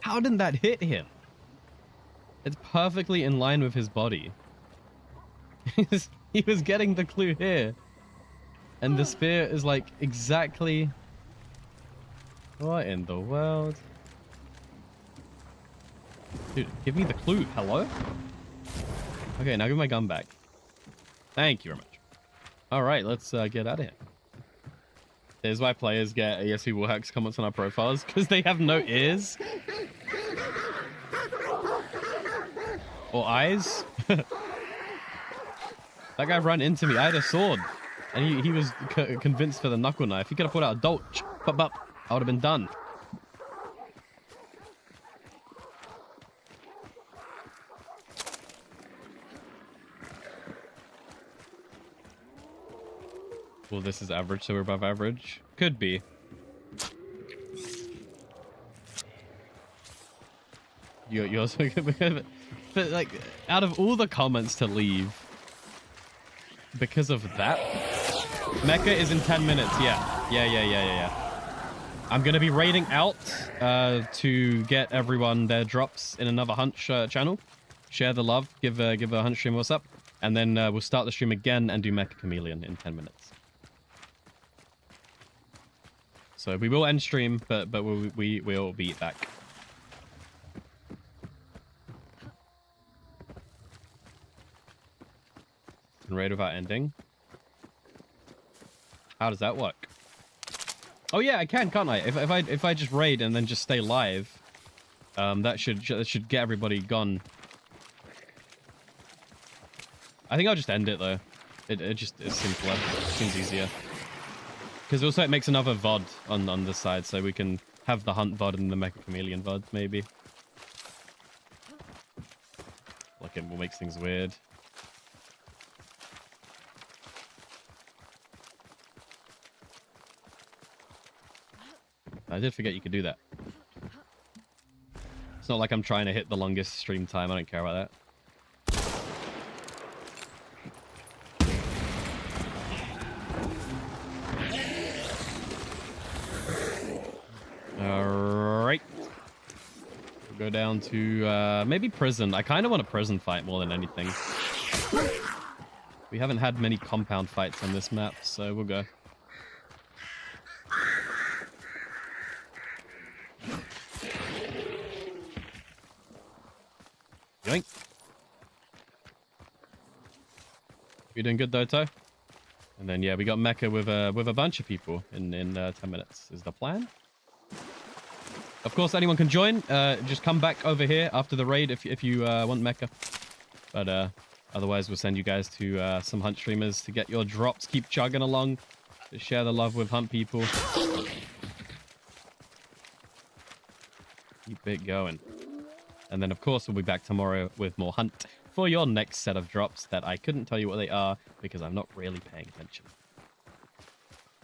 [SPEAKER 1] How didn't that hit him? It's perfectly in line with his body. He was getting the clue here. And the spear is like exactly... What in the world? Dude, give me the clue. Hello? Okay, now give me my gun back. Thank you very much. Alright, let's get out of here. There's why players get ASV Warhacks comments on our profiles, because they have no ears. Or eyes. That guy ran into me. I had a sword. And he was convinced for the knuckle knife. He could have put out a dolch. But I would have been done. Well, this is average, so we're above average. Could be. You also but like, out of all the comments to leave, because of that, Mecha is in 10 minutes. Yeah. I'm gonna be raiding out to get everyone their drops in another Hunt channel. Share the love. Give a Hunt stream what's up, and then we'll start the stream again and do Mecha Chameleon in 10 minutes. So we will end stream, but we will be back. And raid without ending. How does that work? Oh yeah, I can, can't I? If I just raid and then just stay live, That should get everybody gone. I think I'll just end it though. It just is simpler. Seems easier. Because also it makes another VOD on this side, so we can have the hunt VOD and the Mecha Chameleon VOD, maybe. Like it will make things weird. I did forget you could do that. It's not like I'm trying to hit the longest stream time. I don't care about that. Alright. We'll go down to maybe prison. I kind of want a prison fight more than anything. We haven't had many compound fights on this map, so we'll go. Yoink. You're doing good though, Toe. And then yeah, we got Mecha with a bunch of people in 10 minutes. Is the plan? Of course, anyone can join. Just come back over here after the raid if you want Mecha. But otherwise, we'll send you guys to some hunt streamers to get your drops. Keep chugging along. To share the love with hunt people. Keep it going. And then, of course, we'll be back tomorrow with more hunt for your next set of drops that I couldn't tell you what they are because I'm not really paying attention.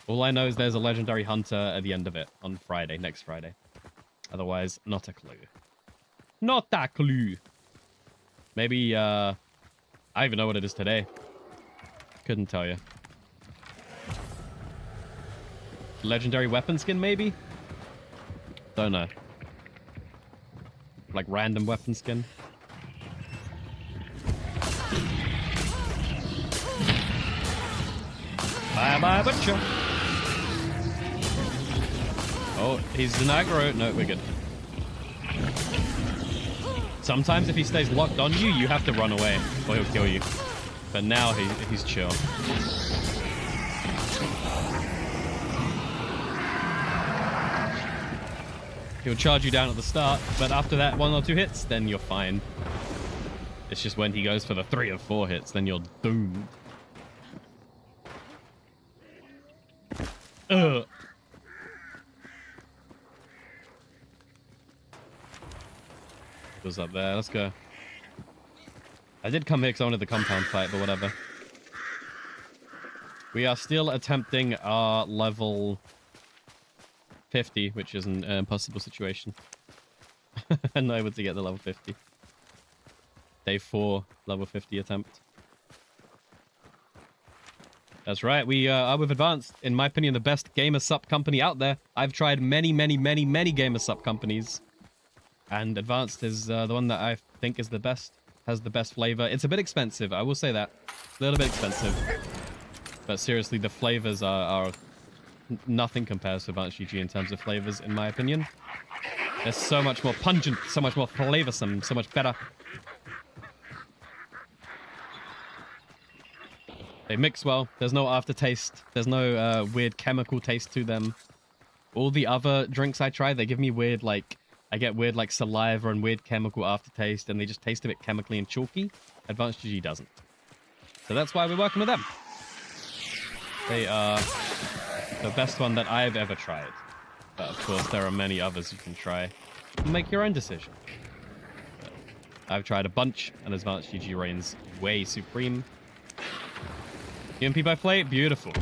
[SPEAKER 1] All I know is there's a legendary hunter at the end of it on Friday, next Friday. Otherwise, not a clue. Not a clue. Maybe, I don't even know what it is today. Couldn't tell you. Legendary weapon skin, maybe? Don't know. Like random weapon skin. Bye bye butcher. Oh, he's an aggro. No, we're good. Sometimes if he stays locked on you, you have to run away or he'll kill you. But now he's chill. He'll charge you down at the start, but after that 1 or 2 hits, then you're fine. It's just when he goes for the 3 or 4 hits, then you're doomed. Ugh. Goes up there, let's go. I did come here because I wanted the compound fight, but whatever. We are still attempting our level 50, which is an impossible situation. I'm not able to get the level 50. Day 4, level 50 attempt. That's right, we are with Advanced, in my opinion, the best gamer sup company out there. I've tried many gamer sup companies. And Advanced is the one that I think is the best, has the best flavor. It's a bit expensive, I will say that. A little bit expensive. But seriously, the flavors are nothing compares to Advanced GG in terms of flavors, in my opinion. They're so much more pungent, so much more flavorsome, so much better. They mix well. There's no aftertaste. There's no weird chemical taste to them. All the other drinks I try, they give me weird, like... I get weird, like, saliva and weird chemical aftertaste, and they just taste a bit chemically and chalky. Advanced GG doesn't. So that's why we're working with them. They are the best one that I've ever tried. But, of course, there are many others you can try. Make your own decision. But I've tried a bunch, and Advanced GG reigns way supreme. UMP by play, beautiful.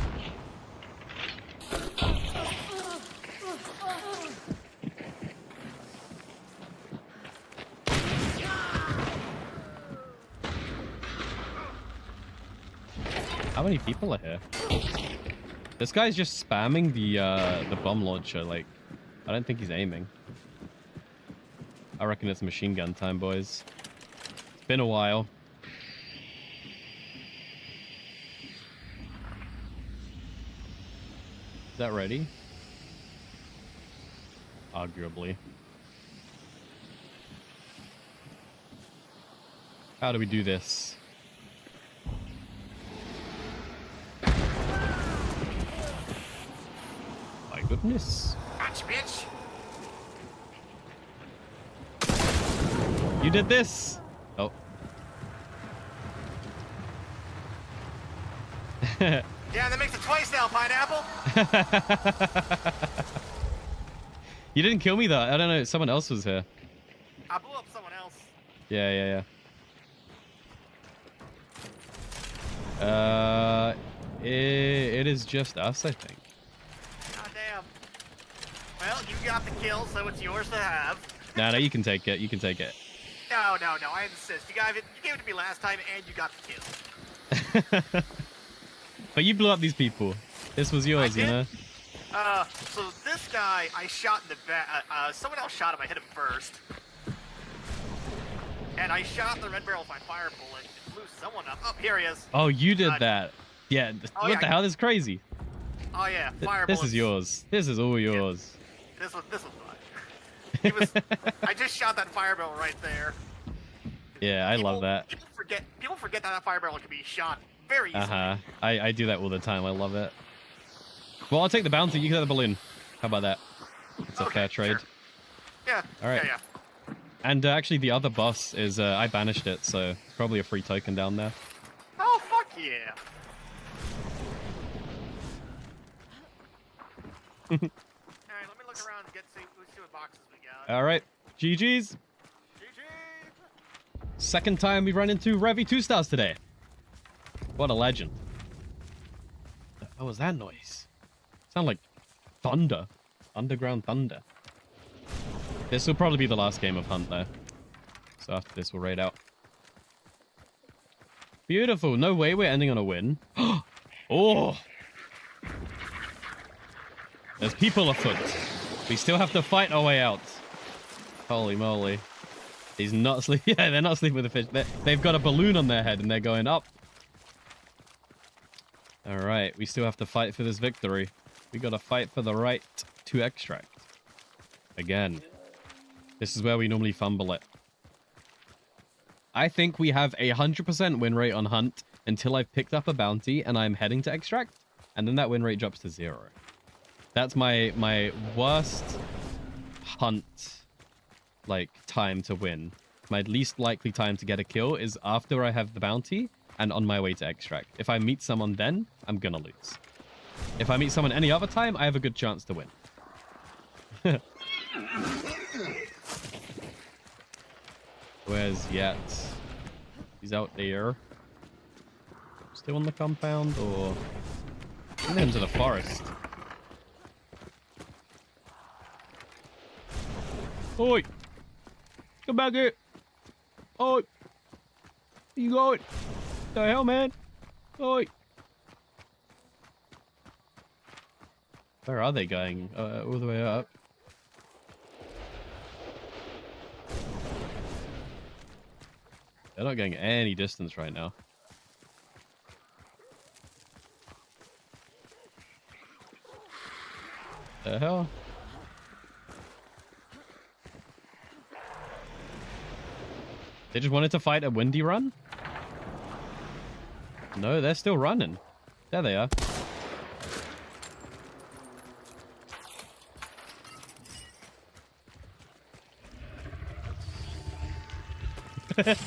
[SPEAKER 1] How many people are here? This guy's just spamming the bomb launcher. Like, I don't think he's aiming. I reckon it's machine gun time, boys. It's been a while. Is that ready? Arguably. How do we do this? My goodness.
[SPEAKER 8] Watch, bitch.
[SPEAKER 1] You did this. Oh.
[SPEAKER 8] Yeah, that makes it twice now, Pineapple.
[SPEAKER 1] You didn't kill me though. I don't know. Someone else was here.
[SPEAKER 8] I blew up someone else.
[SPEAKER 1] Yeah. It is just us, I think.
[SPEAKER 8] God damn. Well, you got the kill, so it's yours to have.
[SPEAKER 1] No, you can take it. You can take it.
[SPEAKER 8] No, I insist. You gave it to me last time, and you got the kill.
[SPEAKER 1] But you blew up these people. This was yours, you know?
[SPEAKER 8] So this guy, I shot in the back. Someone else shot him. I hit him first. And I shot the red barrel with my fire bullet. It blew someone up. Oh, here he is.
[SPEAKER 1] Oh, you did that. Yeah,
[SPEAKER 8] Oh,
[SPEAKER 1] what the hell? This is crazy.
[SPEAKER 8] Oh, yeah, fire
[SPEAKER 1] This
[SPEAKER 8] bullets.
[SPEAKER 1] is yours. This is all yours.
[SPEAKER 8] This was mine. He was. I just shot that fire barrel right there.
[SPEAKER 1] Yeah, I love that.
[SPEAKER 8] People forget that fire barrel can be shot very easily.
[SPEAKER 1] I do that all the time. I love it. Well, I'll take the bounty. You can have the balloon. How about that? It's a fair trade.
[SPEAKER 8] Sure. Yeah.
[SPEAKER 1] All right.
[SPEAKER 8] Yeah.
[SPEAKER 1] And actually, the other boss is I banished it, so probably a free token down there.
[SPEAKER 8] Oh fuck yeah! All right, let me look around and see what boxes we got.
[SPEAKER 1] All right, GG's.
[SPEAKER 8] GG.
[SPEAKER 1] Second time we run into Revy 2 stars today. What a legend. What was that noise? Sound like thunder. Underground thunder. This will probably be the last game of Hunt, though. So after this, we'll raid out. Beautiful. No way we're ending on a win. Oh! There's people afoot. We still have to fight our way out. Holy moly. He's not sleeping. Yeah, they're not sleeping with the fish. They've got a balloon on their head and they're going up. Alright, we still have to fight for this victory. We gotta fight for the right to extract. Again. This is where we normally fumble it. I think we have a 100% win rate on Hunt until I've picked up a bounty and I'm heading to extract. And then that win rate drops to 0. That's my worst Hunt time to win. My least likely time to get a kill is after I have the bounty and on my way to extract. If I meet someone then, I'm gonna lose. If I meet someone any other time, I have a good chance to win. Where's Yet? He's out there. Still on the compound, or into the forest? Oi! Come back here! Oi! Where you going? The hell, man? Oi! Where are they going? All the way up. They're not getting any distance right now. The hell? They just wanted to fight a windy run? No, they're still running. There they are.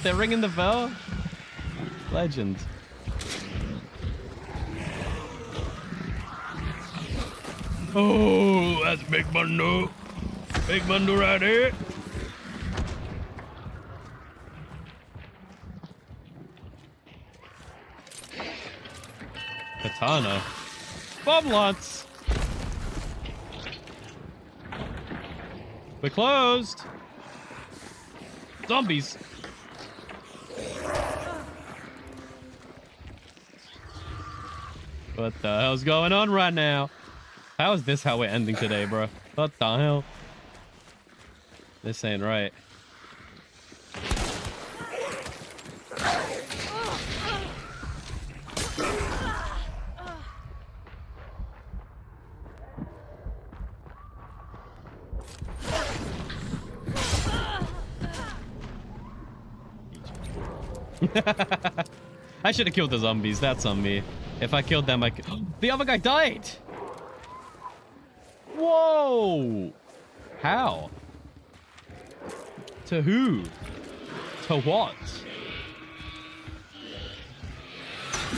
[SPEAKER 1] They're ringing the bell? Legend. Oh, that's Big Bundle. Big Bundle right here. Katana. Bomb launch. We're closed. Zombies. What the hell's going on right now? How is this how we're ending today, bro? What the hell? This ain't right. I should have killed the zombies. That's on me. If I killed them, the other guy died! Whoa! How? To who? For what?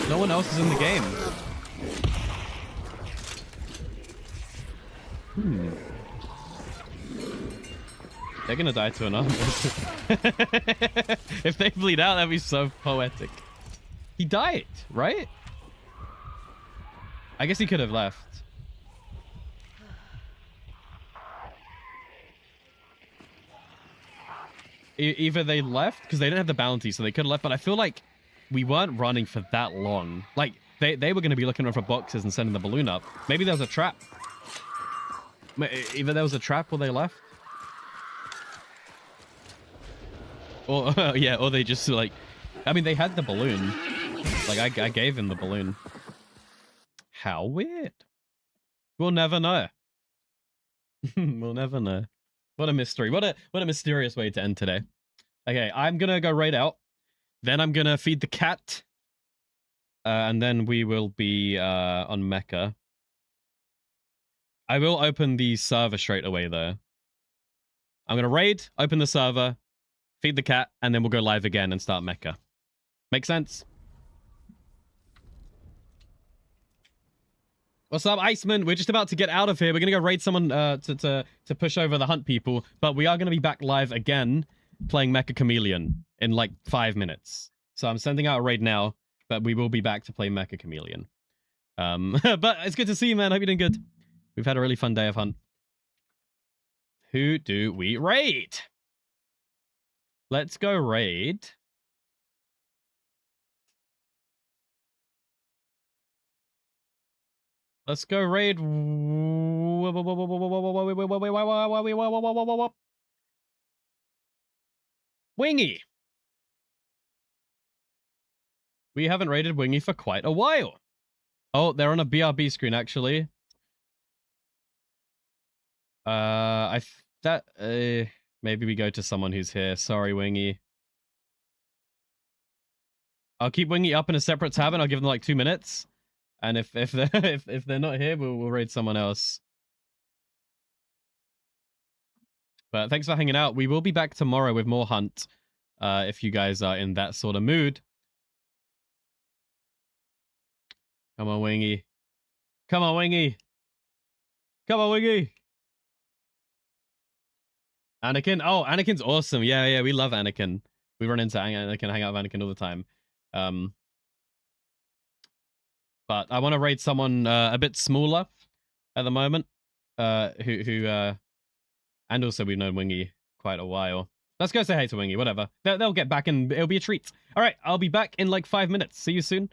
[SPEAKER 1] No one else is in the game. They're gonna die to an arm. If they bleed out, that'd be so poetic. He died, right? I guess he could have left. Either they left because they didn't have the bounty, so they could have left. But I feel like we weren't running for that long. Like they were going to be looking around for boxes and sending the balloon up. Maybe there was a trap. Either there was a trap or they left. Or yeah, or they just like. I mean, they had the balloon. Like I gave him the balloon. How weird. We'll never know. We'll never know. What a mystery. What a mysterious way to end today. Okay, I'm gonna go raid out. Then I'm gonna feed the cat. And then we will be on Mecca. I will open the server straight away though. I'm gonna raid, open the server, feed the cat, and then we'll go live again and start Mecca. Make sense? What's up, Iceman? We're just about to get out of here. We're gonna go raid someone to push over the hunt people, but we are gonna be back live again playing Mecha Chameleon in like 5 minutes. So I'm sending out a raid now, but we will be back to play Mecha Chameleon. But it's good to see you, man. Hope you're doing good. We've had a really fun day of hunt. Who do we raid? Let's go raid. Let's go raid. Wingy. We haven't raided Wingy for quite a while. Oh, they're on a BRB screen actually. Maybe we go to someone who's here. Sorry, Wingy. I'll keep Wingy up in a separate tab and I'll give them like 2 minutes. And if they're not here, we'll raid someone else. But thanks for hanging out. We will be back tomorrow with more hunt. If you guys are in that sort of mood. Come on, Wingy. Come on, Wingy. Come on, Wingy. Anakin. Oh, Anakin's awesome. Yeah, we love Anakin. We run into Anakin, hang out with Anakin all the time. But I want to raid someone a bit smaller at the moment. And also we've known Wingy quite a while. Let's go say hey to Wingy, whatever. They'll get back and it'll be a treat. All right, I'll be back in like 5 minutes. See you soon.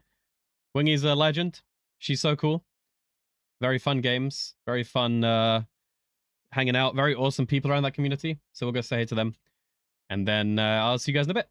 [SPEAKER 1] Wingy's a legend. She's so cool. Very fun games. Very fun hanging out. Very awesome people around that community. So we'll go say hey to them. And then I'll see you guys in a bit.